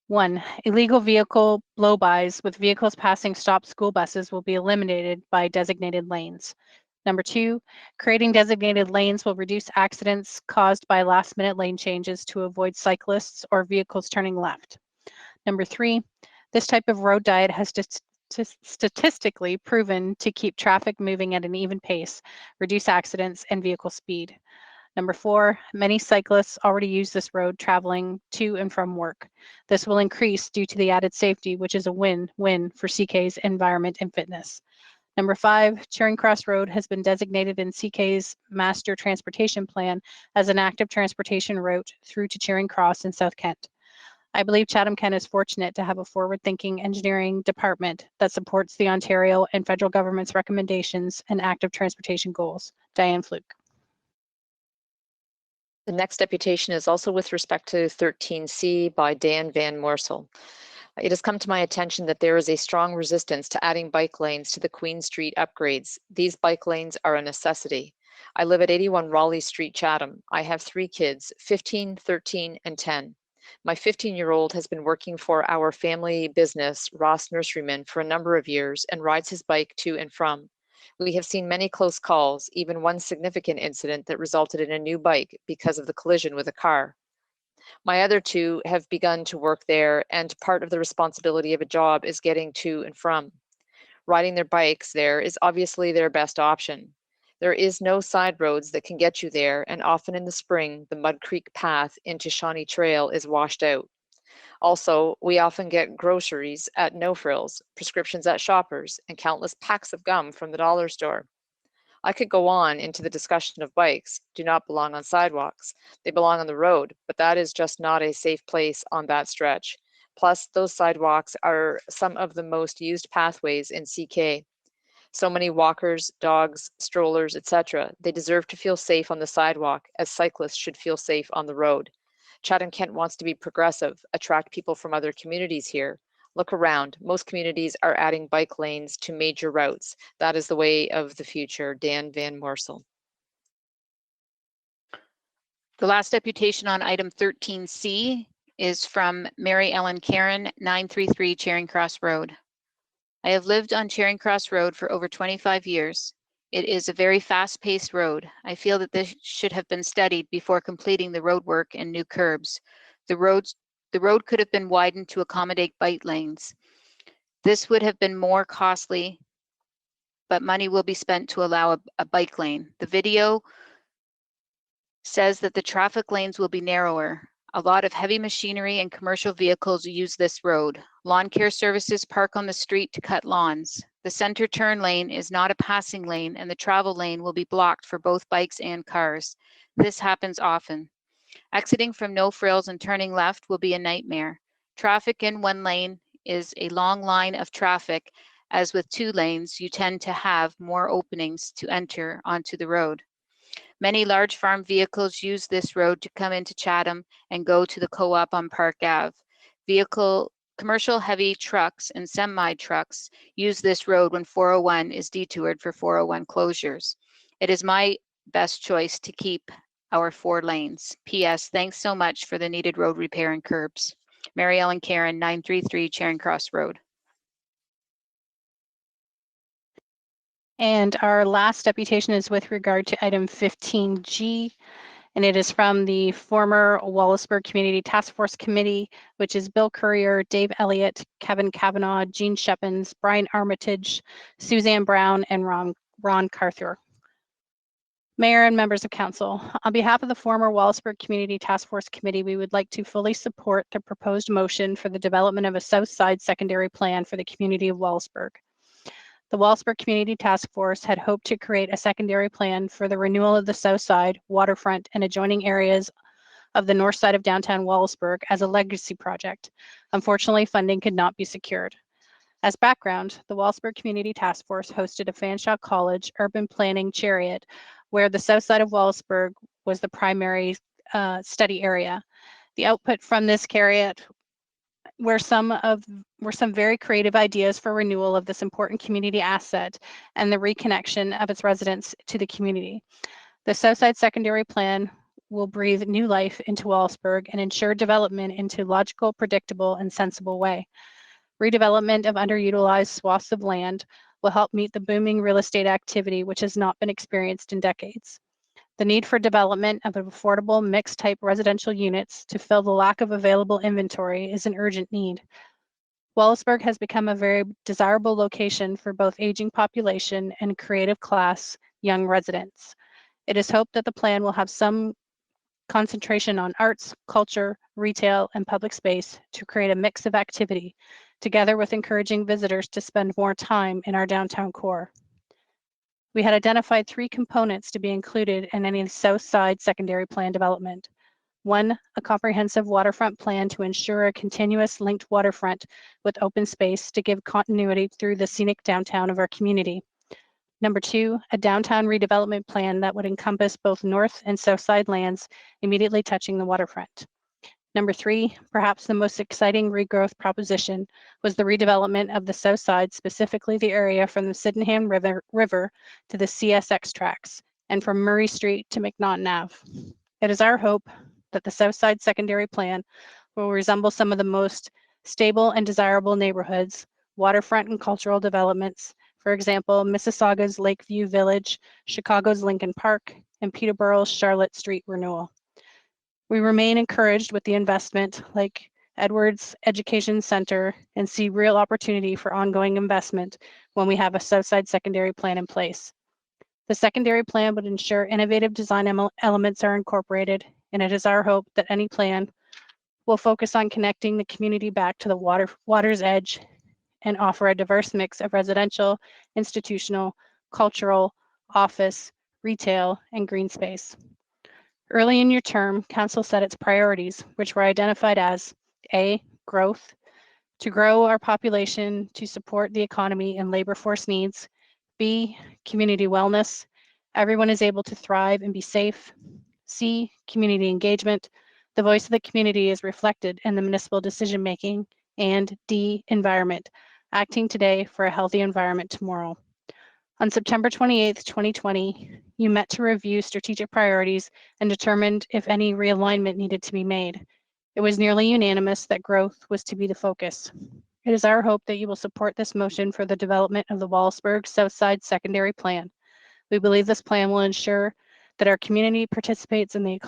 1. Illegal vehicle blow-bys with vehicles passing stopped school buses will be eliminated by designated lanes. Number 2, creating designated lanes will reduce accidents caused by last-minute lane changes to avoid cyclists or vehicles turning left. Number 3, this type of road diet has statistically proven to keep traffic moving at an even pace, reduce accidents and vehicle speed. Number 4, many cyclists already use this road traveling to and from work. This will increase due to the added safety, which is a win-win for CK's environment and fitness. Number 5, Charing Cross Road has been designated in CK's Master Transportation Plan as an active transportation route through to Charing Cross in South Kent. I believe Chatham-Kent is fortunate to have a forward-thinking engineering department that supports the Ontario and federal government's recommendations and active transportation goals. Diane Fluke. The next deputation is also with respect to 13C by Dan Van Moorsel. It has come to my attention that there is a strong resistance to adding bike lanes to the Queen Street upgrades. These bike lanes are a necessity. I live at 81 Raleigh Street, Chatham. I have 3 kids, 15, 13, and 10. My 15-year-old has been working for our family business, Ross Nurseryman, for a number of years and rides his bike to and from. We have seen many close calls, even one significant incident that resulted in a new bike because of the collision with a car. My other 2 have begun to work there, and part of the responsibility of a job is getting to and from. Riding their bikes there is obviously their best option. There is no side roads that can get you there, and often in the spring, the Mud Creek path into Shawnee Trail is washed out. Also, we often get groceries at No Frills, prescriptions at Shoppers, and countless packs of gum from the dollar store. I could go on into the discussion of bikes do not belong on sidewalks. They belong on the road, but that is just not a safe place on that stretch. Plus, those sidewalks are some of the most used pathways in CK. So many walkers, dogs, strollers, etc. They deserve to feel safe on the sidewalk, as cyclists should feel safe on the road. Chatham-Kent wants to be progressive, attract people from other communities here. Look around. Most communities are adding bike lanes to major routes. That is the way of the future. Dan Van Moorsel. The last deputation on item 13C is from Mary Ellen Karen, 933 Charing Cross Road. I have lived on Charing Cross Road for over 25 years. It is a very fast-paced road. I feel that this should have been studied before completing the road work and new curbs. The road could have been widened to accommodate bike lanes. This would have been more costly, but money will be spent to allow a bike lane. The video says that the traffic lanes will be narrower. A lot of heavy machinery and commercial vehicles use this road. Lawn care services park on the street to cut lawns. The center turn lane is not a passing lane, and the travel lane will be blocked for both bikes and cars. This happens often. Exiting from No Frills and turning left will be a nightmare. Traffic in one lane is a long line of traffic. As with 2 lanes, you tend to have more openings to enter onto the road. Many large farm vehicles use this road to come into Chatham and go to the co-op on Park Ave. Commercial heavy trucks and semi-trucks use this road when 401 is detoured for 401 closures. It is my best choice to keep our 4 lanes. P.S. Thanks so much for the needed road repair and curbs. Mary Ellen Karen, 933 Charing Cross Road. And our last deputation is with regard to item 15G, and it is from the former Wallaceburg Community Task Force Committee, which is Bill Courier, Dave Elliott, Kevin Kavanaugh, Jean Shepins, Brian Armitage, Suzanne Brown, and Ron Carther. Mayor and members of council, on behalf of the former Wallaceburg Community Task Force Committee, we would like to fully support the proposed motion for the development of a South Side secondary plan for the community of Wallaceburg. The Wallaceburg Community Task Force had hoped to create a secondary plan for the renewal of the South Side, waterfront, and adjoining areas of the north side of downtown Wallaceburg as a legacy project. Unfortunately, funding could not be secured. As background, the Wallaceburg Community Task Force hosted a Fanshawe College urban planning chariot where the south side of Wallaceburg was the primary study area. The output from this chariot were some very creative ideas for renewal of this important community asset and the reconnection of its residents to the community. The Southside Secondary Plan will breathe new life into Wallaceburg and ensure development into logical, predictable, and sensible way. Redevelopment of underutilized swaths of land will help meet the booming real estate activity which has not been experienced in decades. The need for development of affordable mixed-type residential units to fill the lack of available inventory is an urgent need. Wallaceburg has become a very desirable location for both aging population and creative class young residents. It is hoped that the plan will have some concentration on arts, culture, retail, and public space to create a mix of activity, together with encouraging visitors to spend more time in our downtown core. We had identified 3 components to be included in any South Side secondary plan development. 1, a comprehensive waterfront plan to ensure a continuous linked waterfront with open space to give continuity through the scenic downtown of our community. Number 2, a downtown redevelopment plan that would encompass both north and south side lands immediately touching the waterfront. Number 3, perhaps the most exciting regrowth proposition was the redevelopment of the south side, specifically the area from the Sydenham River to the CSX tracks and from Murray Street to McNaughton Ave. It is our hope that the south side secondary plan will resemble some of the most stable and desirable neighborhoods, waterfront and cultural developments, for example, Mississauga's Lakeview Village, Chicago's Lincoln Park, and Peterborough's Charlotte Street renewal. We remain encouraged with the investment like Edwards Education Center and see real opportunity for ongoing investment when we have a Southside secondary plan in place. The secondary plan would ensure innovative design elements are incorporated, and it is our hope that any plan will focus on connecting the community back to the water's edge and offer a diverse mix of residential, institutional, cultural, office, retail, and green space. Early in your term, Council set its priorities, which were identified as A, growth, to grow our population to support the economy and labor force needs. B, community wellness, everyone is able to thrive and be safe. C, community engagement, the voice of the community is reflected in the municipal decision-making. And D, environment, acting today for a healthy environment tomorrow. On September 28th, 2020, you met to review strategic priorities and determined if any realignment needed to be made. It was nearly unanimous that growth was to be the focus. It is our hope that you will support this motion for the development of the Wallaceburg Southside Secondary Plan. We believe this plan will ensure that our community participates in the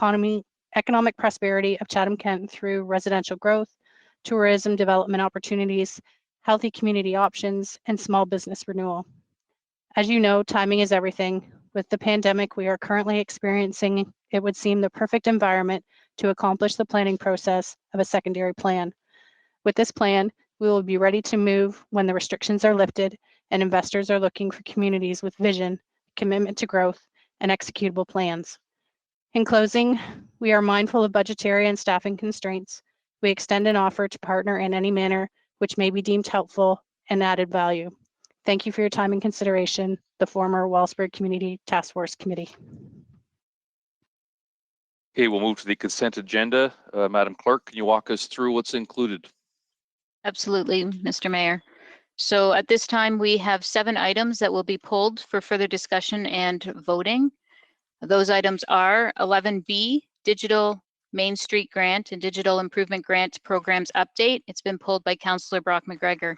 economic prosperity of Chatham-Kent through residential growth, tourism development opportunities, healthy community options, and small business renewal. As you know, timing is everything. With the pandemic we are currently experiencing, it would seem the perfect environment to accomplish the planning process of a secondary plan. With this plan, we will be ready to move when the restrictions are lifted and investors are looking for communities with vision, commitment to growth, and executable plans. In closing, we are mindful of budgetary and staffing constraints. We extend an offer to partner in any manner which may be deemed helpful and added value. Thank you for your time and consideration, the former Wallaceburg Community Task Force Committee. Okay, we'll move to the consent agenda. Madam Clerk, can you walk us through what's included? Absolutely, Mr. Mayor. So at this time, we have 7 items that will be pulled for further discussion and voting. Those items are 11B, Digital Main Street Grant and Digital Improvement Grant Programs Update. It's been pulled by Councillor Brock McGregor.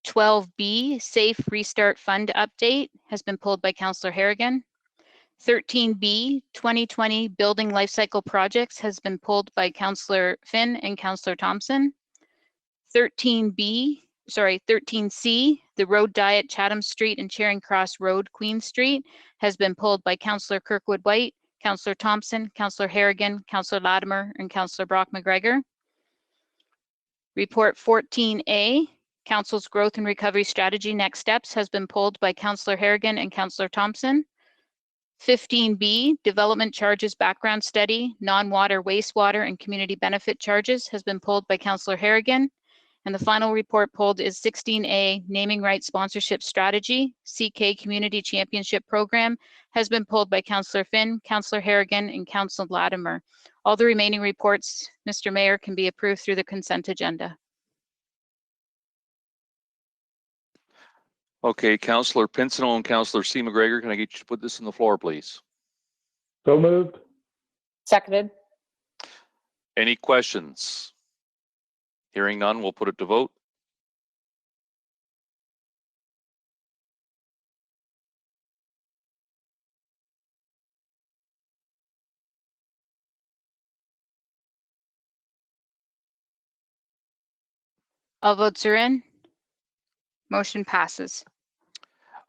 12B, Safe Restart Fund Update has been pulled by Councillor Harrigan. 13B, 2020 Building Lifecycle Projects has been pulled by Councillor Finn and Councillor Thompson. 13B, 13C, the road diet Chatham Street and Charing Cross Road, Queen Street, has been pulled by Councillor Kirkwood White, Councillor Thompson, Councillor Harrigan, Councillor Latimer, and Councillor Brock McGregor. Report 14A, Council's Growth and Recovery Strategy Next Steps, has been pulled by Councillor Harrigan and Councillor Thompson. 15B, Development Charges Background Study, Non-Water, Wastewater, and Community Benefit Charges, has been pulled by Councillor Harrigan. And the final report pulled is 16A, Naming Rights Sponsorship Strategy, CK Community Championship Program, has been pulled by Councillor Finn, Councillor Harrigan, and Councillor Latimer. All the remaining reports, Mr. Mayor, can be approved through the consent agenda. Okay, Councillor Pincinel and Councillor C. McGregor, can I get you to put this on the floor, please? So moved. Seconded. Any questions? Hearing none, we'll put it to vote. All votes are in. Motion passes.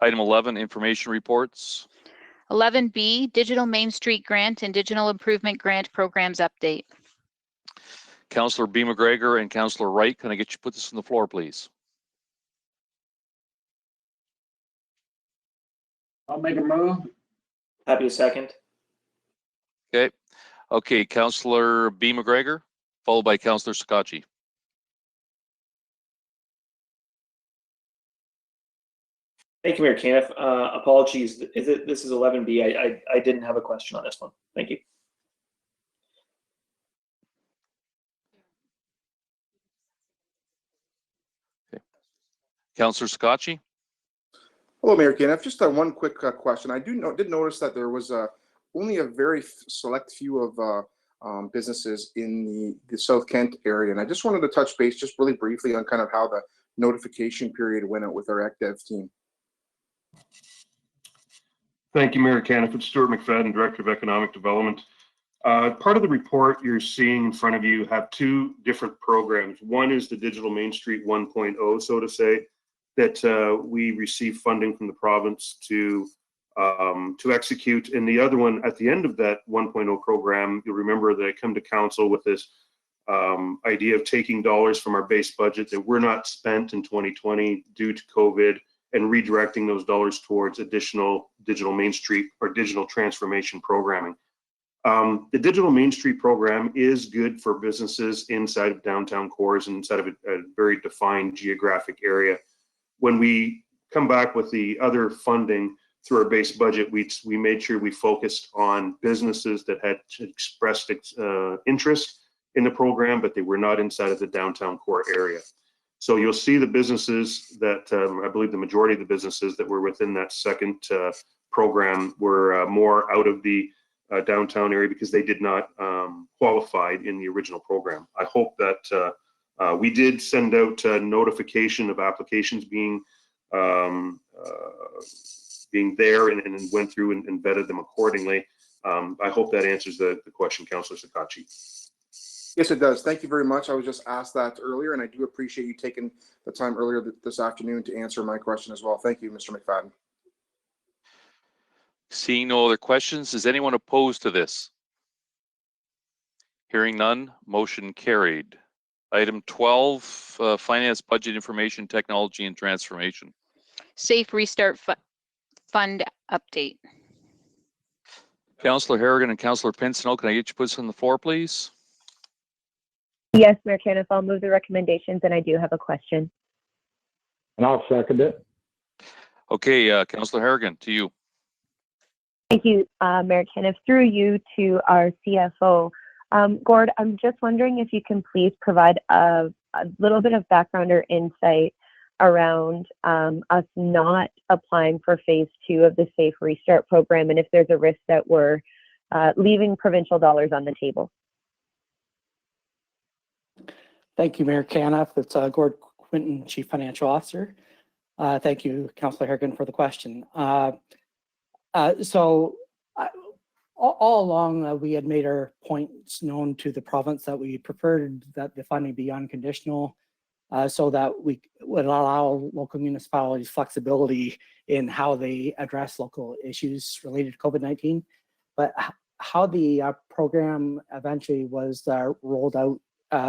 Item 11, information reports. 11B, Digital Main Street Grant and Digital Improvement Grant Programs Update. Councillor B. McGregor and Councillor Wright, can I get you to put this on the floor, please? I'll make a move. Happy to second. Okay. Okay, Councillor B. McGregor, followed by Councillor Scotchy. Thank you, Mayor Caniff. Apologies. This is 11B. I didn't have a question on this one. Thank you. Okay. Councillor Scotchy. Hello, Mayor Caniff. Just one quick question. I did notice that there was only a very select few of businesses in the South Kent area, and I just wanted to touch base just really briefly on kind of how the notification period went out with our ECDEV team. Thank you, Mayor Caniff. It's Stuart McFadden, Director of Economic Development. Part of the report you're seeing in front of you have two different programs. One is the Digital Main Street 1.0, so to say, that we receive funding from the province to execute. And the other one, at the end of that 1.0 program, you'll remember that I come to council with this idea of taking dollars from our base budget that were not spent in 2020 due to COVID and redirecting those dollars towards additional Digital Main Street or digital transformation programming. The Digital Main Street program is good for businesses inside of downtown cores and inside of a very defined geographic area. When we come back with the other funding through our base budget, we made sure we focused on businesses that had expressed interest in the program, but they were not inside of the downtown core area. So you'll see the businesses that, I believe the majority of the businesses that were within that second program were more out of the downtown area because they did not qualify in the original program. I hope that we did send out notification of applications being there and went through and vetted them accordingly. I hope that answers the question, Councillor Sakachi. Yes, it does. Thank you very much. I was just asked that earlier, and I do appreciate you taking the time earlier this afternoon to answer my question as well. Thank you, Mr. McFadden. Seeing no other questions, is anyone opposed to this? Hearing none, motion carried. Item 12, Finance, Budget, Information, Technology, and Transformation. Safe Restart Fund Update. Councillor Harrigan and Councillor Pincinel, can I get you to put this on the floor, please? Yes, Mayor Caniff, I'll move the recommendations, and I do have a question. And I'll second it. Okay, Councillor Harrigan, to you. Thank you, Mayor Caniff. Through you to our CFO. Gord, I'm just wondering if you can please provide a little bit of background or insight around us not applying for phase 2 of the Safe Restart program, and if there's a risk that we're leaving provincial dollars on the table. Thank you, Mayor Caniff. It's Gord Quinton, Chief Financial Officer. Thank you, Councillor Harrigan, for the question. All along, we had made our points known to the province that we preferred that the funding be unconditional. so that we would allow local municipalities flexibility in how they address local issues related to COVID-19. But how the program eventually was rolled out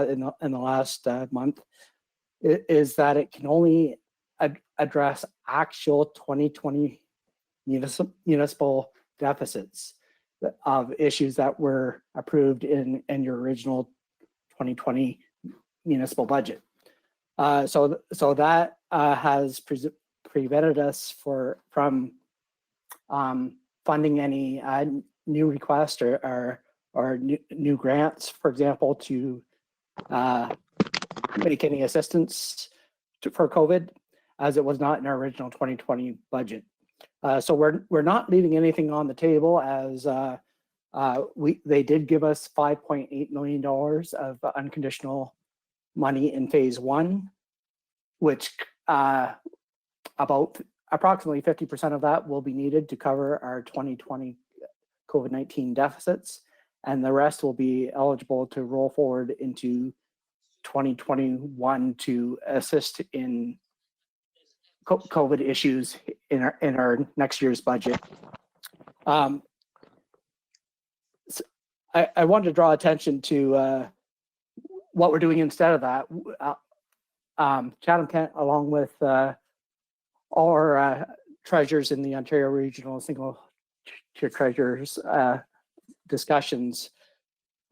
in the last month is that it can only address actual 2020 municipal deficits of issues that were approved in your original 2020 municipal budget. So that has prevented us from funding any new requests or new grants, for example, to make any assistance for COVID, as it was not in our original 2020 budget. So we're not leaving anything on the table, as they did give us $5.8 million of unconditional money in phase one, which about approximately 50% of that will be needed to cover our 2020 COVID-19 deficits, and the rest will be eligible to roll forward into 2021 to assist in COVID issues in our next year's budget. I wanted to draw attention to what we're doing instead of that. Chatham-Kent, along with all our treasurers in the Ontario Regional Single Tier Treasurers discussions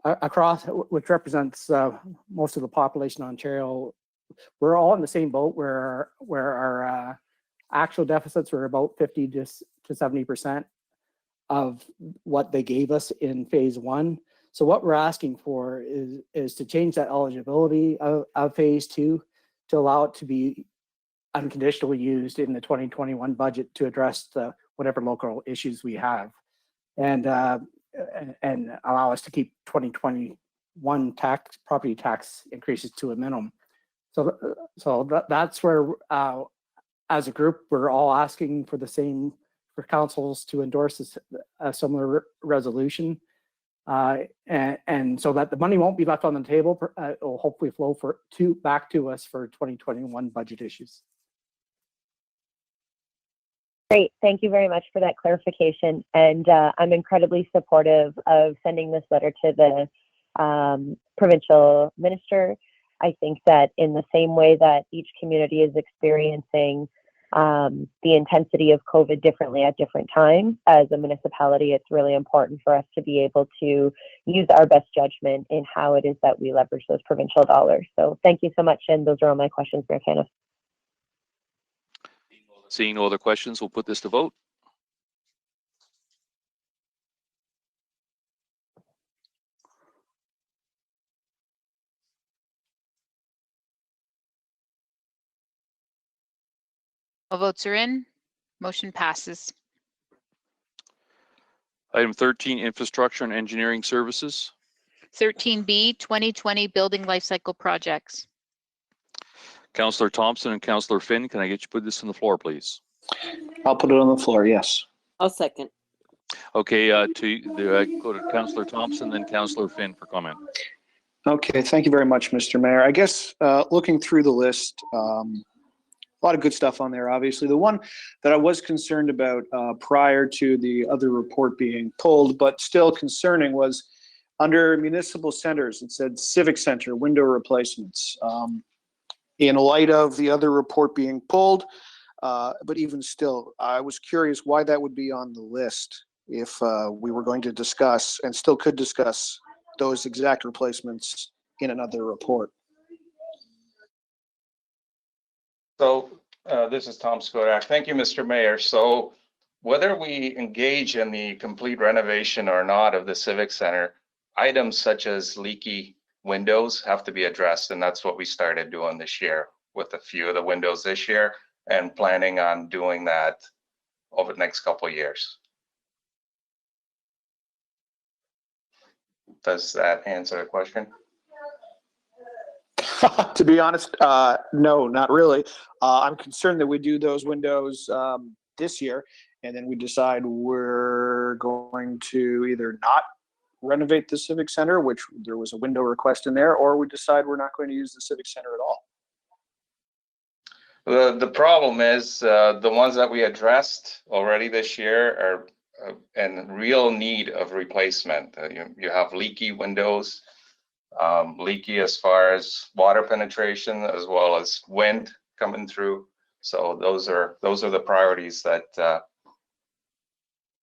across, which represents most of the population in Ontario, we're all in the same boat where our actual deficits were about 50 to 70% of what they gave us in phase one. So what we're asking for is to change that eligibility of phase two to allow it to be unconditionally used in the 2021 budget to address whatever local issues we have, and allow us to keep 2021 property tax increases to a minimum. So that's where, as a group, we're all asking for the same, for councils to endorse a similar resolution, and so that the money won't be left on the table. It will hopefully flow back to us for 2021 budget issues. Great, thank you very much for that clarification. And I'm incredibly supportive of sending this letter to the provincial minister. I think that in the same way that each community is experiencing the intensity of COVID differently at different times, as a municipality, it's really important for us to be able to use our best judgment in how it is that we leverage those provincial dollars. So thank you so much, and those are all my questions, Mayor Caniff. Seeing no other questions, we'll put this to vote. All votes are in. Motion passes. Item 13, infrastructure and engineering services. 13B, 2020 building lifecycle projects. Councillor Thompson and Councillor Finn, can I get you to put this on the floor, please? I'll put it on the floor, yes. I'll second. Okay, go to Councillor Thompson, then Councillor Finn for comment. Okay, thank you very much, Mr. Mayor. I guess looking through the list, a lot of good stuff on there, obviously. The one that I was concerned about prior to the other report being pulled, but still concerning, was under municipal centers. It said civic center window replacements. In light of the other report being pulled, but even still, I was curious why that would be on the list if we were going to discuss, and still could discuss, those exact replacements in another report. So this is Tom Skodak. Thank you, Mr. Mayor. So whether we engage in the complete renovation or not of the Civic Center, items such as leaky windows have to be addressed, and that's what we started doing this year with a few of the windows this year, and planning on doing that over the next couple of years. Does that answer the question? To be honest, no, not really. I'm concerned that we do those windows this year, and then we decide we're going to either not renovate the Civic Center, which there was a window request in there, or we decide we're not going to use the Civic Center at all. The problem is the ones that we addressed already this year are in real need of replacement. You have leaky windows, leaky as far as water penetration as well as wind coming through. So those are the priorities that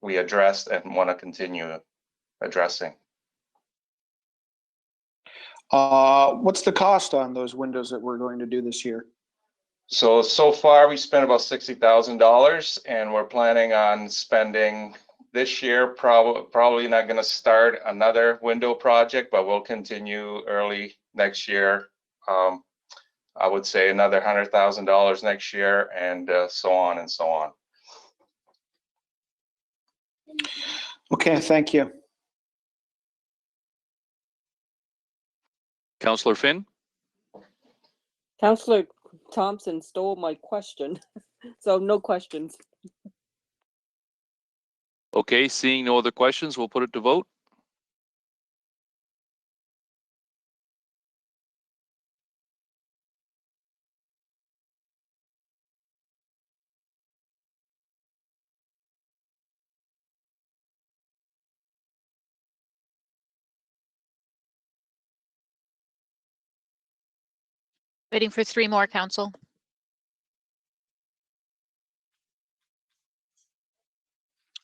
we addressed and want to continue addressing. What's the cost on those windows that we're going to do this year? So far we spent about $60,000, and we're planning on spending this year. Probably not going to start another window project, but we'll continue early next year. I would say another $100,000 next year, and so on and so on. Okay, thank you. Councillor Finn? Councillor Thompson stole my question, so no questions. Okay, seeing no other questions, we'll put it to vote. Waiting for 3 more, Council.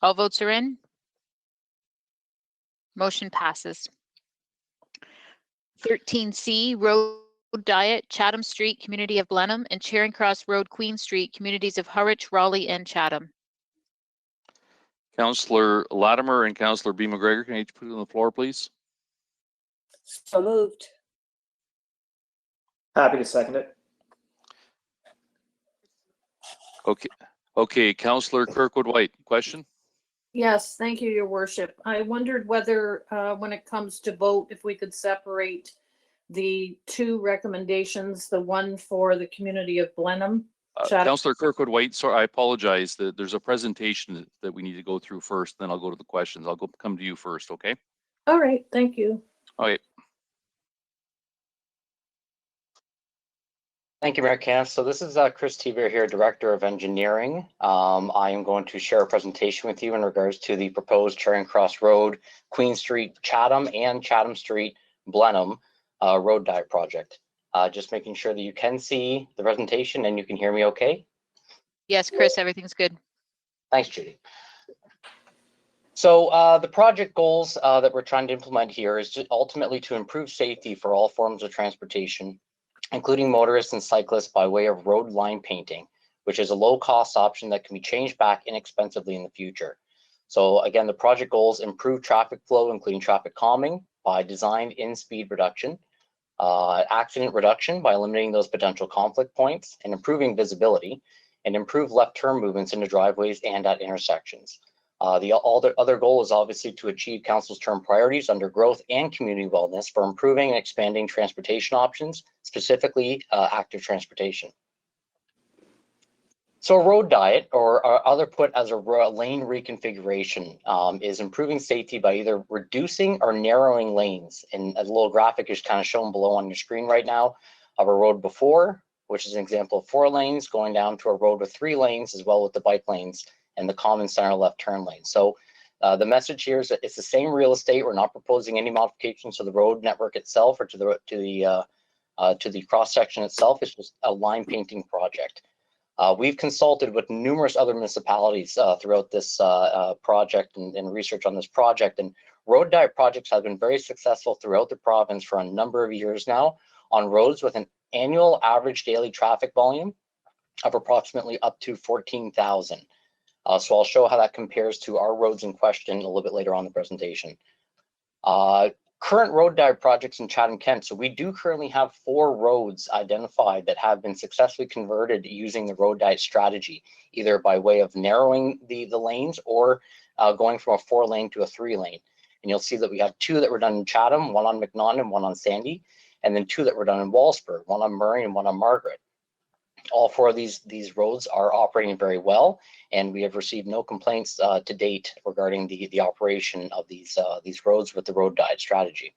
All votes are in. Motion passes. 13C, Road Diet, Chatham Street, Community of Blenheim, and Charing Cross Road, Queen Street, Communities of Harwich, Raleigh, and Chatham. Councillor Latimer and Councillor B. McGregor, can you each put it on the floor, please? So moved. Happy to second it. Okay, Councillor Kirkwood White, question? Yes, thank you, Your Worship. I wondered whether, when it comes to vote, if we could separate the 2 recommendations, the one for the community of Blenheim. Councillor Kirkwood White, sorry, I apologize. There's a presentation that we need to go through first, then I'll go to the questions. I'll come to you first, okay? All right, thank you. Okay. Thank you, Mayor Camp. So this is Chris Teaver here, Director of Engineering. I am going to share a presentation with you in regards to the proposed Charing Cross Road, Queen Street, Chatham, and Chatham Street, Blenheim road diet project. Just making sure that you can see the presentation and you can hear me okay. Yes, Chris, everything's good. Thanks, Judy. So the project goals that we're trying to implement here is ultimately to improve safety for all forms of transportation, including motorists and cyclists, by way of road line painting, which is a low-cost option that can be changed back inexpensively in the future. So again, the project goals improve traffic flow, including traffic calming by design in speed reduction, accident reduction by eliminating those potential conflict points, and improving visibility, and improve left turn movements into driveways and at intersections. The other goal is obviously to achieve Council's term priorities under growth and community wellness for improving and expanding transportation options, specifically active transportation. So a road diet, or other put as a lane reconfiguration, is improving safety by either reducing or narrowing lanes. And a little graphic is kind of shown below on your screen right now of a road before, which is an example of 4 lanes, going down to a road with 3 lanes, as well with the bike lanes and the common center left turn lane. So the message here is that it's the same real estate. We're not proposing any modifications to the road network itself or to the cross section itself. It's just a line painting project. We've consulted with numerous other municipalities throughout this project and research on this project, and road diet projects have been very successful throughout the province for a number of years now on roads with an annual average daily traffic volume of approximately up to 14,000. So I'll show how that compares to our roads in question a little bit later on in the presentation. Current road diet projects in Chatham-Kent. So we do currently have 4 roads identified that have been successfully converted using the road diet strategy, either by way of narrowing the lanes or going from a 4-lane to a 3-lane. And you'll see that we have 2 that were done in Chatham, 1 on McNaughton and 1 on Sandy, and then 2 that were done in Wallaceburg, 1 on Murray and 1 on Margaret. All 4 of these roads are operating very well, and we have received no complaints to date regarding the operation of these roads with the road diet strategy.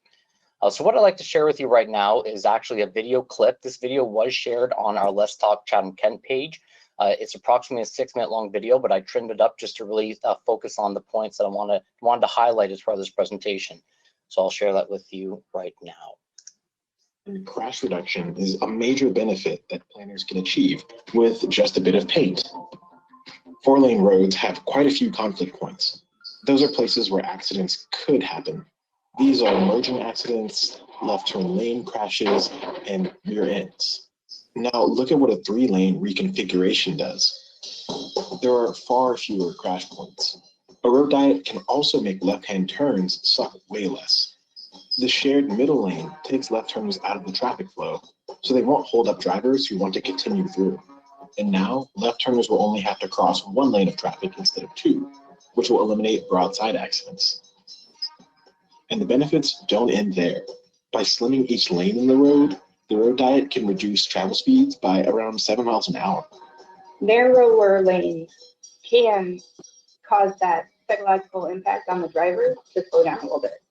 So what I'd like to share with you right now is actually a video clip. This video was shared on our Let's Talk Chatham-Kent page. It's approximately a 6-minute long video, but I trimmed it up just to really focus on the points that I wanted to highlight as part of this presentation. So I'll share that with you right now. Crash reduction is a major benefit that planners can achieve with just a bit of paint. 4-lane roads have quite a few conflict points. Those are places where accidents could happen. These are merging accidents, left turn lane crashes, and rear ends. Now look at what a 3-lane reconfiguration does. There are far fewer crash points. A road diet can also make left-hand turns suck way less. The shared middle lane takes left turners out of the traffic flow, so they won't hold up drivers who want to continue through. And now, left turners will only have to cross 1 lane of traffic instead of 2, which will eliminate broadside accidents. And the benefits don't end there. By slimming each lane in the road diet can reduce travel speeds by around 7 miles an hour. Narrower lanes can cause that psychological impact on the driver to slow down a little bit.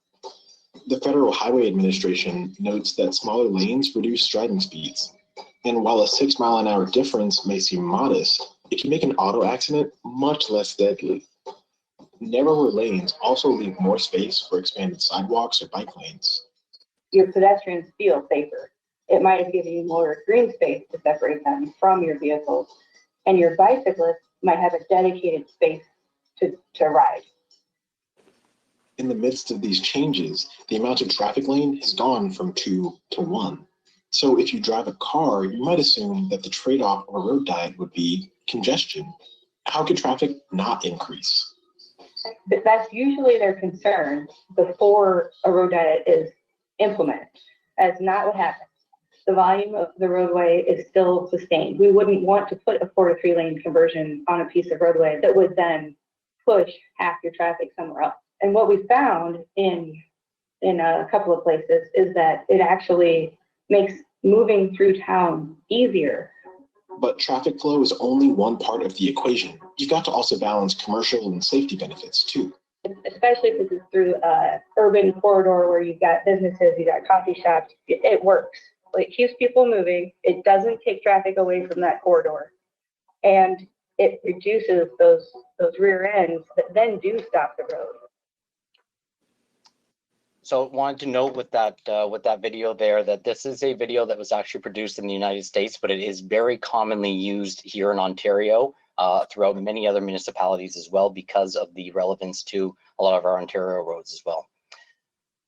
The Federal Highway Administration notes that smaller lanes reduce driving speeds. And while a 6-mile-an-hour difference may seem modest, it can make an auto accident much less deadly. Narrower lanes also leave more space for expanded sidewalks or bike lanes. Your pedestrians feel safer. It might give you more green space to separate them from your vehicles, and your bicyclist might have a dedicated space to ride. In the midst of these changes, the amount of traffic lane has gone from 2 to 1. So if you drive a car, you might assume that the trade-off of a road diet would be congestion. How could traffic not increase? That's usually their concern before a road diet is implemented. That's not what happens. The volume of the roadway is still sustained. We wouldn't want to put a 4 to 3 lane conversion on a piece of roadway that would then push half your traffic somewhere else. And what we found in a couple of places is that it actually makes moving through town easier. But traffic flow is only one part of the equation. You've got to also balance commercial and safety benefits too. Especially if this is through an urban corridor where you've got businesses, you've got coffee shops, it works. It keeps people moving. It doesn't take traffic away from that corridor. And it reduces those rear ends that then do stop the road. So wanted to note with that video there that this is a video that was actually produced in the United States, but it is very commonly used here in Ontario throughout many other municipalities as well because of the relevance to a lot of our Ontario roads as well.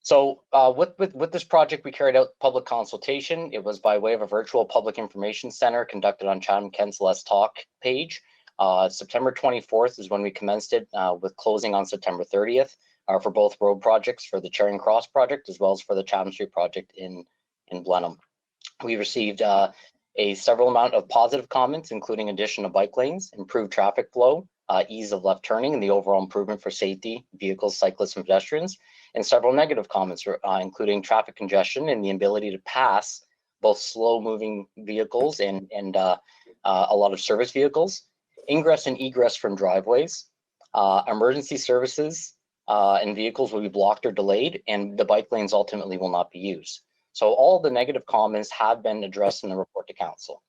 So with this project, we carried out public consultation. It was by way of a virtual public information center conducted on Chatham-Kent's Let's Talk page. September 24th is when we commenced it with closing on September 30th. For both road projects, for the Charing Cross project, as well as for the Chatham Street project in Blenheim. We received a several amount of positive comments, including addition of bike lanes, improved traffic flow, ease of left turning, and the overall improvement for safety, vehicles, cyclists, and pedestrians, and several negative comments, including traffic congestion and the ability to pass both slow-moving vehicles and a lot of service vehicles, ingress and egress from driveways, emergency services, and vehicles will be blocked or delayed, and the bike lanes ultimately will not be used. So all the negative comments have been addressed in the report to council.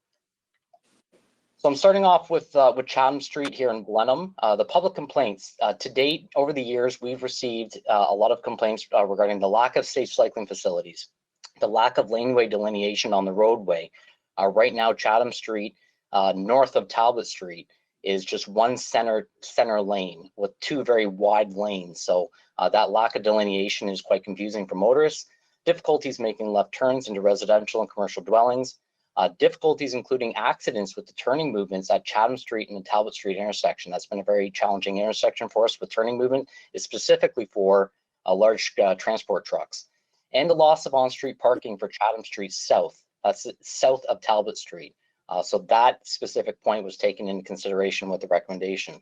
So I'm starting off with Chatham Street here in Blenheim. The public complaints. To date, over the years, we've received a lot of complaints regarding the lack of safe cycling facilities, the lack of laneway delineation on the roadway. Right now, Chatham Street, north of Talbot Street, is just one center lane with 2 very wide lanes. So that lack of delineation is quite confusing for motorists. Difficulties making left turns into residential and commercial dwellings. Difficulties including accidents with the turning movements at Chatham Street and the Talbot Street intersection. That's been a very challenging intersection for us with turning movement. It's specifically for large transport trucks. And the loss of on-street parking for Chatham Street South. That's south of Talbot Street. So that specific point was taken into consideration with the recommendation.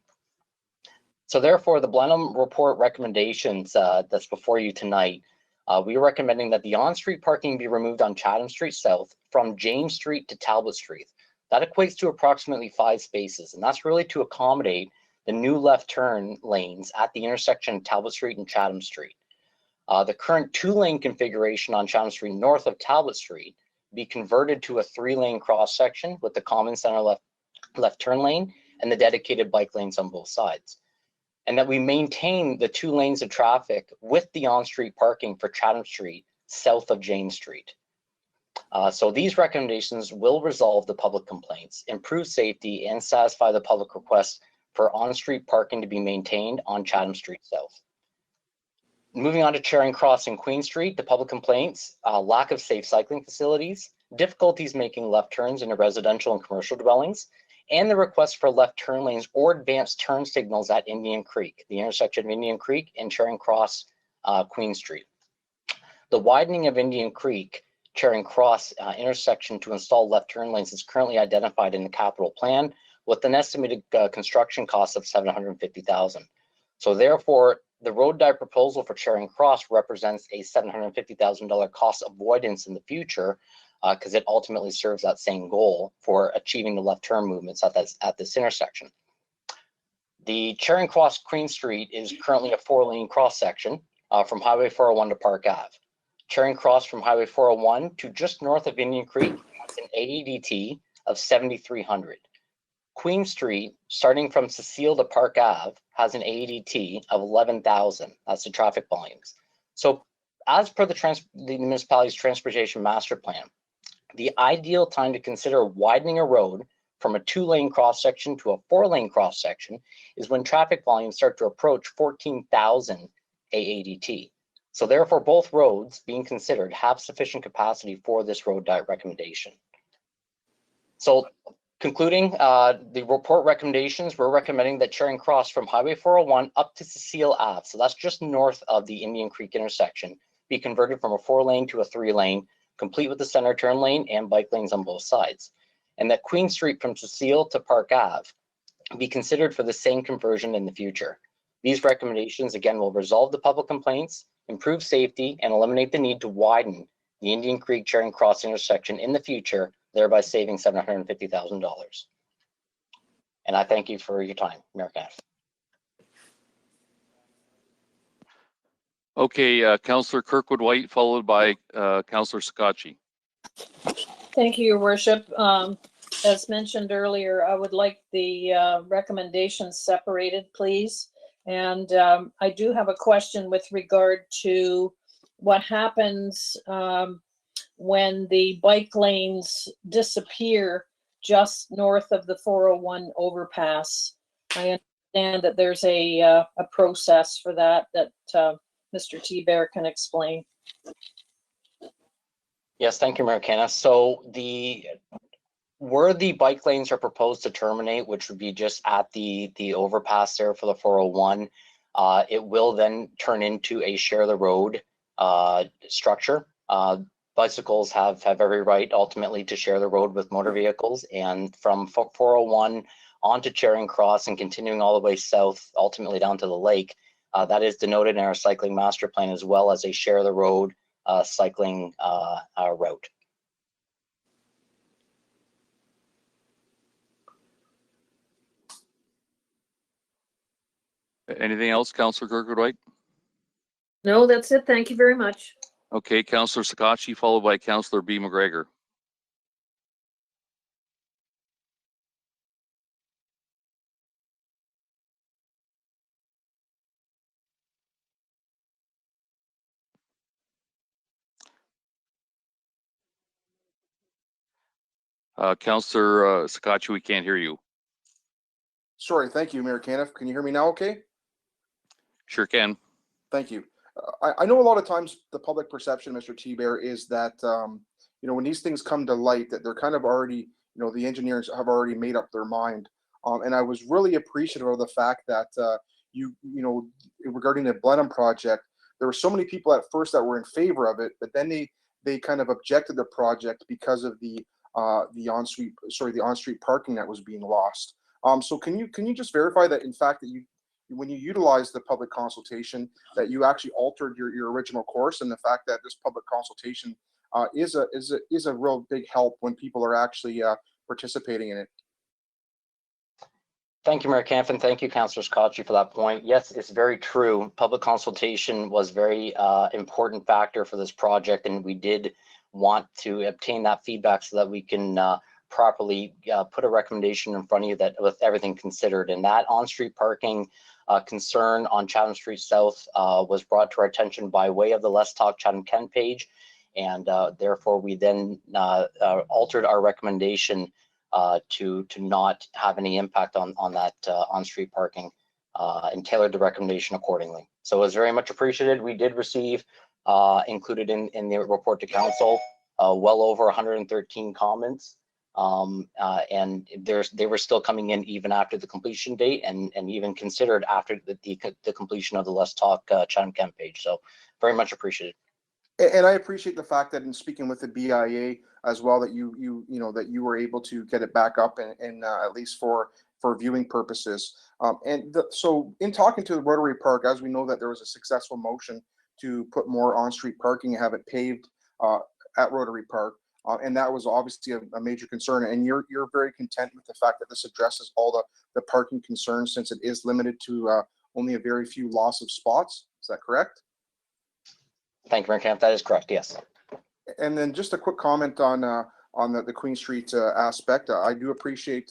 So therefore, the Blenheim report recommendations that's before you tonight, we are recommending that the on-street parking be removed on Chatham Street South from James Street to Talbot Street. That equates to approximately 5 spaces, and that's really to accommodate the new left turn lanes at the intersection of Talbot Street and Chatham Street. The current 2-lane configuration on Chatham Street north of Talbot Street be converted to a 3-lane cross section with the common center left turn lane and the dedicated bike lanes on both sides. And that we maintain the 2 lanes of traffic with the on-street parking for Chatham Street south of James Street. So these recommendations will resolve the public complaints, improve safety, and satisfy the public requests for on-street parking to be maintained on Chatham Street South. Moving on to Charing Cross and Queen Street, the public complaints, lack of safe cycling facilities, difficulties making left turns into residential and commercial dwellings, and the request for left turn lanes or advanced turn signals at Indian Creek, the intersection of Indian Creek and Charing Cross, Queen Street. The widening of Indian Creek, Charing Cross intersection to install left turn lanes is currently identified in the capital plan with an estimated construction cost of $750,000. So therefore, the road die proposal for Charing Cross represents a $750,000 cost avoidance in the future because it ultimately serves that same goal for achieving the left turn movements at this intersection. The Charing Cross Queen Street is currently a 4-lane cross section from Highway 401 to Park Ave. Charing Cross from Highway 401 to just north of Indian Creek has an AEDT of 7,300. Queen Street, starting from Cecile to Park Ave, has an AEDT of 11,000. That's the traffic volumes. So as per the municipality's transportation master plan, the ideal time to consider widening a road from a 2-lane cross section to a 4-lane cross section is when traffic volumes start to approach 14,000 AEDT. So therefore, both roads being considered have sufficient capacity for this road diet recommendation. So concluding the report recommendations, we're recommending that Charing Cross from Highway 401 up to Cecile Ave, so that's just north of the Indian Creek intersection, be converted from a 4-lane to a 3-lane, complete with the center turn lane and bike lanes on both sides. And that Queen Street from Cecile to Park Ave be considered for the same conversion in the future. These recommendations, again, will resolve the public complaints, improve safety, and eliminate the need to widen the Indian Creek Charing Cross intersection in the future, thereby saving $750,000. And I thank you for your time, Mayor Kenneth. Okay, Councillor Kirkwood White, followed by Councillor Scotchy. Thank you, Your Worship. As mentioned earlier, I would like the recommendations separated, please. And I do have a question with regard to what happens when the bike lanes disappear just north of the 401 overpass. I understand that there's a process for that Mr. T-Bear can explain. Yes, thank you, Mayor Kenneth. So where the bike lanes are proposed to terminate, which would be just at the overpass there for the 401, it will then turn into a share the road structure. Bicycles have every right ultimately to share the road with motor vehicles, and from 401 onto Charing Cross and continuing all the way south, ultimately down to the lake, that is denoted in our cycling master plan as well as a share the road cycling route. Anything else, Councillor Kirkwood White? No, that's it. Thank you very much. Okay, Councillor Scotchy, followed by Councillor B. McGregor. Councillor Scotchy, we can't hear you. Sorry, thank you, Mayor Caniff. Can you hear me now okay? Sure can. Thank you. I know a lot of times the public perception, Mr. T-Bear, is that, when these things come to light, that they're kind of already, the engineers have already made up their mind. And I was really appreciative of the fact that, regarding the Blenheim project, there were so many people at first that were in favor of it, but then they kind of objected the project because of the on-street parking that was being lost. So can you just verify that, in fact, that when you utilized the public consultation, that you actually altered your original course, and the fact that this public consultation is a real big help when people are actually participating in it? Thank you, Mayor Camp, and thank you, Councillor Scotchy, for that point. Yes, it's very true. Public consultation was very important factor for this project, and we did want to obtain that feedback so that we can properly put a recommendation in front of you that with everything considered. And that on-street parking concern on Chatham Street South was brought to our attention by way of the Let's Talk Chatham-Kent page, and therefore we then altered our recommendation to not have any impact on that on-street parking and tailored the recommendation accordingly. So it was very much appreciated. We did receive included in the report to council well over 113 comments, and they were still coming in even after the completion date and even considered after the completion of the Let's Talk Chatham-Kent page. So very much appreciated. And I appreciate the fact that in speaking with the BIA as well, that you were able to get it back up and at least for viewing purposes. So in talking to the Rotary Park, as we know that there was a successful motion to put more on-street parking and have it paved at Rotary Park, and that was obviously a major concern. And you're very content with the fact that this addresses all the parking concerns, since it is limited to only a very few loss of spots. Is that correct? Thank you, Mayor Camp. That is correct, yes. And then just a quick comment on the Queen Street aspect. I do appreciate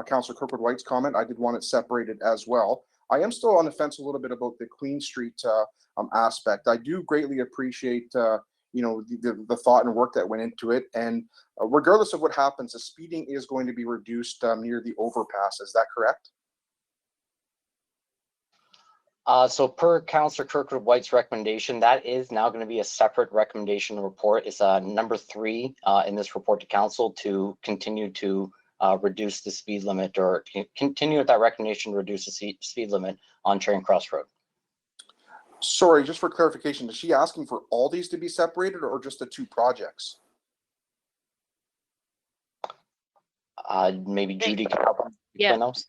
Councillor Kirkwood White's comment. I did want it separated as well. I am still on the fence a little bit about the Queen Street aspect. I do greatly appreciate the thought and work that went into it. And regardless of what happens, the speeding is going to be reduced near the overpass. Is that correct? So per Councillor Kirkwood White's recommendation, that is now going to be a separate recommendation report. It's number 3 in this report to council to continue to reduce the speed limit, or continue with that recommendation to reduce the speed limit on Charing Cross Road. Sorry, just for clarification, is she asking for all these to be separated or just the 2 projects? Maybe Judy can help us explain those.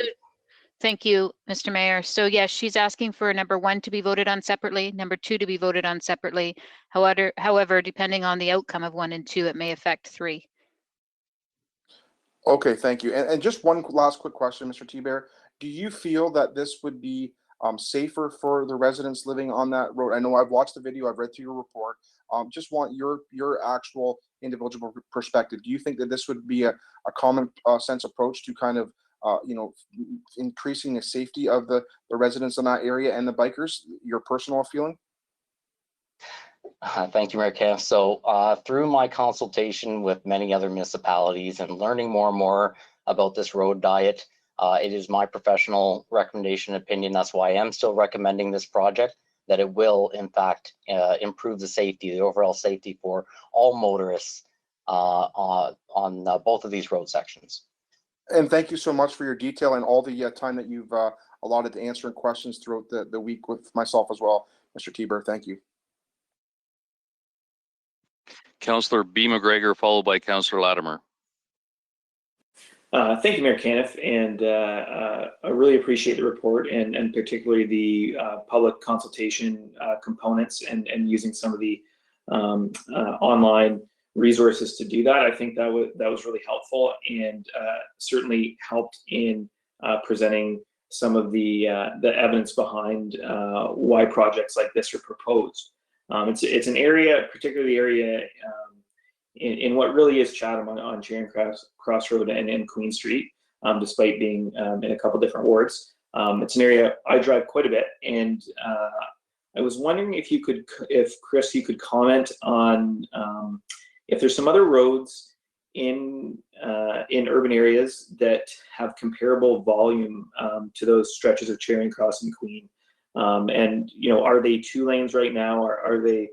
Thank you, Mr. Mayor. So yes, she's asking for number 1 to be voted on separately, number 2 to be voted on separately. However, depending on the outcome of 1 and 2, it may affect 3. Okay, thank you. And just one last quick question, Mr. T-Bear. Do you feel that this would be safer for the residents living on that road? I know I've watched the video, I've read through your report. Just want your actual individual perspective. Do you think that this would be a common sense approach to kind of increasing the safety of the residents in that area and the bikers? Your personal feeling? Thank you, Mayor Camp. So through my consultation with many other municipalities and learning more and more about this road diet, it is my professional recommendation and opinion. That's why I am still recommending this project, that it will in fact improve the overall safety for all motorists on both of these road sections. And thank you so much for your detail and all the time that you've allotted to answering questions throughout the week with myself as well, Mr. T-Bear. Thank you. Councillor B. McGregor, followed by Councillor Latimer. Thank you, Mayor Caniff, and I really appreciate the report and particularly the public consultation components and using some of the online resources to do that. I think that was really helpful and certainly helped in presenting some of the evidence behind why projects like this are proposed. It's an area, particularly the area in what really is Chatham on Charing Cross Road and Queen Street, despite being in a couple different wards. It's an area I drive quite a bit, and I was wondering if Chris, you could comment on if there's some other roads in urban areas that have comparable volume to those stretches of Charing Cross and Queen. And are they 2 lanes right now, or are they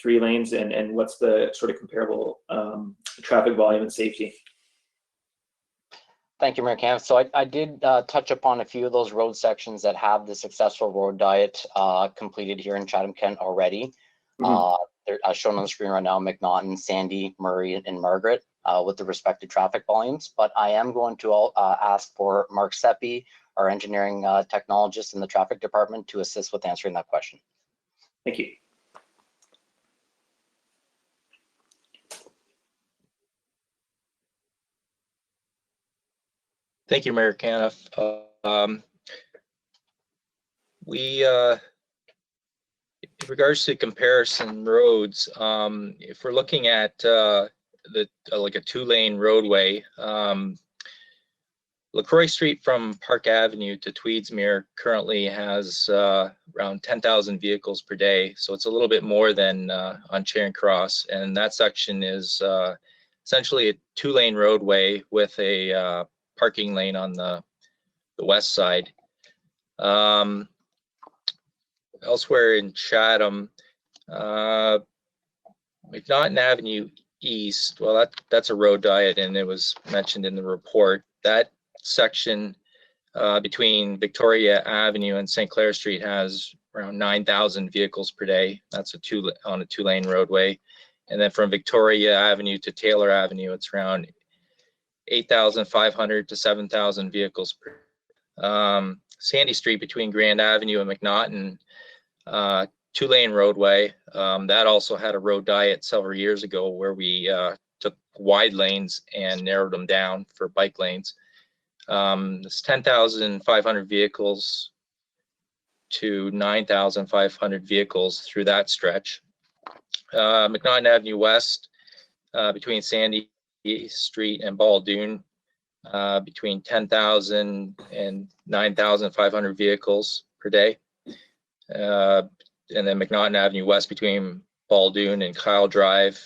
3 lanes, and what's the sort of comparable traffic volume and safety? Thank you, Mayor Camp. So I did touch upon a few of those road sections that have the successful road diet completed here in Chatham-Kent already. They're shown on the screen right now: McNaughton, Sandy, Murray, and Margaret with the respective traffic volumes. But I am going to ask for Mark Seppi, our engineering technologist in the traffic department, to assist with answering that question. Thank you. Thank you, Mayor Caniff. In regards to comparison roads, if we're looking at like a 2-lane roadway, LaCroix Street from Park Avenue to Tweedsmuir currently has around 10,000 vehicles per day. So it's a little bit more than on Charing Cross. And that section is essentially a 2-lane roadway with a parking lane on the west side. Elsewhere in Chatham, McNaughton Avenue East, well, that's a road diet, and it was mentioned in the report. That section between Victoria Avenue and St. Clair Street has around 9,000 vehicles per day. That's on a 2-lane roadway. And then from Victoria Avenue to Taylor Avenue, it's around 8,500 to 7,000 vehicles per. Sandy Street between Grand Avenue and McNaughton, 2-lane roadway. That also had a road diet several years ago where we took wide lanes and narrowed them down for bike lanes. It's 10,500 vehicles to 9,500 vehicles through that stretch. McNaughton Avenue West between Sandy Street and Baldoon, between 10,000 and 9,500 vehicles per day. And then McNaughton Avenue West between Baldoon and Kyle Drive,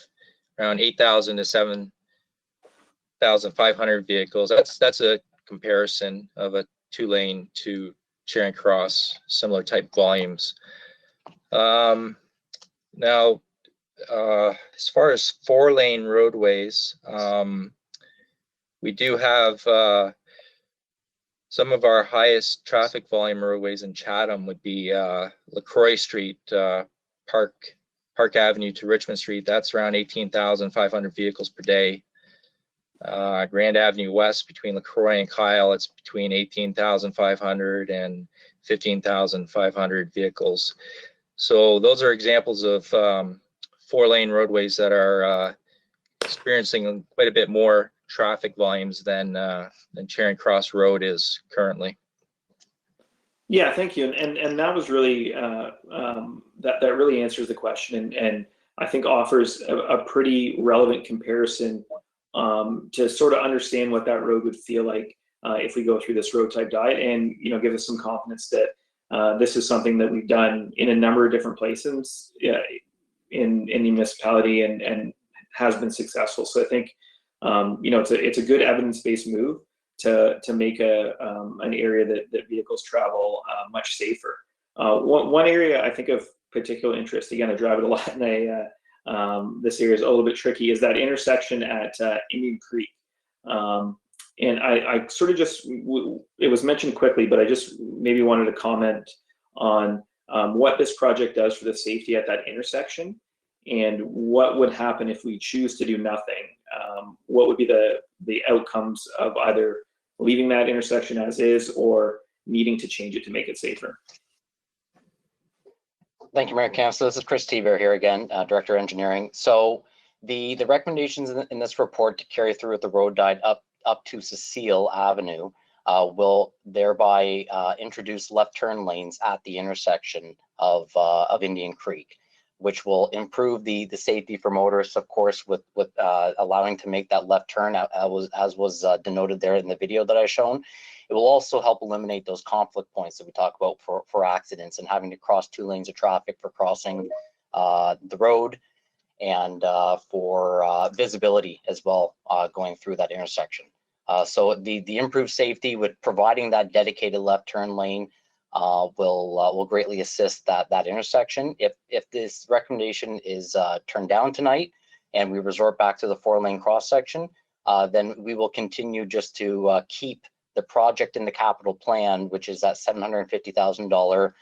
around 8,000 to 7,500 vehicles. That's a comparison of a 2-lane to Charing Cross, similar type volumes. Now, as far as 4-lane roadways, we do have some of our highest traffic volume roadways in Chatham would be LaCroix Street, Park Avenue to Richmond Street. That's around 18,500 vehicles per day. Grand Avenue West between LaCroix and Kyle, it's between 18,500 and 15,500 vehicles. So those are examples of 4-lane roadways that are experiencing quite a bit more traffic volumes than Charing Cross Road is currently. Yeah, thank you. And that was really that really answers the question, and I think offers a pretty relevant comparison to sort of understand what that road would feel like if we go through this road type diet, and give us some confidence that this is something that we've done in a number of different places in the municipality and has been successful. So I think it's a good evidence-based move to make an area that vehicles travel much safer. One area I think of particular interest, again, I drive it a lot, and this area is a little bit tricky, is that intersection at Indian Creek. And I sort of it was mentioned quickly, but I just maybe wanted to comment on what this project does for the safety at that intersection, and what would happen if we choose to do nothing. What would be the outcomes of either leaving that intersection as is or needing to change it to make it safer? Thank you, Mayor Camp. So this is Chris Teber here again, Director of Engineering. So the recommendations in this report to carry through with the road diet up to Cecile Avenue will thereby introduce left turn lanes at the intersection of Indian Creek, which will improve the safety for motorists, of course, with allowing to make that left turn, as was denoted there in the video that I shown. It will also help eliminate those conflict points that we talk about for accidents and having to cross 2 lanes of traffic for crossing the road, and for visibility as well going through that intersection. So the improved safety with providing that dedicated left turn lane will greatly assist that intersection. If this recommendation is turned down tonight and we resort back to the 4-lane cross section, then we will continue just to keep the project in the capital plan, which is that $750,000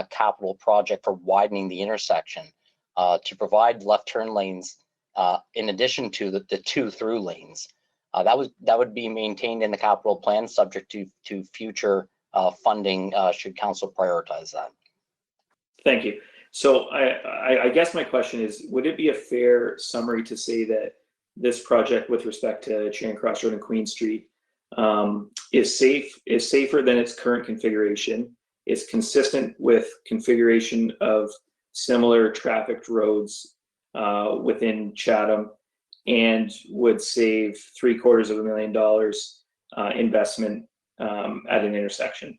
capital project for widening the intersection, to provide left turn lanes in addition to the 2 through lanes. That would be maintained in the capital plan, subject to future funding should council prioritize that. Thank you. So I guess my question is, would it be a fair summary to say that this project with respect to Charing Cross Road and Queen Street is safer than its current configuration, is consistent with configuration of similar trafficked roads within Chatham, and would save $750,000 investment at an intersection.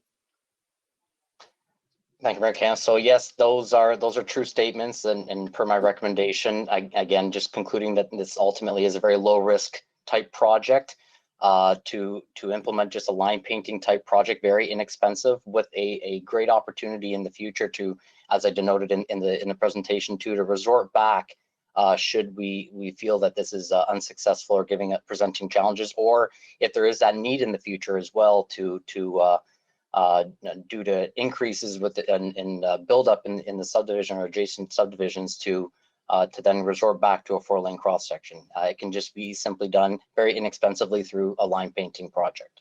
Thank you, Mayor Cass. So yes, those are true statements, and per my recommendation, again, just concluding that this ultimately is a very low risk type project to implement, just a line painting type project, very inexpensive, with a great opportunity in the future to, as I denoted in the presentation too, to resort back should we feel that this is unsuccessful or presenting challenges, or if there is that need in the future as well to due to increases with and build up in the subdivision or adjacent subdivisions to then resort back to a 4-lane cross section. It can just be simply done very inexpensively through a line painting project.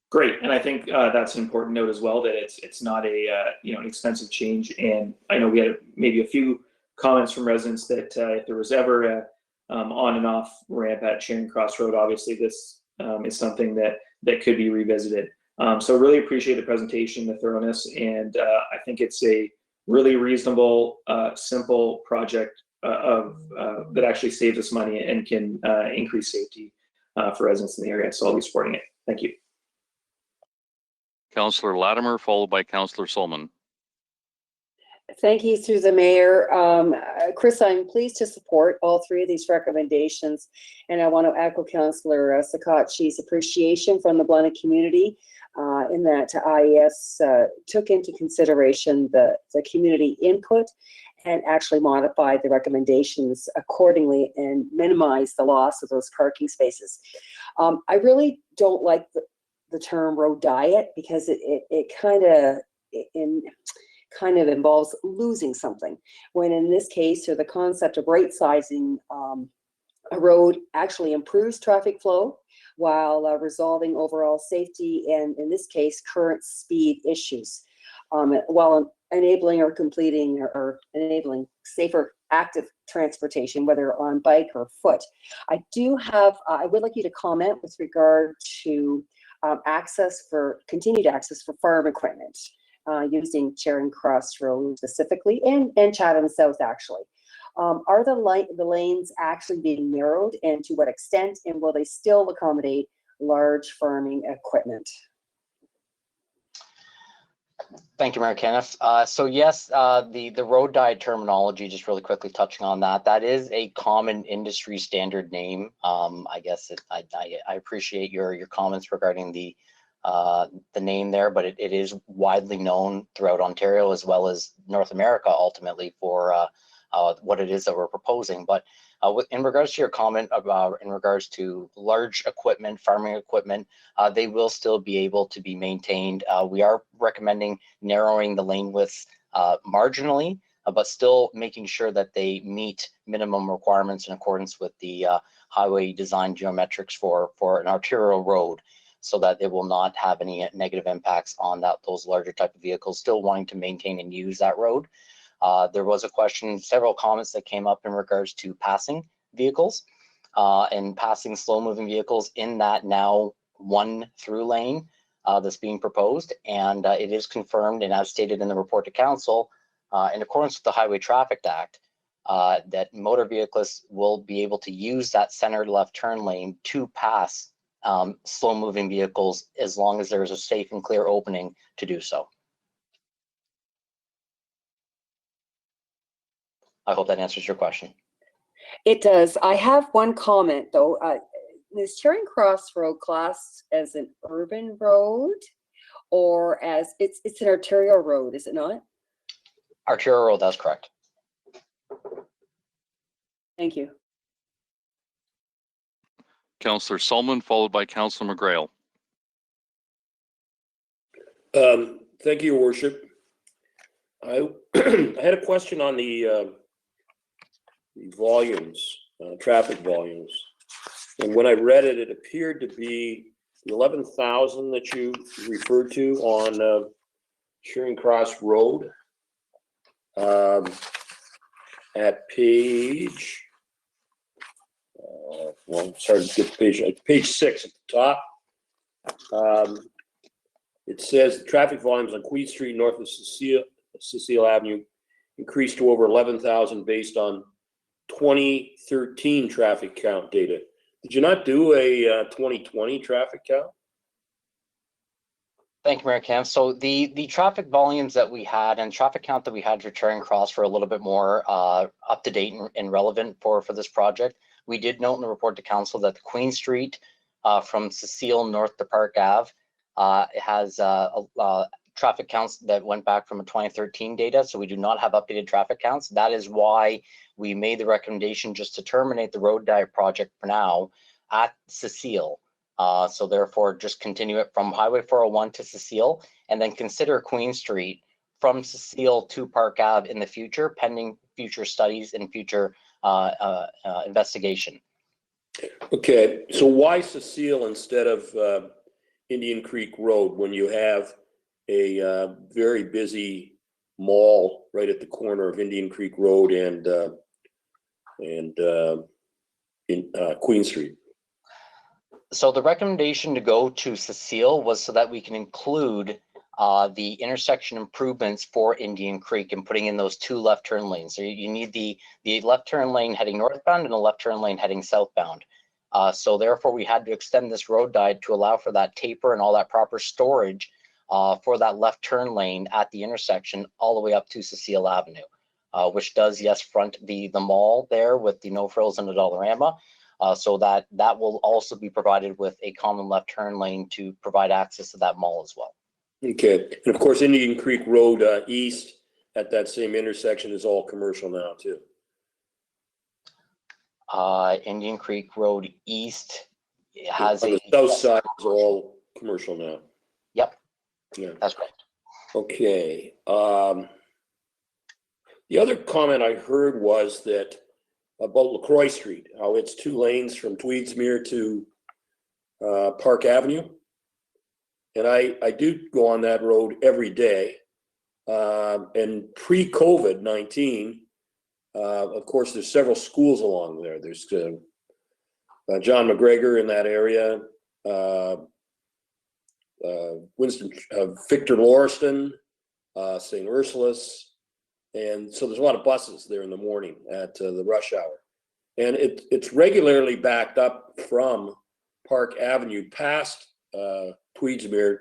Great, and I think that's an important note as well, that it's not a an expensive change. And I know we had maybe a few comments from residents that if there was ever a on and off ramp at Charing Cross Road, obviously this is something that could be revisited. So really appreciate the presentation, the thoroughness, and I think it's a really reasonable, simple project that actually saves us money and can increase safety for residents in the area. So I'll be supporting it. Thank you. Councillor Latimer, followed by Councillor Solomon. Thank you through the mayor. Chris, I'm pleased to support all 3 of these recommendations, and I want to echo Councillor Sakatchi's appreciation from the blended community in that IES took into consideration the community input and actually modified the recommendations accordingly and minimize the loss of those parking spaces. I really don't like the term road diet, because it kind of involves losing something, when in this case, or the concept of right sizing a road actually improves traffic flow while resolving overall safety and, in this case, current speed issues, while enabling or completing or enabling safer active transportation, whether on bike or foot. I would like you to comment with regard to continued access for farm equipment using Charing Cross Road specifically, and Chatham South actually. Are the lanes actually being narrowed, and to what extent, and will they still accommodate large farming equipment? Thank you, Mayor Kenneth. So yes, the road diet terminology, just really quickly touching on that is a common industry standard name. I guess I appreciate your comments regarding the name there, but it is widely known throughout Ontario as well as North America ultimately for what it is that we're proposing. But in regards to your comment about in regards to large equipment, farming equipment, they will still be able to be maintained. We are recommending narrowing the lane width marginally, but still making sure that they meet minimum requirements in accordance with the highway design geometrics for an arterial road, so that it will not have any negative impacts on those larger type of vehicles still wanting to maintain and use that road. There was a question, several comments that came up in regards to passing vehicles and passing slow moving vehicles in that now 1 through lane that's being proposed. And it is confirmed, and as stated in the report to council, in accordance with the Highway Traffic Act, that motor vehiclists will be able to use that center left turn lane to pass slow moving vehicles as long as there is a safe and clear opening to do so. I hope that answers your question. It does. I have one comment though. Is Charing Cross Road classed as an urban road, or as it's an arterial road, is it not? Arterial road, that's correct. Thank you. Councillor Solomon, followed by Councillor McGrail. Thank you, Your Worship. I had a question on the volumes, traffic volumes. And when I read it, it appeared to be 11,000 that you referred to on Charing Cross Road at page, well, sorry to get the page 6 at the top. It says the traffic volumes on Queen Street north of Cecile Avenue increased to over 11,000 based on 2013 traffic count data. Did you not do a 2020 traffic count? Thank you, Mayor Cam. So the traffic volumes that we had and traffic count that we had for Charing Cross were a little bit more up to date and relevant for this project. We did note in the report to council that the Queen Street from Cecile north to Park Ave has traffic counts that went back from a 2013 data. So we do not have updated traffic counts. That is why we made the recommendation just to terminate the road diet project for now at Cecile. So therefore, just continue it from Highway 401 to Cecile, and then consider Queen Street from Cecile to Park Ave in the future, pending future studies and future investigation. Okay, so why Cecile instead of Indian Creek Road when you have a very busy mall right at the corner of Indian Creek Road and Queen Street? So the recommendation to go to Cecile was so that we can include the intersection improvements for Indian Creek and putting in those 2 left turn lanes. So you need the left turn lane heading northbound and a left turn lane heading southbound. So therefore we had to extend this road diet to allow for that taper and all that proper storage for that left turn lane at the intersection all the way up to Cecile Avenue, which does, yes, front the mall there with the No Frills and the Dollarama. So that will also be provided with a common left turn lane to provide access to that mall as well. Okay, and of course Indian Creek Road east at that same intersection is all commercial now too. Indian Creek Road east has on the south side is all commercial now. Yep. Yeah, that's right. Okay. The other comment I heard was that about LaCroix Street, how it's 2 lanes from Tweedsmuir to Park Avenue. And I do go on that road every day. And pre-COVID-19, of course, there's several schools along there. There's John McGregor in that area, Victor Lauriston, St. Ursula's. And so there's a lot of buses there in the morning at the rush hour. And it's regularly backed up from Park Avenue past Tweedsmuir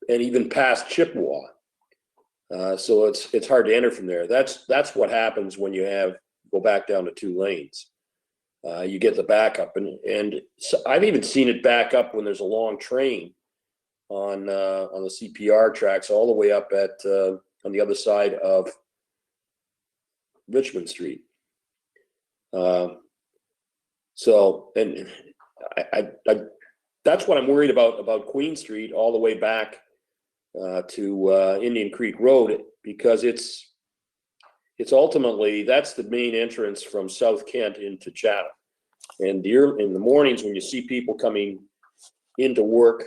and even past Chippewa. So it's hard to enter from there. That's what happens when you go back down to 2 lanes. You get the backup, and so I've even seen it back up when there's a long train on the CPR tracks all the way up at on the other side of Richmond Street. So, and I that's what I'm worried about Queen Street all the way back to Indian Creek Road, because it's ultimately, that's the main entrance from South Kent into Chatham. And in the mornings when you see people coming into work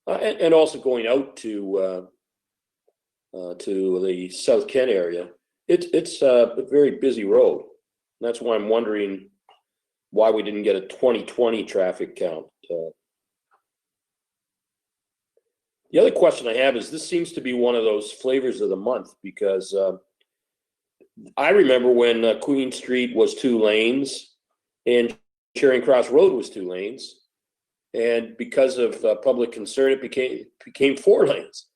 and also going out to the South Kent area, it's a very busy road. And that's why I'm wondering why we didn't get a 2020 traffic count. The other question I have is, this seems to be one of those flavors of the month, because I remember when Queen Street was 2 lanes and Charing Cross Road was 2 lanes. And because of public concern, it became 4 lanes.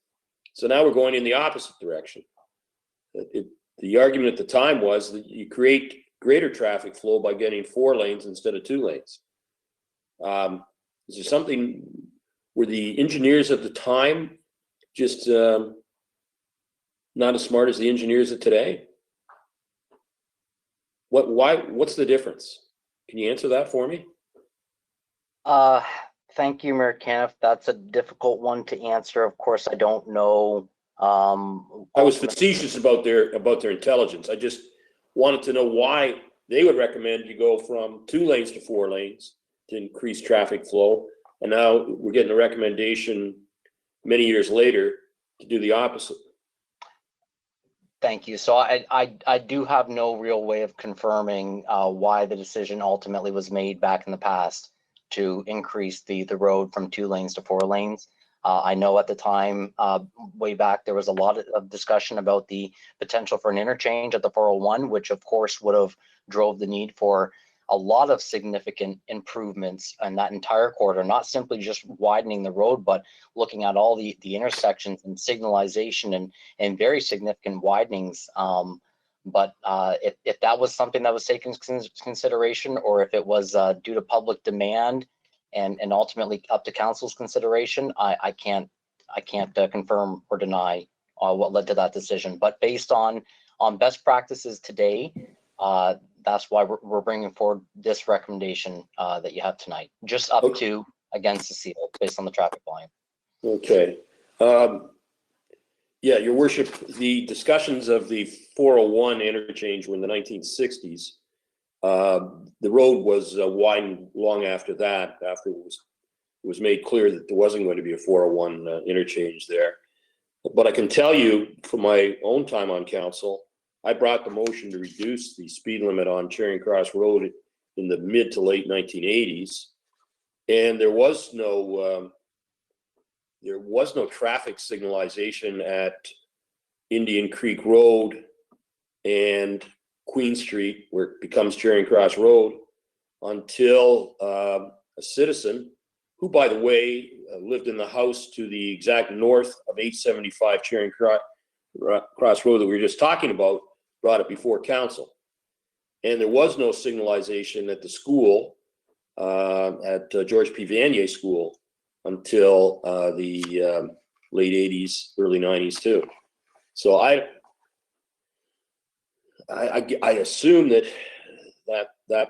So now we're going in the opposite direction. The argument at the time was that you create greater traffic flow by getting 4 lanes instead of 2 lanes. Is there something, were the engineers at the time just not as smart as the engineers of today? What's the difference? Can you answer that for me? Thank you, Mayor Caniff. That's a difficult one to answer. Of course, I don't know. I was facetious about their intelligence. I just wanted to know why they would recommend you go from 2 lanes to 4 lanes to increase traffic flow. And now we're getting a recommendation many years later to do the opposite. Thank you. So I do have no real way of confirming why the decision ultimately was made back in the past to increase the road from 2 lanes to 4 lanes. I know at the time, way back, there was a lot of discussion about the potential for an interchange at the 401, which of course would have drove the need for a lot of significant improvements in that entire corridor, not simply just widening the road, but looking at all the intersections and signalization and very significant widenings. But if that was something that was taken into consideration, or if it was due to public demand and ultimately up to council's consideration, I can't confirm or deny what led to that decision. But based on best practices today, that's why we're bringing forward this recommendation that you have tonight, just up to against the seal based on the traffic volume. Okay. Yeah, Your Worship, the discussions of the 401 interchange were in the 1960s. The road was widened long after that, after it was made clear that there wasn't going to be a 401 interchange there. But I can tell you from my own time on council, I brought the motion to reduce the speed limit on Charing Cross Road in the mid to late 1980s. And there was no traffic signalization at Indian Creek Road and Queen Street, where it becomes Charing Cross Road, until a citizen, who, by the way, lived in the house to the exact north of 875 Charing Cross Road that we were just talking about, brought it before council. And there was no signalization at the school, at George P. Vanier School, until the late 80s, early 90s too. So I assume that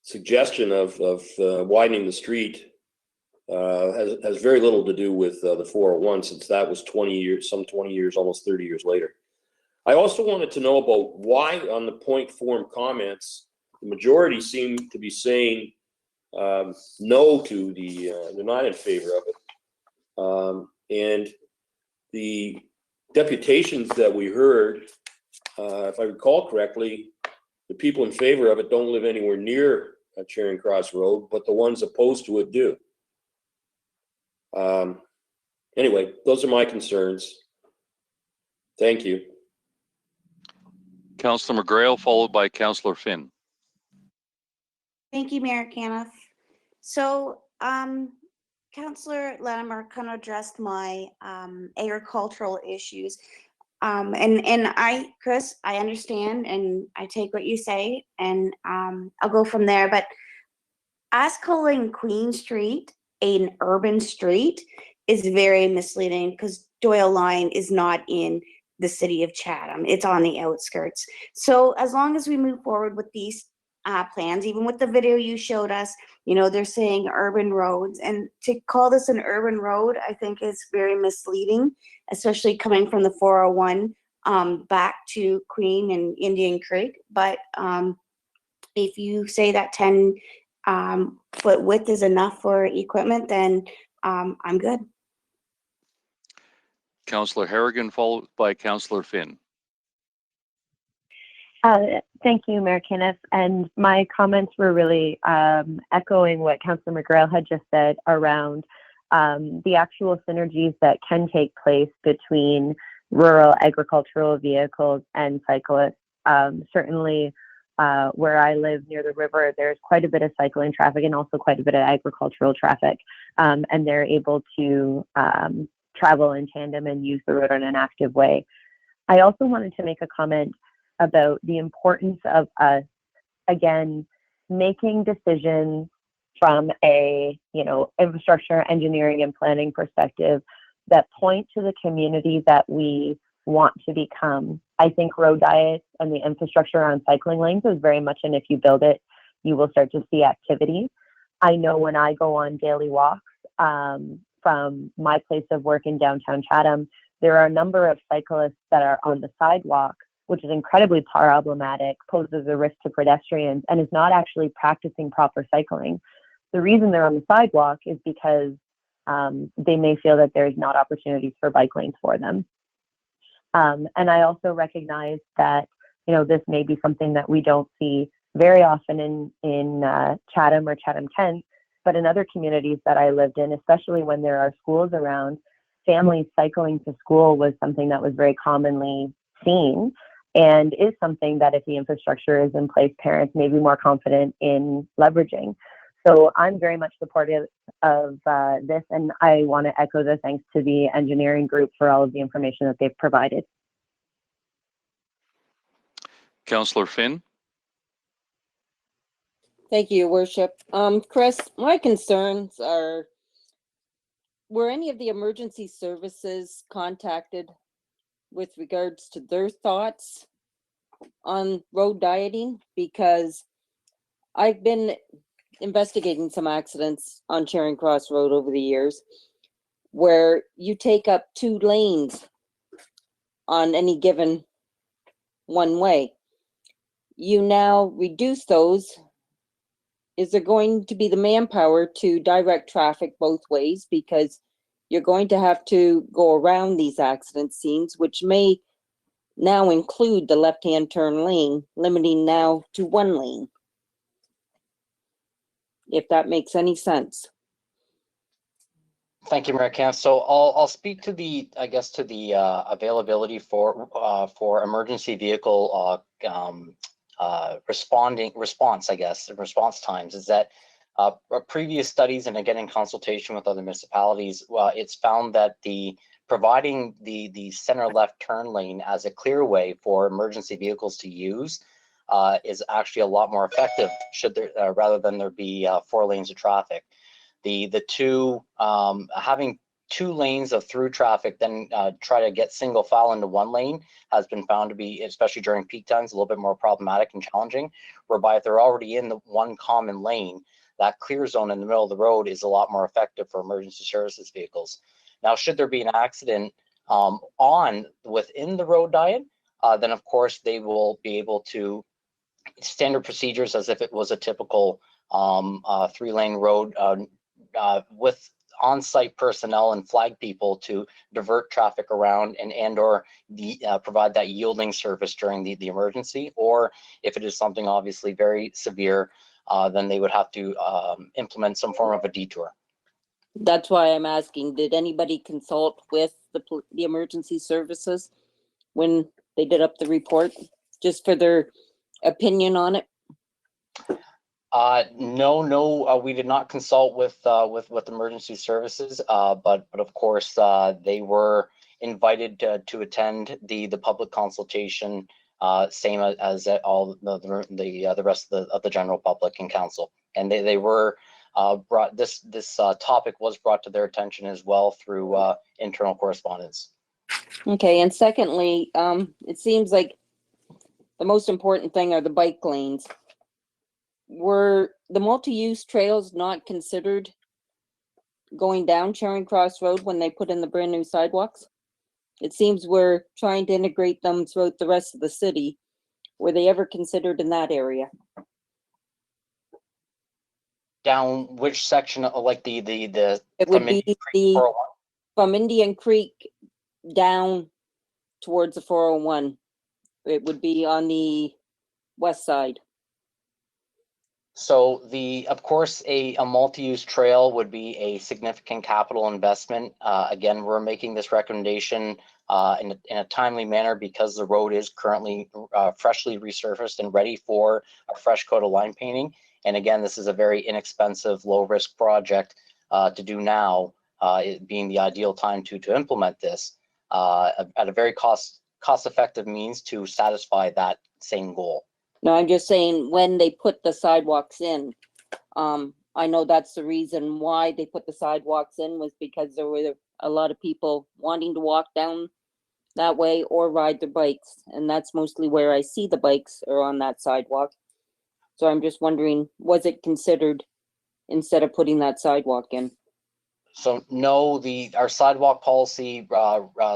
suggestion of widening the street has very little to do with the 401, since that was 20 years, almost 30 years later. I also wanted to know about why on the point form comments, the majority seem to be saying no to they're not in favor of it. And the deputations that we heard, if I recall correctly, the people in favor of it don't live anywhere near Charing Cross Road, but the ones opposed to it do. Anyway, those are my concerns. Thank you. Councillor McGrail, followed by Councillor Finn. Thank you, Mayor Caniff. So, Councillor Latimer kind of addressed my agricultural issues. And Chris, I understand and I take what you say, and I'll go from there. But us calling Queen Street an urban street is very misleading, because Doyle Line is not in the city of Chatham. It's on the outskirts. So as long as we move forward with these plans, even with the video you showed us, you know, they're saying urban roads, and to call this an urban road, I think is very misleading, especially coming from the 401 back to Queen and Indian Creek. But if you say that 10 foot width is enough for equipment, then I'm good. Councillor Harrigan, followed by Councillor Finn. Thank you, Mayor Caniff. And my comments were really echoing what Councillor McGrail had just said around the actual synergies that can take place between rural agricultural vehicles and cyclists. Certainly, where I live near the river, there's quite a bit of cycling traffic and also quite a bit of agricultural traffic. And they're able to travel in tandem and use the road in an active way. I also wanted to make a comment about the importance of us, again, making decisions from a, infrastructure, engineering, and planning perspective that point to the community that we want to become. I think road diets and the infrastructure around cycling lanes is very much an if you build it, you will start to see activity. I know when I go on daily walks from my place of work in downtown Chatham, there are a number of cyclists that are on the sidewalk, which is incredibly problematic, poses a risk to pedestrians, and is not actually practicing proper cycling. The reason they're on the sidewalk is because they may feel that there's not opportunities for bike lanes for them. And I also recognize that, this may be something that we don't see very often in Chatham or Chatham-Kent, but in other communities that I lived in, especially when there are schools around, families cycling to school was something that was very commonly seen, and is something that if the infrastructure is in place, parents may be more confident in leveraging. So I'm very much supportive of this, and I want to echo the thanks to the engineering group for all of the information that they've provided. Councillor Finn. Thank you, Your Worship. Chris, my concerns are, were any of the emergency services contacted with regards to their thoughts on road dieting? Because I've been investigating some accidents on Charing Cross Road over the years where you take up 2 lanes on any given one way. You now reduce those. Is there going to be the manpower to direct traffic both ways? Because you're going to have to go around these accident scenes, which may now include the left-hand turn lane, limiting now to 1 lane. If that makes any sense. Thank you, Mayor Camp. So I'll speak to the, I guess, to the availability for emergency vehicle response times. Is that previous studies, and again in consultation with other municipalities, it's found that providing the center left turn lane as a clearway for emergency vehicles to use is actually a lot more effective rather than there be 4 lanes of traffic. Having 2 lanes of through traffic, then try to get single file into 1 lane has been found to be, especially during peak times, a little bit more problematic and challenging, whereby if they're already in the 1 common lane, that clear zone in the middle of the road is a lot more effective for emergency services vehicles. Now, should there be an accident within the road diet, then of course they will be able to standard procedures as if it was a typical 3-lane road with on-site personnel and flag people to divert traffic around and or provide that yielding service during the emergency. Or if it is something obviously very severe, then they would have to implement some form of a detour. That's why I'm asking, did anybody consult with the emergency services when they did up the report, just for their opinion on it? No, we did not consult with emergency services, but of course they were invited to attend the public consultation, same as all the rest of the general public and council, and they were brought this topic was brought to their attention as well through internal correspondence. Okay, and secondly, it seems like the most important thing are the bike lanes. Were the multi-use trails not considered going down Charing Cross Road when they put in the brand new sidewalks? It seems we're trying to integrate them throughout the rest of the city. Were they ever considered in that area? Down which section of like the It would be from Indian Creek down towards the 401. It would be on the west side. So of course, a multi-use trail would be a significant capital investment. Again, we're making this recommendation in a timely manner because the road is currently freshly resurfaced and ready for a fresh coat of line painting. And again, this is a very inexpensive, low-risk project to do now, it being the ideal time to implement this at a very cost-effective means to satisfy that same goal. No, I'm just saying when they put the sidewalks in, I know that's the reason why they put the sidewalks in, was because there were a lot of people wanting to walk down that way or ride their bikes. And that's mostly where I see the bikes are on that sidewalk. So I'm just wondering, was it considered instead of putting that sidewalk in? So no, our sidewalk policy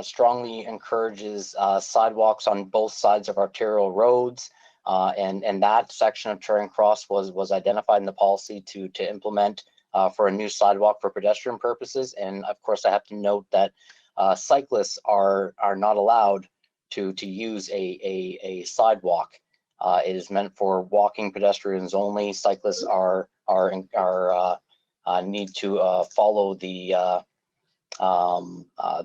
strongly encourages sidewalks on both sides of arterial roads. And that section of Charing Cross was identified in the policy to implement for a new sidewalk for pedestrian purposes. And of course, I have to note that cyclists are not allowed to use a sidewalk It is meant for walking pedestrians only. Cyclists need to follow the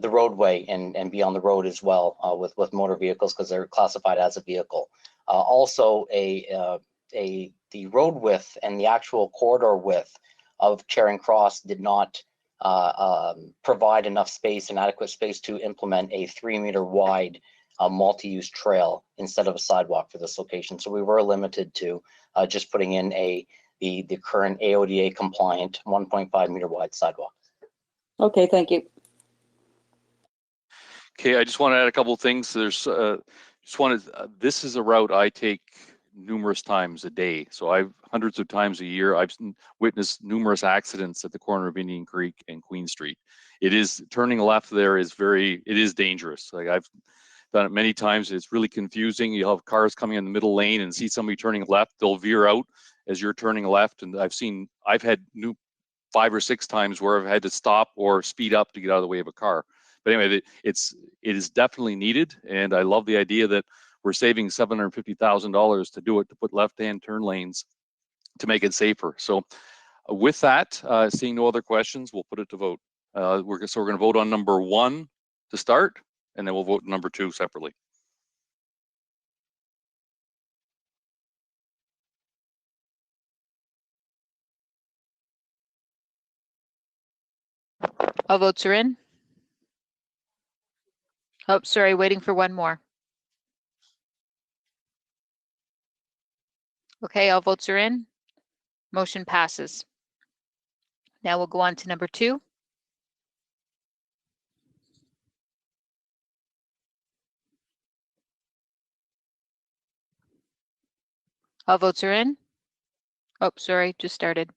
roadway and be on the road as well with motor vehicles because they're classified as a vehicle. Also, the road width and the actual corridor width of Charing Cross did not provide enough space and adequate space to implement a 3-meter wide multi-use trail instead of a sidewalk for this location. So we were limited to just putting in the current AODA compliant 1.5 meter wide sidewalk. Okay, thank you. Okay, I just want to add a couple of things. There's this is a route I take numerous times a day. So hundreds of times a year, I've witnessed numerous accidents at the corner of Indian Creek and Queen Street. It is turning left there it is dangerous. Like I've done it many times. It's really confusing. You'll have cars coming in the middle lane and see somebody turning left. They'll veer out as you're turning left. And I've had 5 or 6 times where I've had to stop or speed up to get out of the way of a car. But anyway, it is definitely needed. And I love the idea that we're saving $750,000 to do it, to put left-hand turn lanes to make it safer. So with that, seeing no other questions, we'll put it to vote. We're going to vote on number 1 to start, and then we'll vote number 2 separately. All votes are in. Oh, sorry, waiting for one more. Okay, all votes are in. Motion passes. Now we'll go on to number 2. All votes are in. Oh, sorry, just started.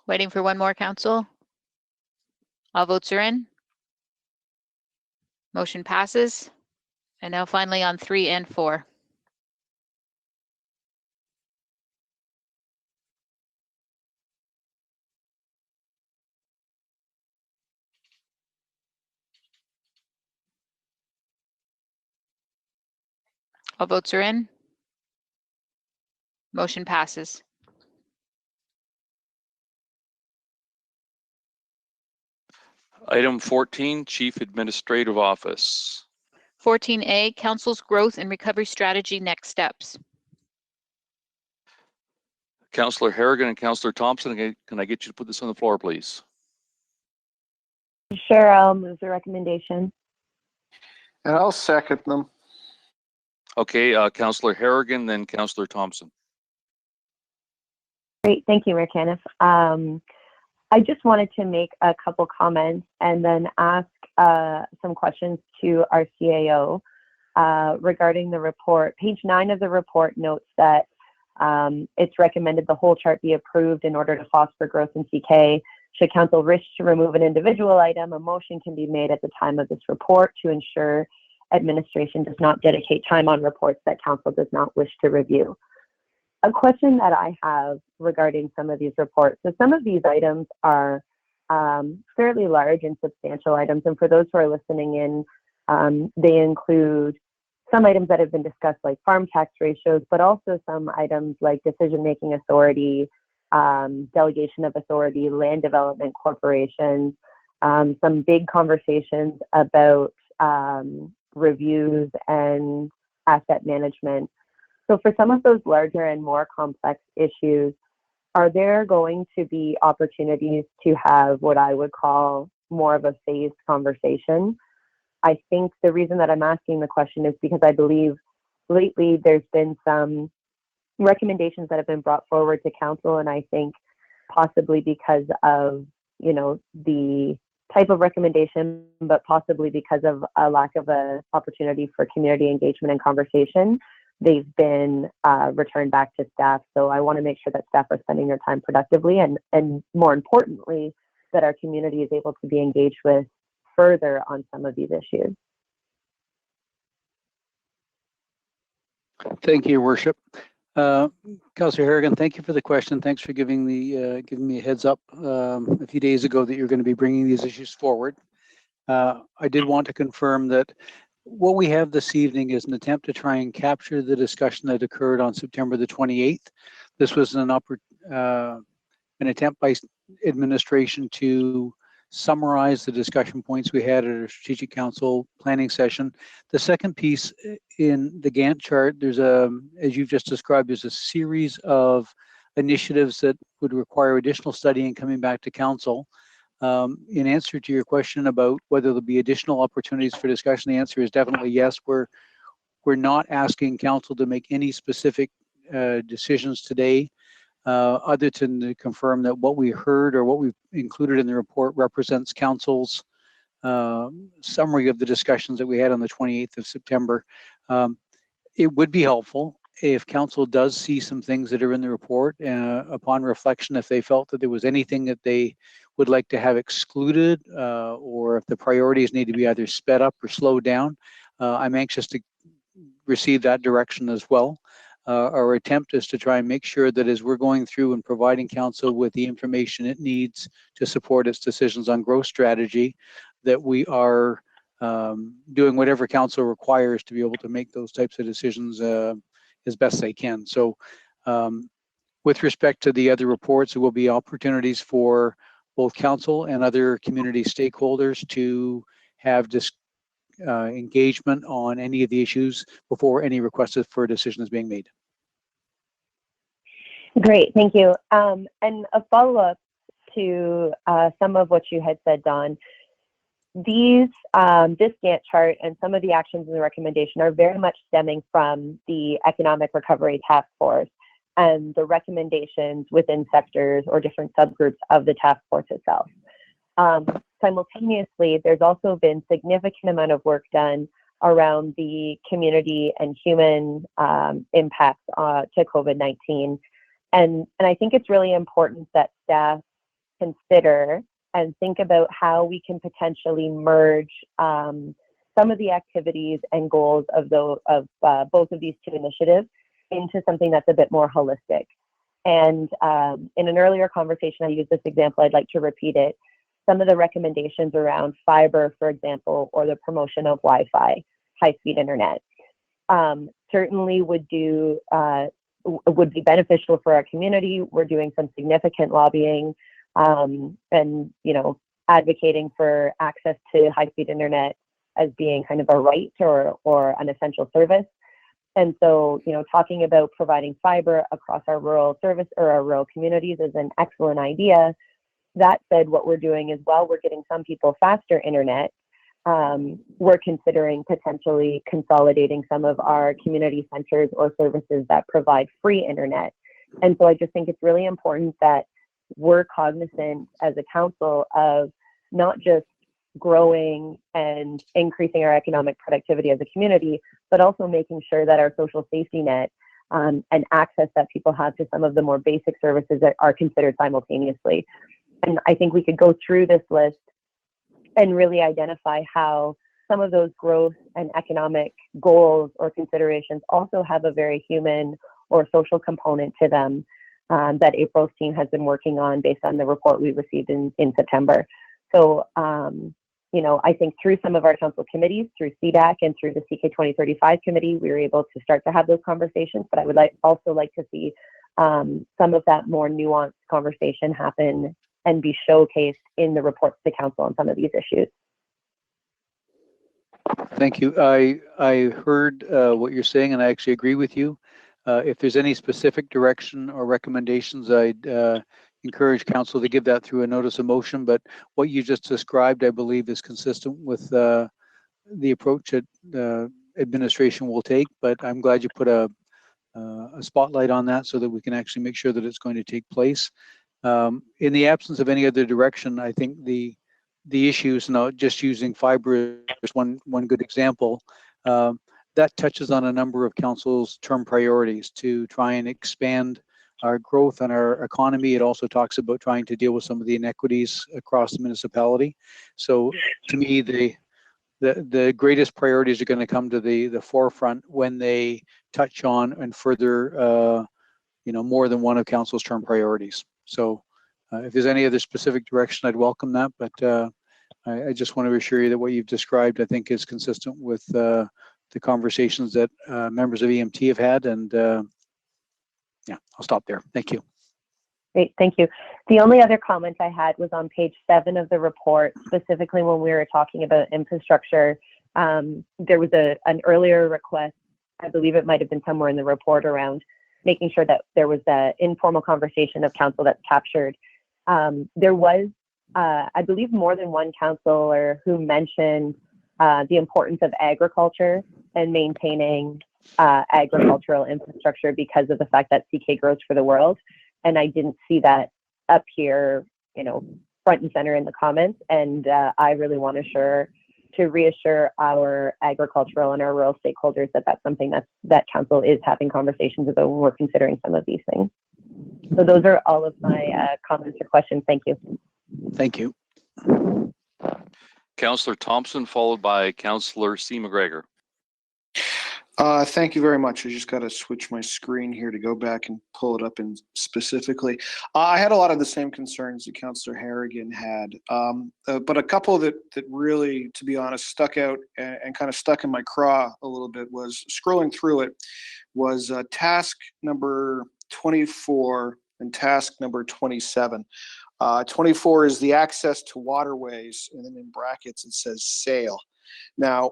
Waiting for one more, council. All votes are in. Motion passes. And now finally on 3 and 4. All votes are in. Motion passes. Item 14, Chief Administrative Office. 14A, Council's Growth and Recovery Strategy Next Steps. Councillor Harrigan and Councillor Thompson, can I get you to put this on the floor, please? Sure, I'll move the recommendation. And I'll second them. Okay, Councillor Harrigan, then Councillor Thompson. Great, thank you, Mayor Caniff. I just wanted to make a couple comments and then ask some questions to our CAO regarding the report. Page 9 of the report notes that it's recommended the whole chart be approved in order to foster growth in CK. Should council wish to remove an individual item, a motion can be made at the time of this report to ensure administration does not dedicate time on reports that council does not wish to review. A question that I have regarding some of these reports. So some of these items are fairly large and substantial items. And for those who are listening in, they include some items that have been discussed like farm tax ratios, but also some items like decision-making authority, delegation of authority, land development corporations, some big conversations about reviews and asset management. So for some of those larger and more complex issues, are there going to be opportunities to have what I would call more of a phased conversation? I think the reason that I'm asking the question is because I believe lately there's been some recommendations that have been brought forward to council, and I think possibly because of, you know, the type of recommendation, but possibly because of a lack of a opportunity for community engagement and conversation, they've been returned back to staff. So I want to make sure that staff are spending their time productively and more importantly, that our community is able to be engaged with further on some of these issues. Thank you, Your Worship. Councillor Harrigan, thank you for the question. Thanks for giving me a heads up a few days ago that you're going to be bringing these issues forward. I did want to confirm that what we have this evening is an attempt to try and capture the discussion that occurred on September the 28th. This was an attempt by administration to summarize the discussion points we had at our Strategic Council planning session. The second piece in the Gantt chart, there's as you've just described, there's a series of initiatives that would require additional study and coming back to council. In answer to your question about whether there'll be additional opportunities for discussion, the answer is definitely yes. We're not asking council to make any specific decisions today, other than to confirm that what we heard or what we've included in the report represents council's summary of the discussions that we had on the 28th of September. It would be helpful if council does see some things that are in the report, upon reflection, if they felt that there was anything that they would like to have excluded, or if the priorities need to be either sped up or slowed down. I'm anxious to receive that direction as well. Our attempt is to try and make sure that as we're going through and providing council with the information it needs to support its decisions on growth strategy, that we are doing whatever council requires to be able to make those types of decisions as best they can. So with respect to the other reports, there will be opportunities for both council and other community stakeholders to have engagement on any of the issues before any request for a decision is being made. Great, thank you. And a follow-up to some of what you had said, Don. This Gantt chart and some of the actions in the recommendation are very much stemming from the Economic Recovery Task Force and the recommendations within sectors or different subgroups of the task force itself. Simultaneously, there's also been significant amount of work done around the community and human impacts to COVID-19. And I think it's really important that staff consider and think about how we can potentially merge some of the activities and goals of both of these two initiatives into something that's a bit more holistic. And in an earlier conversation, I used this example, I'd like to repeat it. Some of the recommendations around fiber, for example, or the promotion of Wi-Fi, high-speed internet, certainly would be beneficial for our community. We're doing some significant lobbying and advocating for access to high-speed internet as being kind of a right or an essential service. And so, talking about providing fiber across our rural service or our rural communities is an excellent idea. That said, what we're doing is while we're getting some people faster internet, we're considering potentially consolidating some of our community centers or services that provide free internet. And so I just think it's really important that we're cognizant as a council of not just growing and increasing our economic productivity as a community, but also making sure that our social safety net and access that people have to some of the more basic services that are considered simultaneously. And I think we could go through this list and really identify how some of those growth and economic goals or considerations also have a very human or social component to them that April's team has been working on based on the report we received in September. So, I think through some of our council committees, through CDAC and through the CK 2035 committee, we were able to start to have those conversations, but I would also like to see some of that more nuanced conversation happen and be showcased in the reports to council on some of these issues. Thank you. I heard what you're saying, and I actually agree with you. If there's any specific direction or recommendations, I'd encourage council to give that through a notice of motion. But what you just described, I believe, is consistent with the approach that administration will take. But I'm glad you put a spotlight on that so that we can actually make sure that it's going to take place. In the absence of any other direction, I think the issues, just using fiber is one good example, that touches on a number of council's term priorities to try and expand our growth and our economy. It also talks about trying to deal with some of the inequities across the municipality. So to me, the greatest priorities are going to come to the forefront when they touch on and further, more than one of council's term priorities. So if there's any other specific direction, I'd welcome that. But I just want to assure you that what you've described, I think, is consistent with the conversations that members of EMT have had. And yeah, I'll stop there. Thank you. Great, thank you. The only other comment I had was on page 7 of the report, specifically when we were talking about infrastructure. There was an earlier request, I believe it might have been somewhere in the report, around making sure that there was an informal conversation of council that's captured. There was, I believe, more than one councillor who mentioned the importance of agriculture and maintaining agricultural infrastructure because of the fact that CK grows for the world. And I didn't see that up here, front and center in the comments. And I really want to reassure our agricultural and our rural stakeholders that that's something that council is having conversations about when we're considering some of these things. So those are all of my comments or questions. Thank you. Thank you. Councillor Thompson, followed by Councillor C. McGregor. Thank you very much. I just got to switch my screen here to go back and pull it up in specifically. I had a lot of the same concerns that Councillor Harrigan had, but a couple that really, to be honest, stuck out and kind of stuck in my craw a little bit was scrolling through it was task number 24 and task number 27. 24 is the access to waterways, and then in brackets it says sail. Now,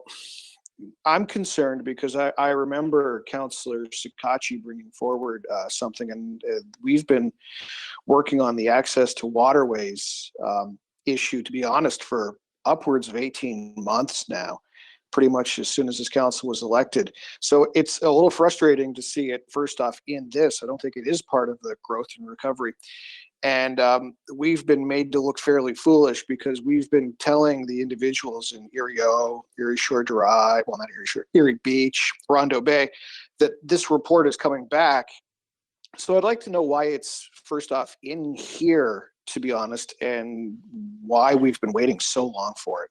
I'm concerned because I remember Councillor Sikachi bringing forward something, and we've been working on the access to waterways issue, to be honest, for upwards of 18 months now, pretty much as soon as this council was elected. So it's a little frustrating to see it, first off, in this. I don't think it is part of the growth and recovery. And we've been made to look fairly foolish because we've been telling the individuals in Erie Shore Drive, well, not Erie Shore, Erie Beach, Rondo Bay, that this report is coming back. So I'd like to know why it's, first off, in here, to be honest, and why we've been waiting so long for it.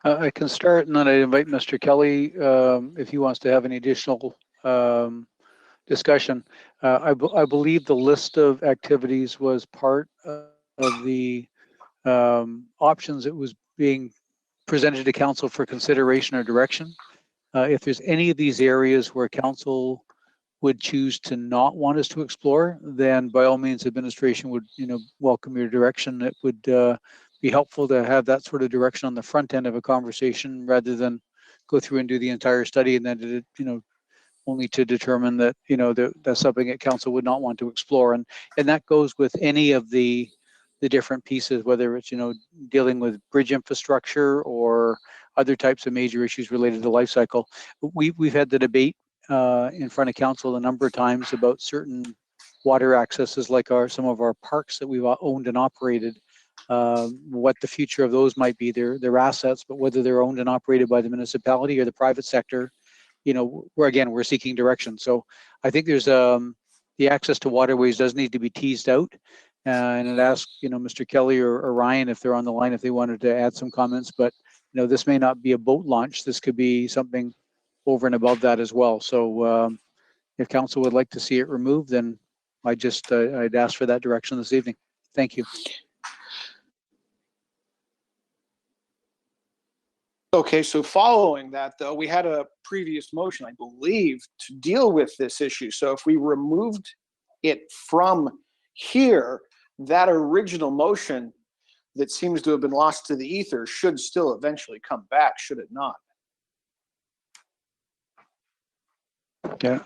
I can start, and then I invite Mr. Kelly if he wants to have any additional discussion. I believe the list of activities was part of the options that was being presented to council for consideration or direction. If there's any of these areas where council would choose to not want us to explore, then by all means, administration would welcome your direction. It would be helpful to have that sort of direction on the front end of a conversation rather than go through and do the entire study and then only to determine that that's something that council would not want to explore. And that goes with any of the different pieces, whether it's dealing with bridge infrastructure or other types of major issues related to life cycle. We've had the debate in front of council a number of times about certain water accesses, like some of our parks that we've owned and operated, what the future of those might be, their assets, but whether they're owned and operated by the municipality or the private sector. We're seeking direction. So I think there's the access to waterways does need to be teased out. And I'd ask, Mr. Kelly or Ryan, if they're on the line, if they wanted to add some comments, but this may not be a boat launch. This could be something over and above that as well. So if council would like to see it removed, then I'd ask for that direction this evening. Thank you. Okay, so following that, though, we had a previous motion, I believe, to deal with this issue. So if we removed it from here, that original motion that seems to have been lost to the ether should still eventually come back, should it not? Yeah,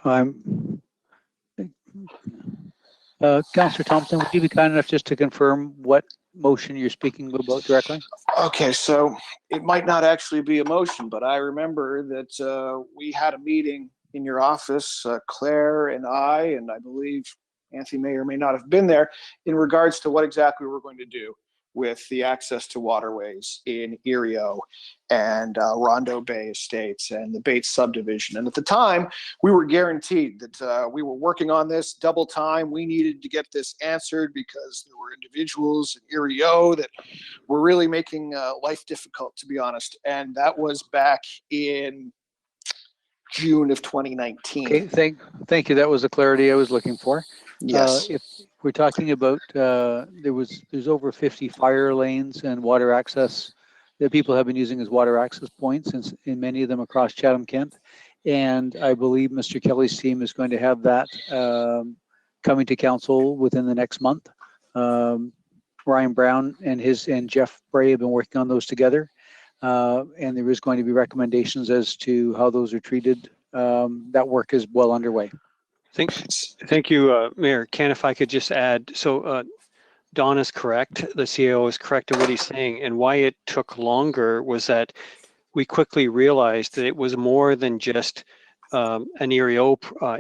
Councillor Thompson, would you be kind enough just to confirm what motion you're speaking about directly? Okay, so it might not actually be a motion, but I remember that we had a meeting in your office, Claire and I believe Anthony may or may not have been there, in regards to what exactly we're going to do with the access to waterways in Erio and Rondo Bay Estates and the Bates subdivision. And at the time, we were guaranteed that we were working on this double time. We needed to get this answered because there were individuals in Erio that were really making life difficult, to be honest. And that was back in June of 2019. Okay, thank you. That was the clarity I was looking for. Yes. If we're talking about, there's over 50 fire lanes and water access that people have been using as water access points in many of them across Chatham-Kent. And I believe Mr. Kelly's team is going to have that coming to council within the next month. Ryan Brown and Jeff Bray have been working on those together. And there is going to be recommendations as to how those are treated. That work is well underway. Thank you, Mayor. Ken, if I could just add, so Don is correct. The CAO is correct in what he's saying. And why it took longer was that we quickly realized that it was more than just an Erio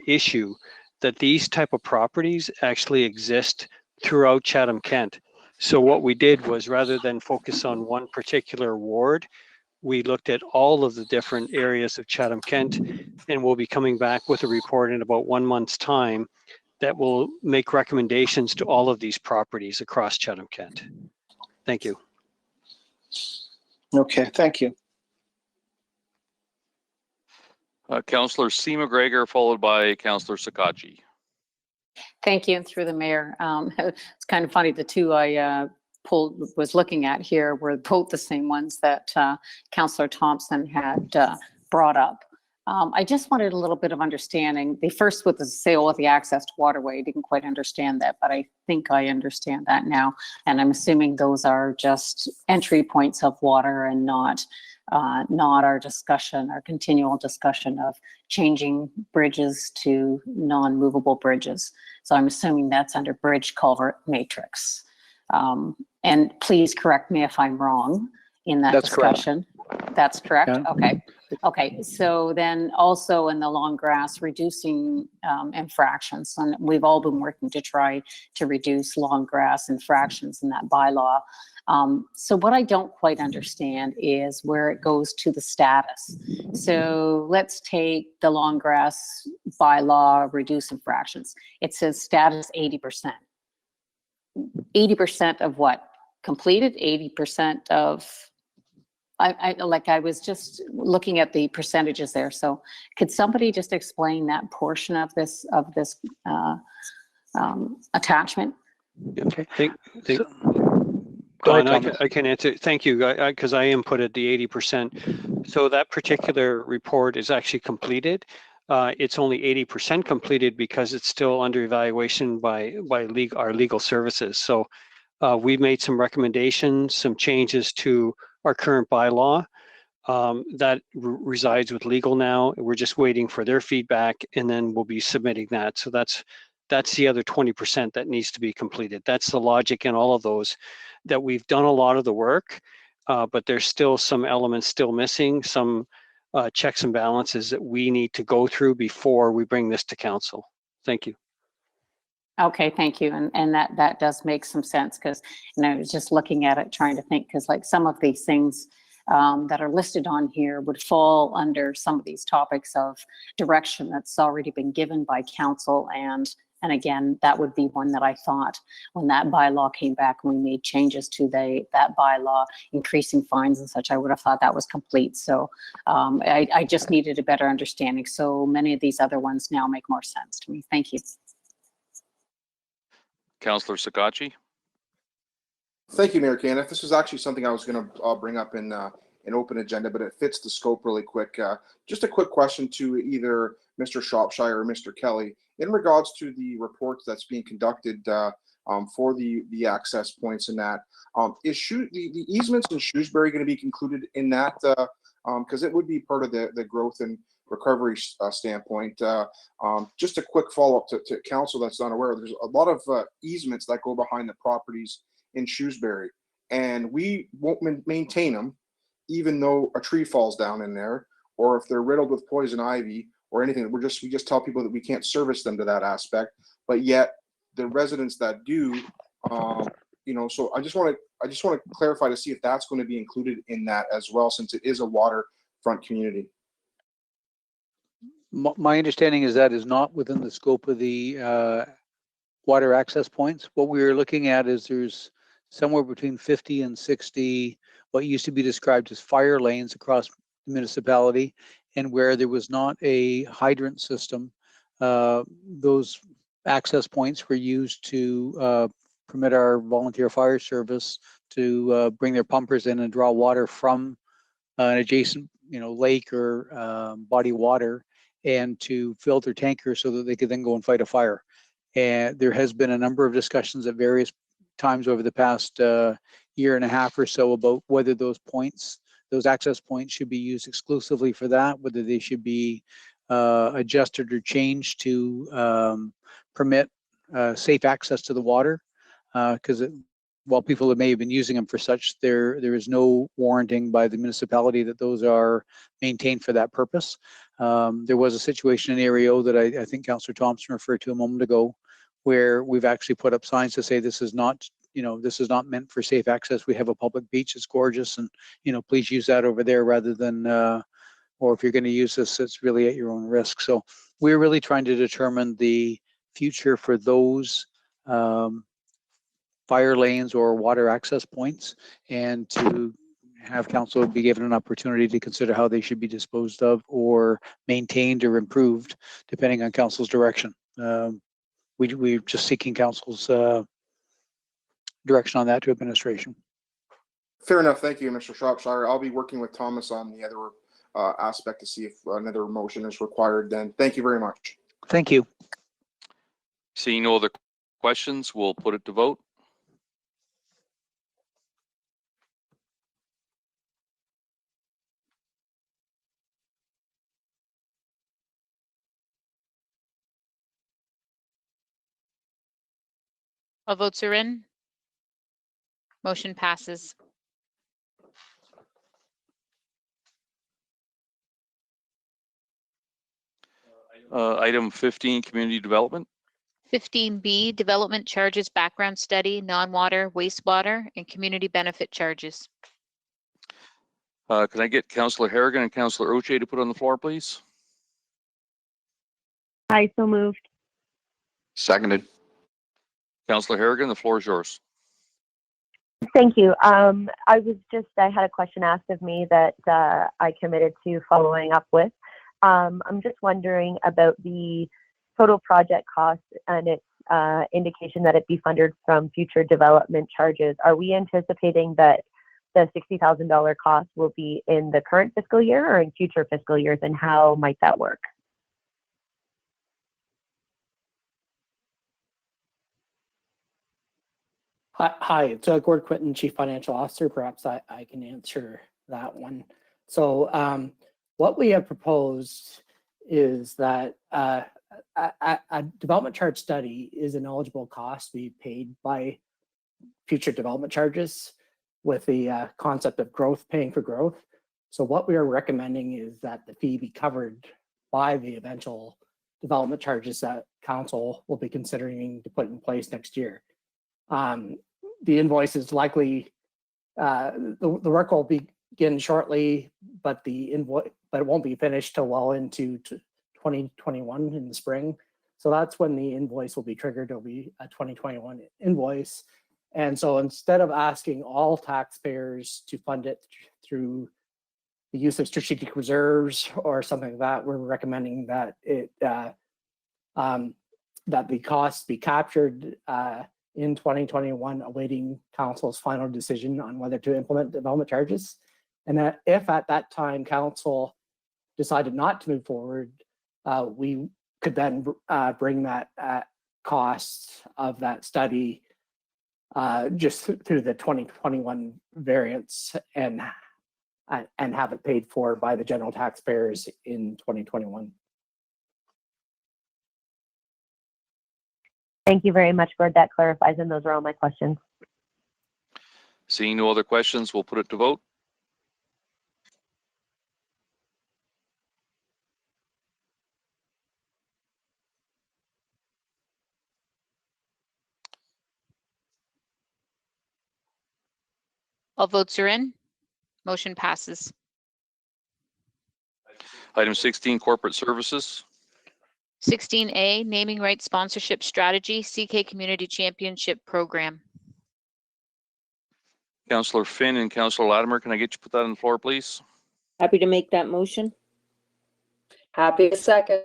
issue, that these type of properties actually exist throughout Chatham-Kent. So what we did was, rather than focus on one particular ward, we looked at all of the different areas of Chatham-Kent, and we'll be coming back with a report in about 1 month's time that will make recommendations to all of these properties across Chatham-Kent. Thank you. Okay, thank you. Councillor C. McGregor, followed by Councillor Sakachi. Thank you, and through the mayor. It's kind of funny, the two I was looking at here were both the same ones that Councillor Thompson had brought up. I just wanted a little bit of understanding. The first with the sale of the access to waterway, didn't quite understand that, but I think I understand that now. And I'm assuming those are just entry points of water and not our discussion, our continual discussion of changing bridges to non-movable bridges. So I'm assuming that's under bridge culvert matrix. And please correct me if I'm wrong in that discussion. Correct. That's correct? Yeah. Okay. Okay, so then also in the long grass, reducing infractions. And we've all been working to try to reduce long grass infractions in that bylaw. So what I don't quite understand is where it goes to the status. So let's take the long grass bylaw, reduce infractions. It says status 80%. 80% of what? Completed? 80% of, I was just looking at the percentages there. So could somebody just explain that portion of this attachment? Okay. Don, I can answer. Thank you, because I inputted the 80%. So that particular report is actually completed. It's only 80% completed because it's still under evaluation by our legal services. So we've made some recommendations, some changes to our current bylaw that resides with legal now. We're just waiting for their feedback, and then we'll be submitting that. So that's the other 20% that needs to be completed. That's the logic in all of those, that we've done a lot of the work, but there's still some elements still missing, some checks and balances that we need to go through before we bring this to council. Thank you. Okay, thank you. And that does make some sense, because I was just looking at it, trying to think, because like some of these things that are listed on here would fall under some of these topics of direction that's already been given by council. And again, that would be one that I thought when that bylaw came back and we made changes to that bylaw, increasing fines and such, I would have thought that was complete. So I just needed a better understanding. So many of these other ones now make more sense to me. Thank you. Councillor Sakachi. Thank you, Mayor Caniff. This was actually something I was going to bring up in an open agenda, but it fits the scope really quick. Just a quick question to either Mr. Shropshire or Mr. Kelly in regards to the reports that's being conducted for the access points and that. Is the easements in Shrewsbury going to be concluded in that? Because it would be part of the growth and recovery standpoint. Just a quick follow-up to council that's not aware, there's a lot of easements that go behind the properties in Shrewsbury, and we won't maintain them even though a tree falls down in there, or if they're riddled with poison ivy or anything. We just tell people that we can't service them to that aspect, but yet the residents that do so I just want to clarify to see if that's going to be included in that as well, since it is a waterfront community. My understanding is that is not within the scope of the water access points. What we're looking at is there's somewhere between 50 and 60 what used to be described as fire lanes across the municipality, and where there was not a hydrant system, those access points were used to permit our volunteer fire service to bring their pumpers in and draw water from an adjacent, lake or body of water, and to fill their tankers so that they could then go and fight a fire. And there has been a number of discussions at various times over the past year and a half or so about whether those access points should be used exclusively for that, whether they should be adjusted or changed to permit safe access to the water. Because while people may have been using them for such, there is no warranting by the municipality that those are maintained for that purpose. There was a situation in AREO that I think Councillor Thompson referred to a moment ago, where we've actually put up signs to say this is not meant for safe access. We have a public beach, it's gorgeous, and please use that over there rather than, or if you're going to use this, it's really at your own risk. So we're really trying to determine the future for those fire lanes or water access points, and to have council be given an opportunity to consider how they should be disposed of or maintained or improved, depending on council's direction. We're just seeking council's direction on that to administration. Fair enough. Thank you, Mr. Shropshire. I'll be working with Thomas on the other aspect to see if another motion is required then. Thank you very much. Thank you. Seeing no other questions, we'll put it to vote. All votes are in. Motion passes. Item 15, community development. 15B, development charges, background study, non-water, wastewater, and community benefit charges. Can I get Councillor Harrigan and Councillor Oche to put on the floor, please? I so moved. Seconded. Councillor Harrigan, the floor is yours. Thank you. I had a question asked of me that I committed to following up with. I'm just wondering about the total project cost and its indication that it be funded from future development charges. Are we anticipating that the $60,000 cost will be in the current fiscal year or in future fiscal years, and how might that work? Hi, it's Gord Quinton, Chief Financial Officer. Perhaps I can answer that one. So what we have proposed is that a development charge study is an eligible cost to be paid by future development charges, with the concept of growth paying for growth. So what we are recommending is that the fee be covered by the eventual development charges that council will be considering to put in place next year. The invoice is likely, the work will begin shortly, but it won't be finished till well into 2021 in the spring. So that's when the invoice will be triggered. It'll be a 2021 invoice. And so instead of asking all taxpayers to fund it through the use of strategic reserves or something like that, we're recommending that that the costs be captured in 2021, awaiting council's final decision on whether to implement development charges. And that if at that time council decided not to move forward, we could then bring that cost of that study just through the 2021 variance and have it paid for by the general taxpayers in 2021. Thank you very much, Gord. That clarifies, and those are all my questions. Seeing no other questions, we'll put it to vote. All votes are in. Motion passes. Item 16, corporate services. 16A, naming rights sponsorship strategy, CK Community Championship Program. Councillor Finn and Councillor Latimer, can I get you to put that on the floor, please? Happy to make that motion. Happy to second.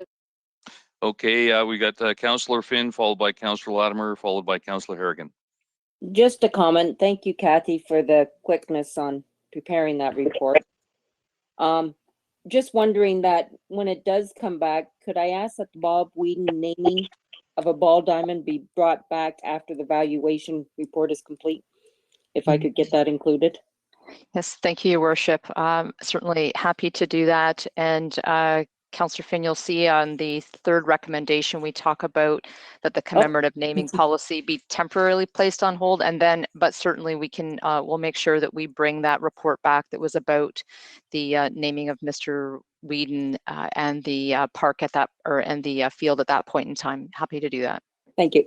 Okay, we got Councillor Finn, followed by Councillor Latimer, followed by Councillor Harrigan. Just a comment. Thank you, Kathy, for the quickness on preparing that report. Just wondering that when it does come back, could I ask that the Bob Whedon naming of a ball diamond be brought back after the valuation report is complete? If I could get that included. Yes, thank you, Your Worship. Certainly happy to do that. And Councillor Finn, you'll see on the third recommendation, we talk about that the commemorative naming policy be temporarily placed on hold, and then, but certainly we can, we'll make sure that we bring that report back that was about the naming of Mr. Whedon and the park at that, and the field at that point in time. Happy to do that. Thank you.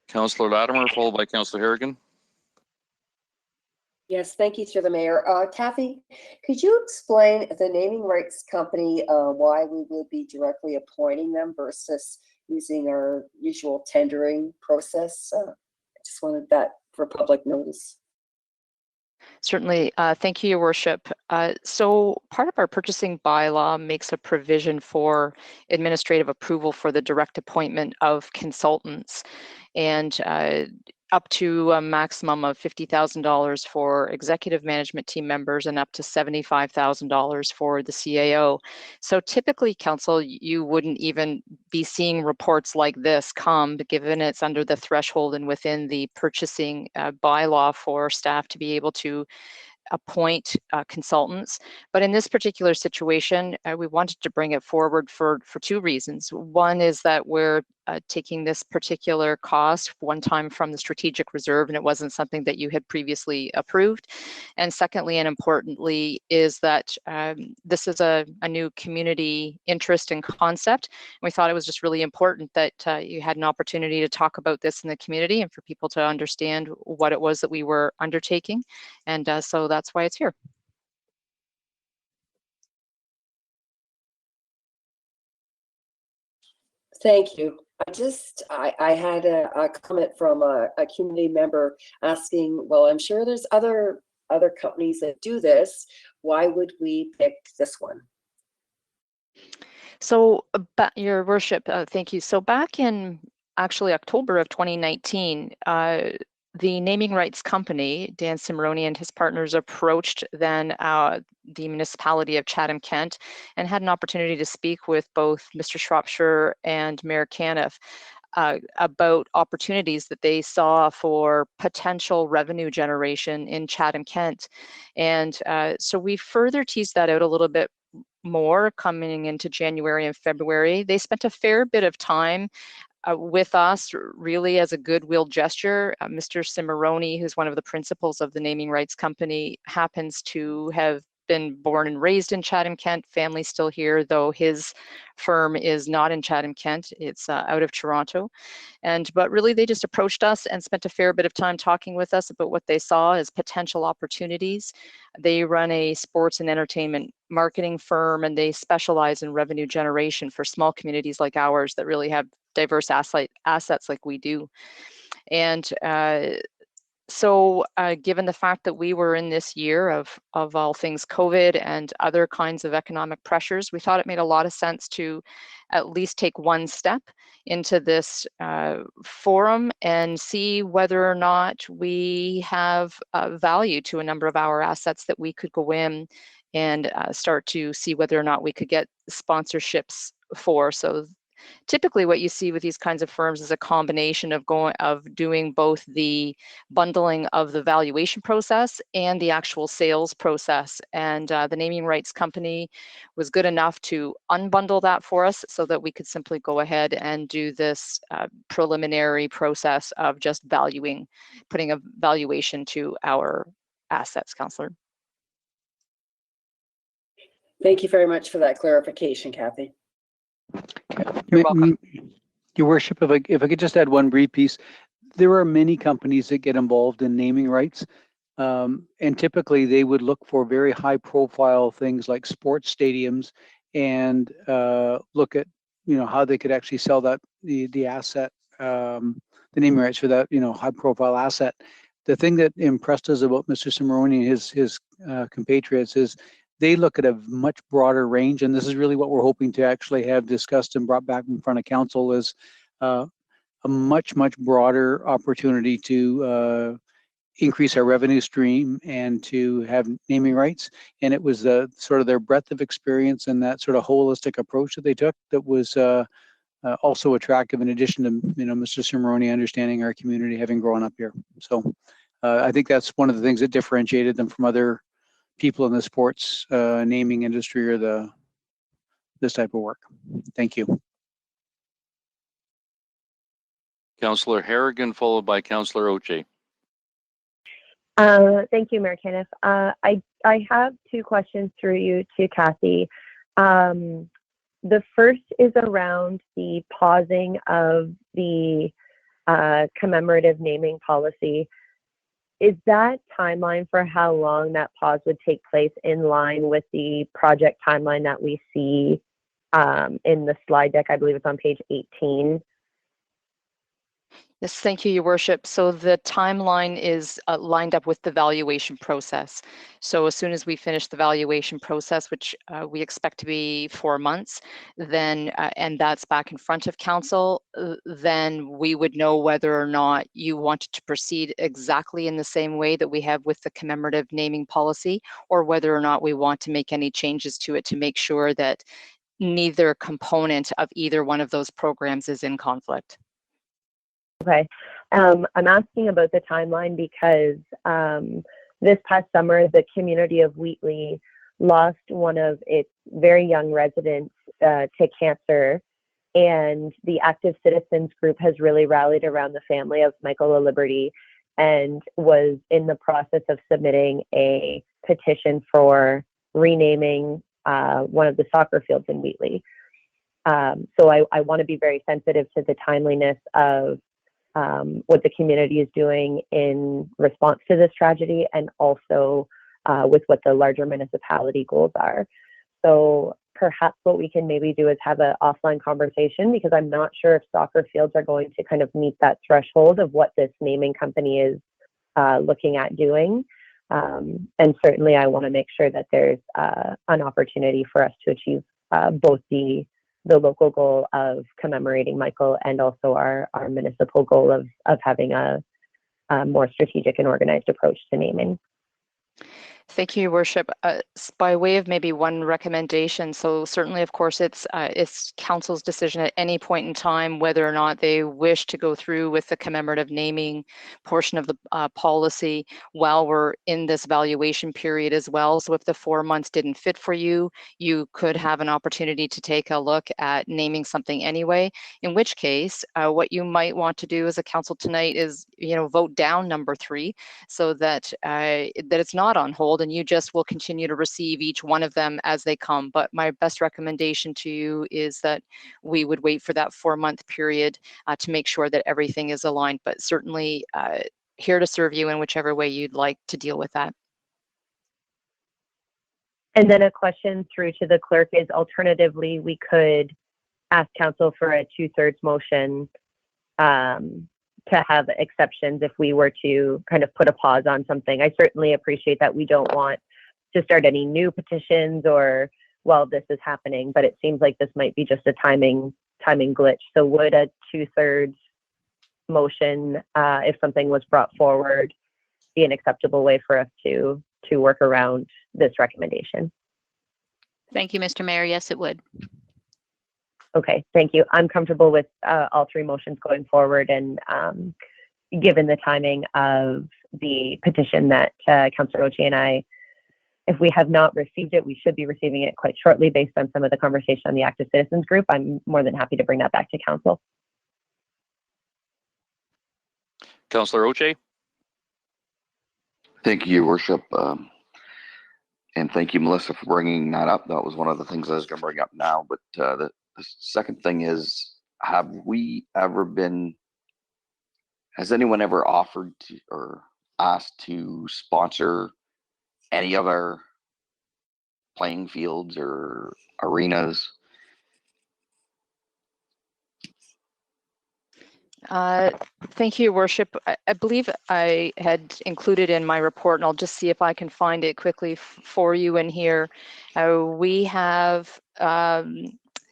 Councillor Latimer, followed by Councillor Harrigan. Yes, thank you to the mayor. Kathy, could you explain the naming rights company, why we will be directly appointing them versus using our usual tendering process? I just wanted that for public notice. Certainly. Thank you, Your Worship. So part of our purchasing bylaw makes a provision for administrative approval for the direct appointment of consultants, and up to a maximum of $50,000 for executive management team members and up to $75,000 for the CAO. So typically, Council, you wouldn't even be seeing reports like this come, given it's under the threshold and within the purchasing bylaw for staff to be able to appoint consultants. But in this particular situation, we wanted to bring it forward for two reasons. One is that we're taking this particular cost one time from the strategic reserve, and it wasn't something that you had previously approved. And secondly, and importantly, is that this is a new community interest and concept. And we thought it was just really important that you had an opportunity to talk about this in the community and for people to understand what it was that we were undertaking. And so that's why it's here. Thank you. I had a comment from a community member asking, well, I'm sure there's other companies that do this. Why would we pick this one? So, Your Worship, thank you. So back in actually October of 2019, the naming rights company, Dan Cimarroni and his partners, approached then the municipality of Chatham-Kent and had an opportunity to speak with both Mr. Shropshire and Mayor Caniff about opportunities that they saw for potential revenue generation in Chatham-Kent. And so we further teased that out a little bit more coming into January and February. They spent a fair bit of time with us, really as a goodwill gesture. Mr. Cimarroni, who's one of the principals of the naming rights company, happens to have been born and raised in Chatham-Kent, family still here, though his firm is not in Chatham-Kent, it's out of Toronto. But really they just approached us and spent a fair bit of time talking with us about what they saw as potential opportunities. They run a sports and entertainment marketing firm, and they specialize in revenue generation for small communities like ours that really have diverse assets like we do. And so given the fact that we were in this year of all things COVID and other kinds of economic pressures, we thought it made a lot of sense to at least take one step into this forum and see whether or not we have value to a number of our assets that we could go in and start to see whether or not we could get sponsorships for. So typically what you see with these kinds of firms is a combination of doing both the bundling of the valuation process and the actual sales process. And the naming rights company was good enough to unbundle that for us so that we could simply go ahead and do this preliminary process of just putting a valuation to our assets, Councillor. Thank you very much for that clarification, Kathy. You're welcome. Your Worship, if I could just add one brief piece. there are many companies that get involved in naming rights. And typically they would look for very high profile things like sports stadiums and look at, how they could actually sell that, the asset, the naming rights for that, high profile asset. The thing that impressed us about Mr. Cimarroni and his compatriots is they look at a much broader range. And this is really what we're hoping to actually have discussed and brought back in front of council is a much broader opportunity to increase our revenue stream and to have naming rights. And it was sort of their breadth of experience and that sort of holistic approach that they took that was also attractive, in addition to Mr. Cimarroni understanding our community, having grown up here. So I think that's one of the things that differentiated them from other people in the sports naming industry or this type of work. Thank you. Councillor Harrigan, followed by Councillor Oche. Thank you, Mayor Caniff. I have two questions through you to Kathy. The first is around the pausing of the commemorative naming policy. Is that timeline for how long that pause would take place in line with the project timeline that we see in the slide deck? I believe it's on page 18. Yes, thank you, Your Worship. So the timeline is lined up with the valuation process. So as soon as we finish the valuation process, which we expect to be 4 months, then and that's back in front of council, then we would know whether or not you wanted to proceed exactly in the same way that we have with the commemorative naming policy, or whether or not we want to make any changes to it to make sure that neither component of either one of those programs is in conflict. Okay. I'm asking about the timeline because this past summer, the community of Wheatley lost one of its very young residents to cancer, and the Active Citizens group has really rallied around the family of Michael O'Liberty and was in the process of submitting a petition for renaming one of the soccer fields in Wheatley. So I want to be very sensitive to the timeliness of what the community is doing in response to this tragedy, and also with what the larger municipality goals are. So perhaps what we can maybe do is have an offline conversation, because I'm not sure if soccer fields are going to kind of meet that threshold of what this naming company is looking at doing. And certainly I want to make sure that there's an opportunity for us to achieve both the local goal of commemorating Michael and also our municipal goal of having a more strategic and organized approach to naming. Thank you, Your Worship. By way of maybe one recommendation, so certainly, of course, it's council's decision at any point in time whether or not they wish to go through with the commemorative naming portion of the policy while we're in this valuation period as well. So if the 4 months didn't fit for you, you could have an opportunity to take a look at naming something anyway, in which case what you might want to do as a council tonight is, vote down number 3 so that that it's not on hold, and you just will continue to receive each one of them as they come. But my best recommendation to you is that we would wait for that 4-month period to make sure that everything is aligned, but certainly here to serve you in whichever way you'd like to deal with that. And then a question through to the clerk is, alternatively, we could ask council for a 2/3 motion to have exceptions if we were to kind of put a pause on something. I certainly appreciate that we don't want to start any new petitions or while this is happening, but it seems like this might be just a timing glitch. So would a 2/3 motion, if something was brought forward, be an acceptable way for us to work around this recommendation? Thank you, Mr. Mayor. Yes, it would. Okay, thank you. I'm comfortable with all 3 motions going forward, and given the timing of the petition that Councillor Oche and I, if we have not received it, we should be receiving it quite shortly based on some of the conversation on the Active Citizens group. I'm more than happy to bring that back to council. Councillor Oche. Thank you, Your Worship. And thank you, Melissa, for bringing that up. That was one of the things I was going to bring up now. But the second thing is, have we ever been Has anyone ever offered to or asked to sponsor any of our playing fields or arenas? Thank you, Your Worship. I believe I had included in my report, and I'll just see if I can find it quickly for you in here. We have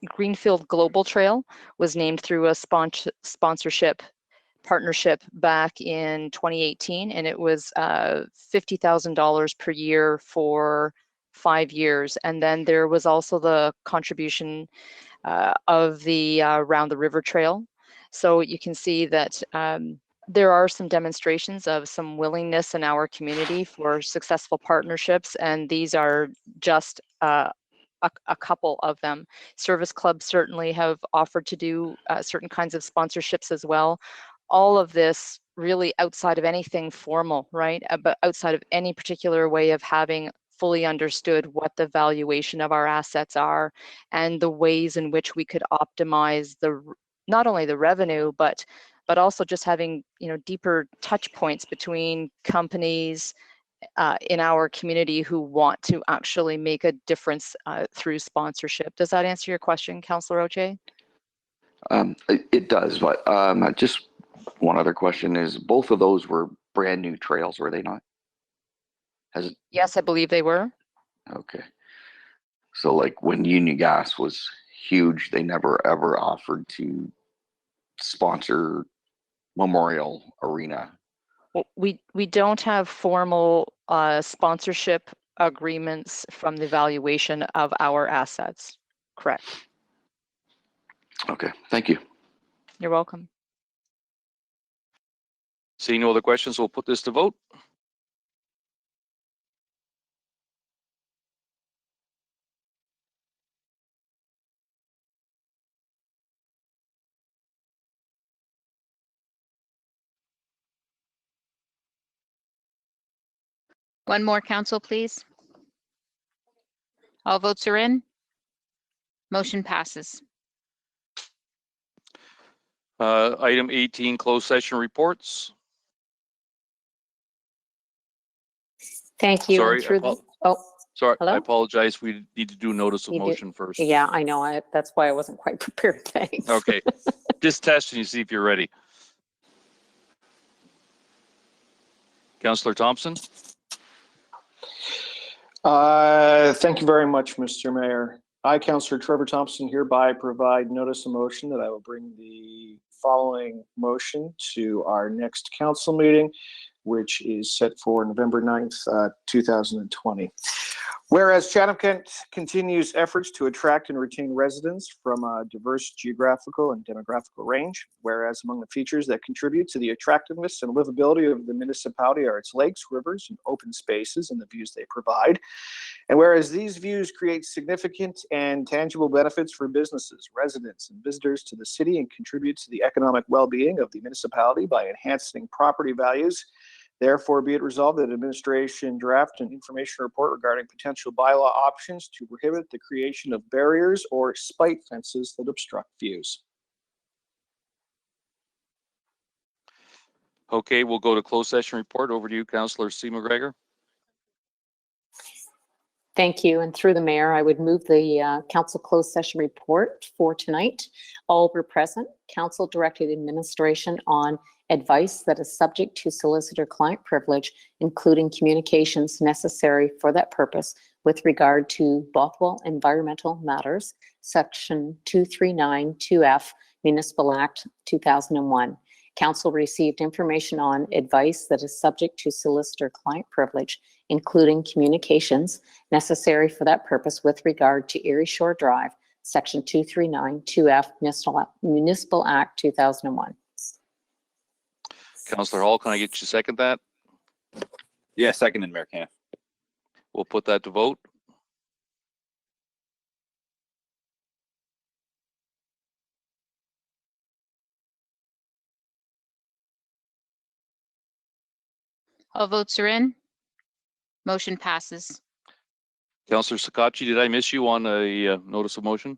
Greenfield Global Trail was named through a sponsorship partnership back in 2018, and it was $50,000 per year for 5 years. And then there was also the contribution of the Round the River Trail. So you can see that there are some demonstrations of some willingness in our community for successful partnerships, and these are just a couple of them. Service clubs certainly have offered to do certain kinds of sponsorships as well. All of this really outside of anything formal, right? But outside of any particular way of having fully understood what the valuation of our assets are and the ways in which we could optimize not only the revenue, but also just having, deeper touch points between companies in our community who want to actually make a difference through sponsorship. Does that answer your question, Councillor Oche? It does, but just one other question is, both of those were brand new trails, were they not? Yes, I believe they were. Okay. So like when Union Gas was huge, they never ever offered to sponsor Memorial Arena. Well, we don't have formal sponsorship agreements from the valuation of our assets. Correct. Okay, thank you. You're welcome. Seeing no other questions, we'll put this to vote. One more, council, please. All votes are in. Motion passes. Item 18, closed session reports. Thank you. Sorry, sorry, hello? I apologize. We need to do notice of You do- motion first. Yeah, I know. That's why I wasn't quite prepared. Thanks. Okay, just testing you, see if you're ready. Councillor Thompson. Thank you very much, Mr. Mayor. I, Councillor Trevor Thompson, hereby provide notice of motion that I will bring the following motion to our next council meeting, which is set for November 9th, 2020. Whereas Chatham-Kent continues efforts to attract and retain residents from a diverse geographical and demographical range, whereas among the features that contribute to the attractiveness and livability of the municipality are its lakes, rivers, and open spaces and the views they provide. And whereas these views create significant and tangible benefits for businesses, residents, and visitors to the city and contribute to the economic well-being of the municipality by enhancing property values, therefore be it resolved that administration draft an information report regarding potential bylaw options to prohibit the creation of barriers or spite fences that obstruct views. Okay, we'll go to closed session report. Over to you, Councillor C. McGregor. Thank you. And through the mayor, I would move the council closed session report for tonight. All were present. Council directed administration on advice that is subject to solicitor-client privilege, including communications necessary for that purpose with regard to Bothwell environmental matters, section 2392F, Municipal Act 2001. Council received information on advice that is subject to solicitor-client privilege, including communications necessary for that purpose with regard to Erie Shore Drive, section 2392F, Municipal Act 2001. Councillor Hall, can I get you to second that? Yeah, seconded, Mayor Caniff. We'll put that to vote. All votes are in. Motion passes. Councillor Sakachi, did I miss you on a notice of motion?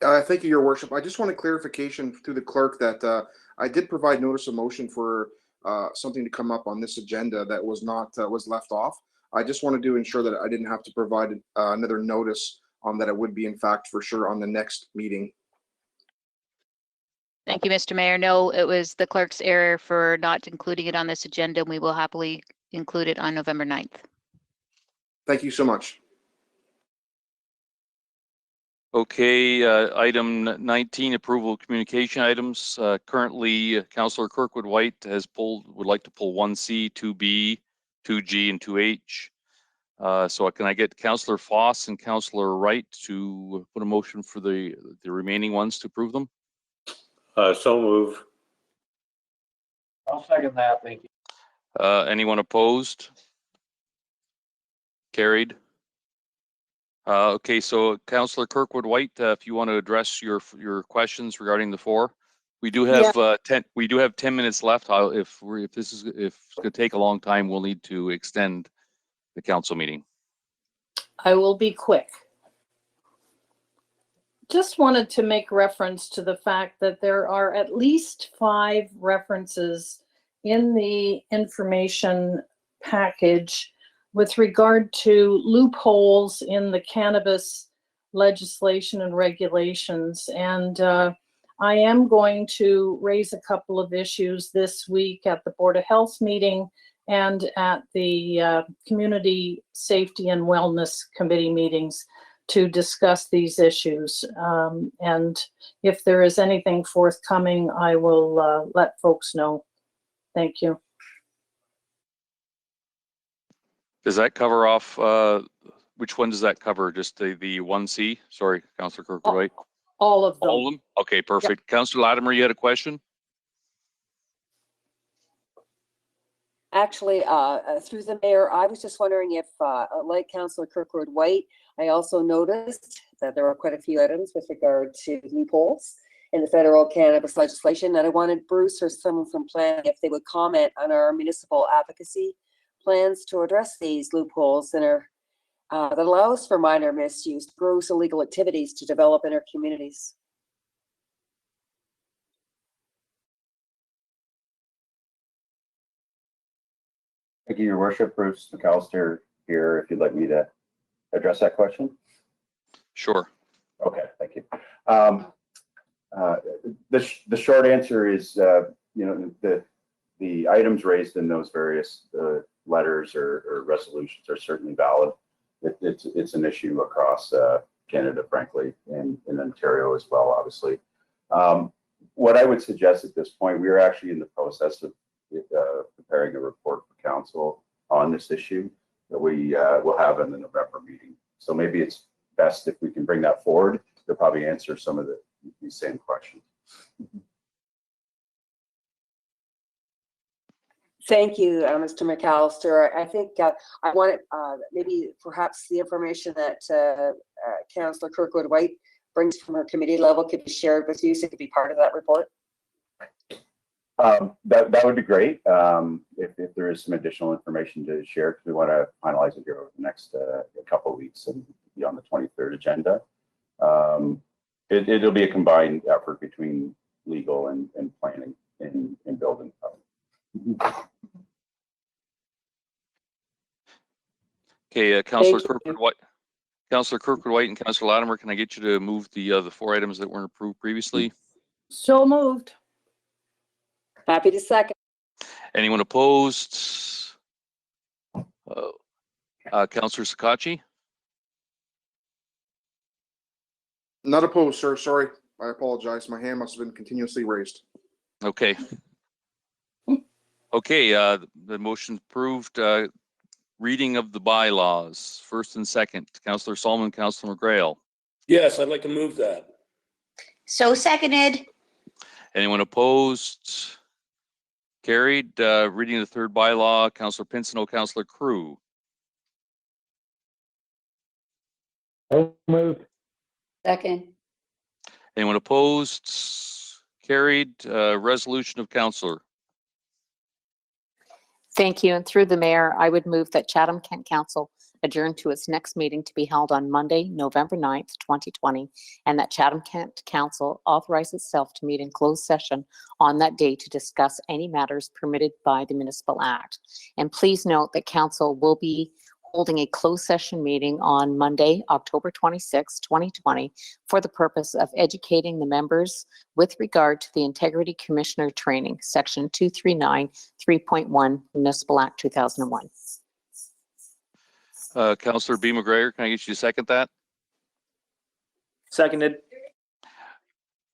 Thank you, Your Worship. I just want a clarification through the clerk that I did provide notice of motion for something to come up on this agenda that was not was left off. I just wanted to ensure that I didn't have to provide another notice on that. It would be in fact for sure on the next meeting. Thank you, Mr. Mayor. No, it was the clerk's error for not including it on this agenda. We will happily include it on November 9th. Thank you so much. Okay, item 19, approval of communication items. Currently, Councillor Kirkwood White would like to pull 1C, 2B, 2G, and 2H. So can I get Councillor Foss and Councillor Wright to put a motion for the remaining ones to approve them? So move. I'll second that. Thank you. Anyone opposed? Carried. Okay, so Councillor Kirkwood White, if you want to address your questions regarding the four, we do have 10 minutes left. If it's going to take a long time, we'll need to extend the council meeting. I will be quick. Just wanted to make reference to the fact that there are at least 5 references in the information package with regard to loopholes in the cannabis legislation and regulations. And I am going to raise a couple of issues this week at the Board of Health meeting and at the Community Safety and Wellness Committee meetings to discuss these issues. And if there is anything forthcoming, I will let folks know. Thank you. Does that cover off, which one does that cover? Just the 1C? Sorry, Councillor Kirkwood White. All of them. All of them? Okay, perfect. Yep. Councillor Latimer, you had a question? Actually, through the mayor, I was just wondering if, like Councillor Kirkwood White, I also noticed that there are quite a few items with regard to loopholes in the federal cannabis legislation, and I wanted Bruce or someone from planning if they would comment on our municipal advocacy plans to address these loopholes that allows for minor misuse, gross illegal activities to develop in our communities. Thank you, Your Worship. Bruce McAllister here, if you'd like me to address that question. Sure. Okay, thank you. The short answer is, the items raised in those various letters or resolutions are certainly valid. It's an issue across Canada, frankly, and in Ontario as well, obviously. What I would suggest at this point, we are actually in the process of preparing a report for council on this issue that we will have in the November meeting. So maybe it's best if we can bring that forward to probably answer some of these same questions. Thank you, Mr. McAllister. I think I wanted maybe perhaps the information that Councillor Kirkwood White brings from her committee level could be shared with you, so it could be part of that report. That would be great if there is some additional information to share, because we want to finalize it here over the next couple of weeks and be on the 23rd agenda. It'll be a combined effort between legal and planning and building. Okay, Councillor Kirkwood White. Councillor Kirkwood White and Councillor Latimer, can I get you to move the 4 items that weren't approved previously? So moved. Happy to second. Anyone opposed? Councillor Sakachi? Not opposed, sir. Sorry. I apologize. My hand must have been continuously raised. Okay. Okay, the motion approved. Reading of the bylaws, first and second. Councillor Solomon, Councillor McGrail. Yes, I'd like to move that. So seconded. Anyone opposed? Carried. Reading of the third bylaw, Councillor Pinsino, Councillor Crew. So moved. Second. Anyone opposed? Carried. Resolution of Councillor. Thank you. And through the mayor, I would move that Chatham-Kent Council adjourned to its next meeting to be held on Monday, November 9th, 2020, and that Chatham-Kent Council authorize itself to meet in closed session on that day to discuss any matters permitted by the Municipal Act. And please note that Council will be holding a closed session meeting on Monday, October 26, 2020, for the purpose of educating the members with regard to the Integrity Commissioner Training, Section 239, 3.1, Municipal Act 2001. Councillor B. McGregor, can I get you to second that? Seconded.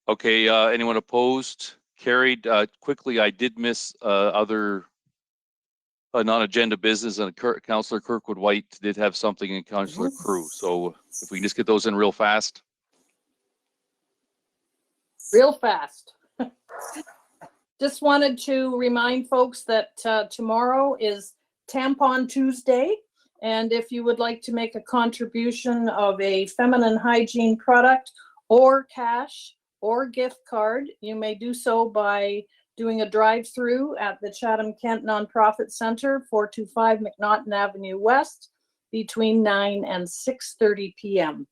Okay, anyone opposed? Carried. Quickly, I did miss other non-agenda business, and Councillor Kirkwood White did have something in Councillor Crew. So if we can just get those in real fast. Real fast. Just wanted to remind folks that tomorrow is Tampon Tuesday. And if you would like to make a contribution of a feminine hygiene product or cash or gift card, you may do so by doing a drive-through at the Chatham-Kent Nonprofit Center, 425 McNaughton Avenue West, between 9 and 6:30 p.m.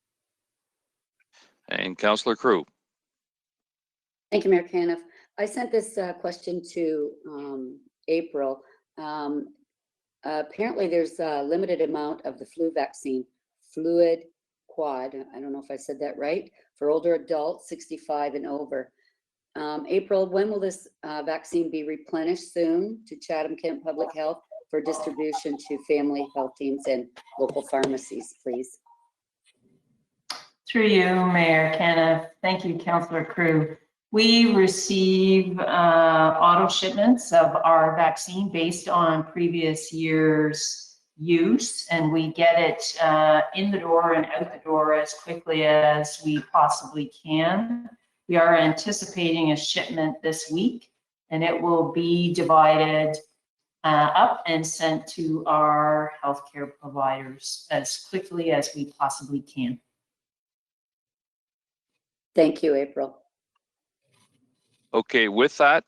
And Councillor Crew. Thank you, Mayor Caniff. I sent this question to April. Apparently there's a limited amount of the flu vaccine, Fluid Quad, I don't know if I said that right, for older adults 65 and over. April, when will this vaccine be replenished? Soon to Chatham-Kent Public Health for distribution to family health teams and local pharmacies, please? Through you, Mayor Caniff. Thank you, Councillor Crew. We receive auto shipments of our vaccine based on previous year's use, and we get it in the door and out the door as quickly as we possibly can. We are anticipating a shipment this week, and it will be divided up and sent to our healthcare providers as quickly as we possibly can. Thank you, April. Okay, with that,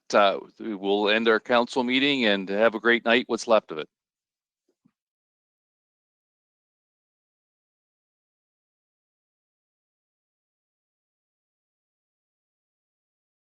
we'll end our council meeting and have a great night, what's left of it.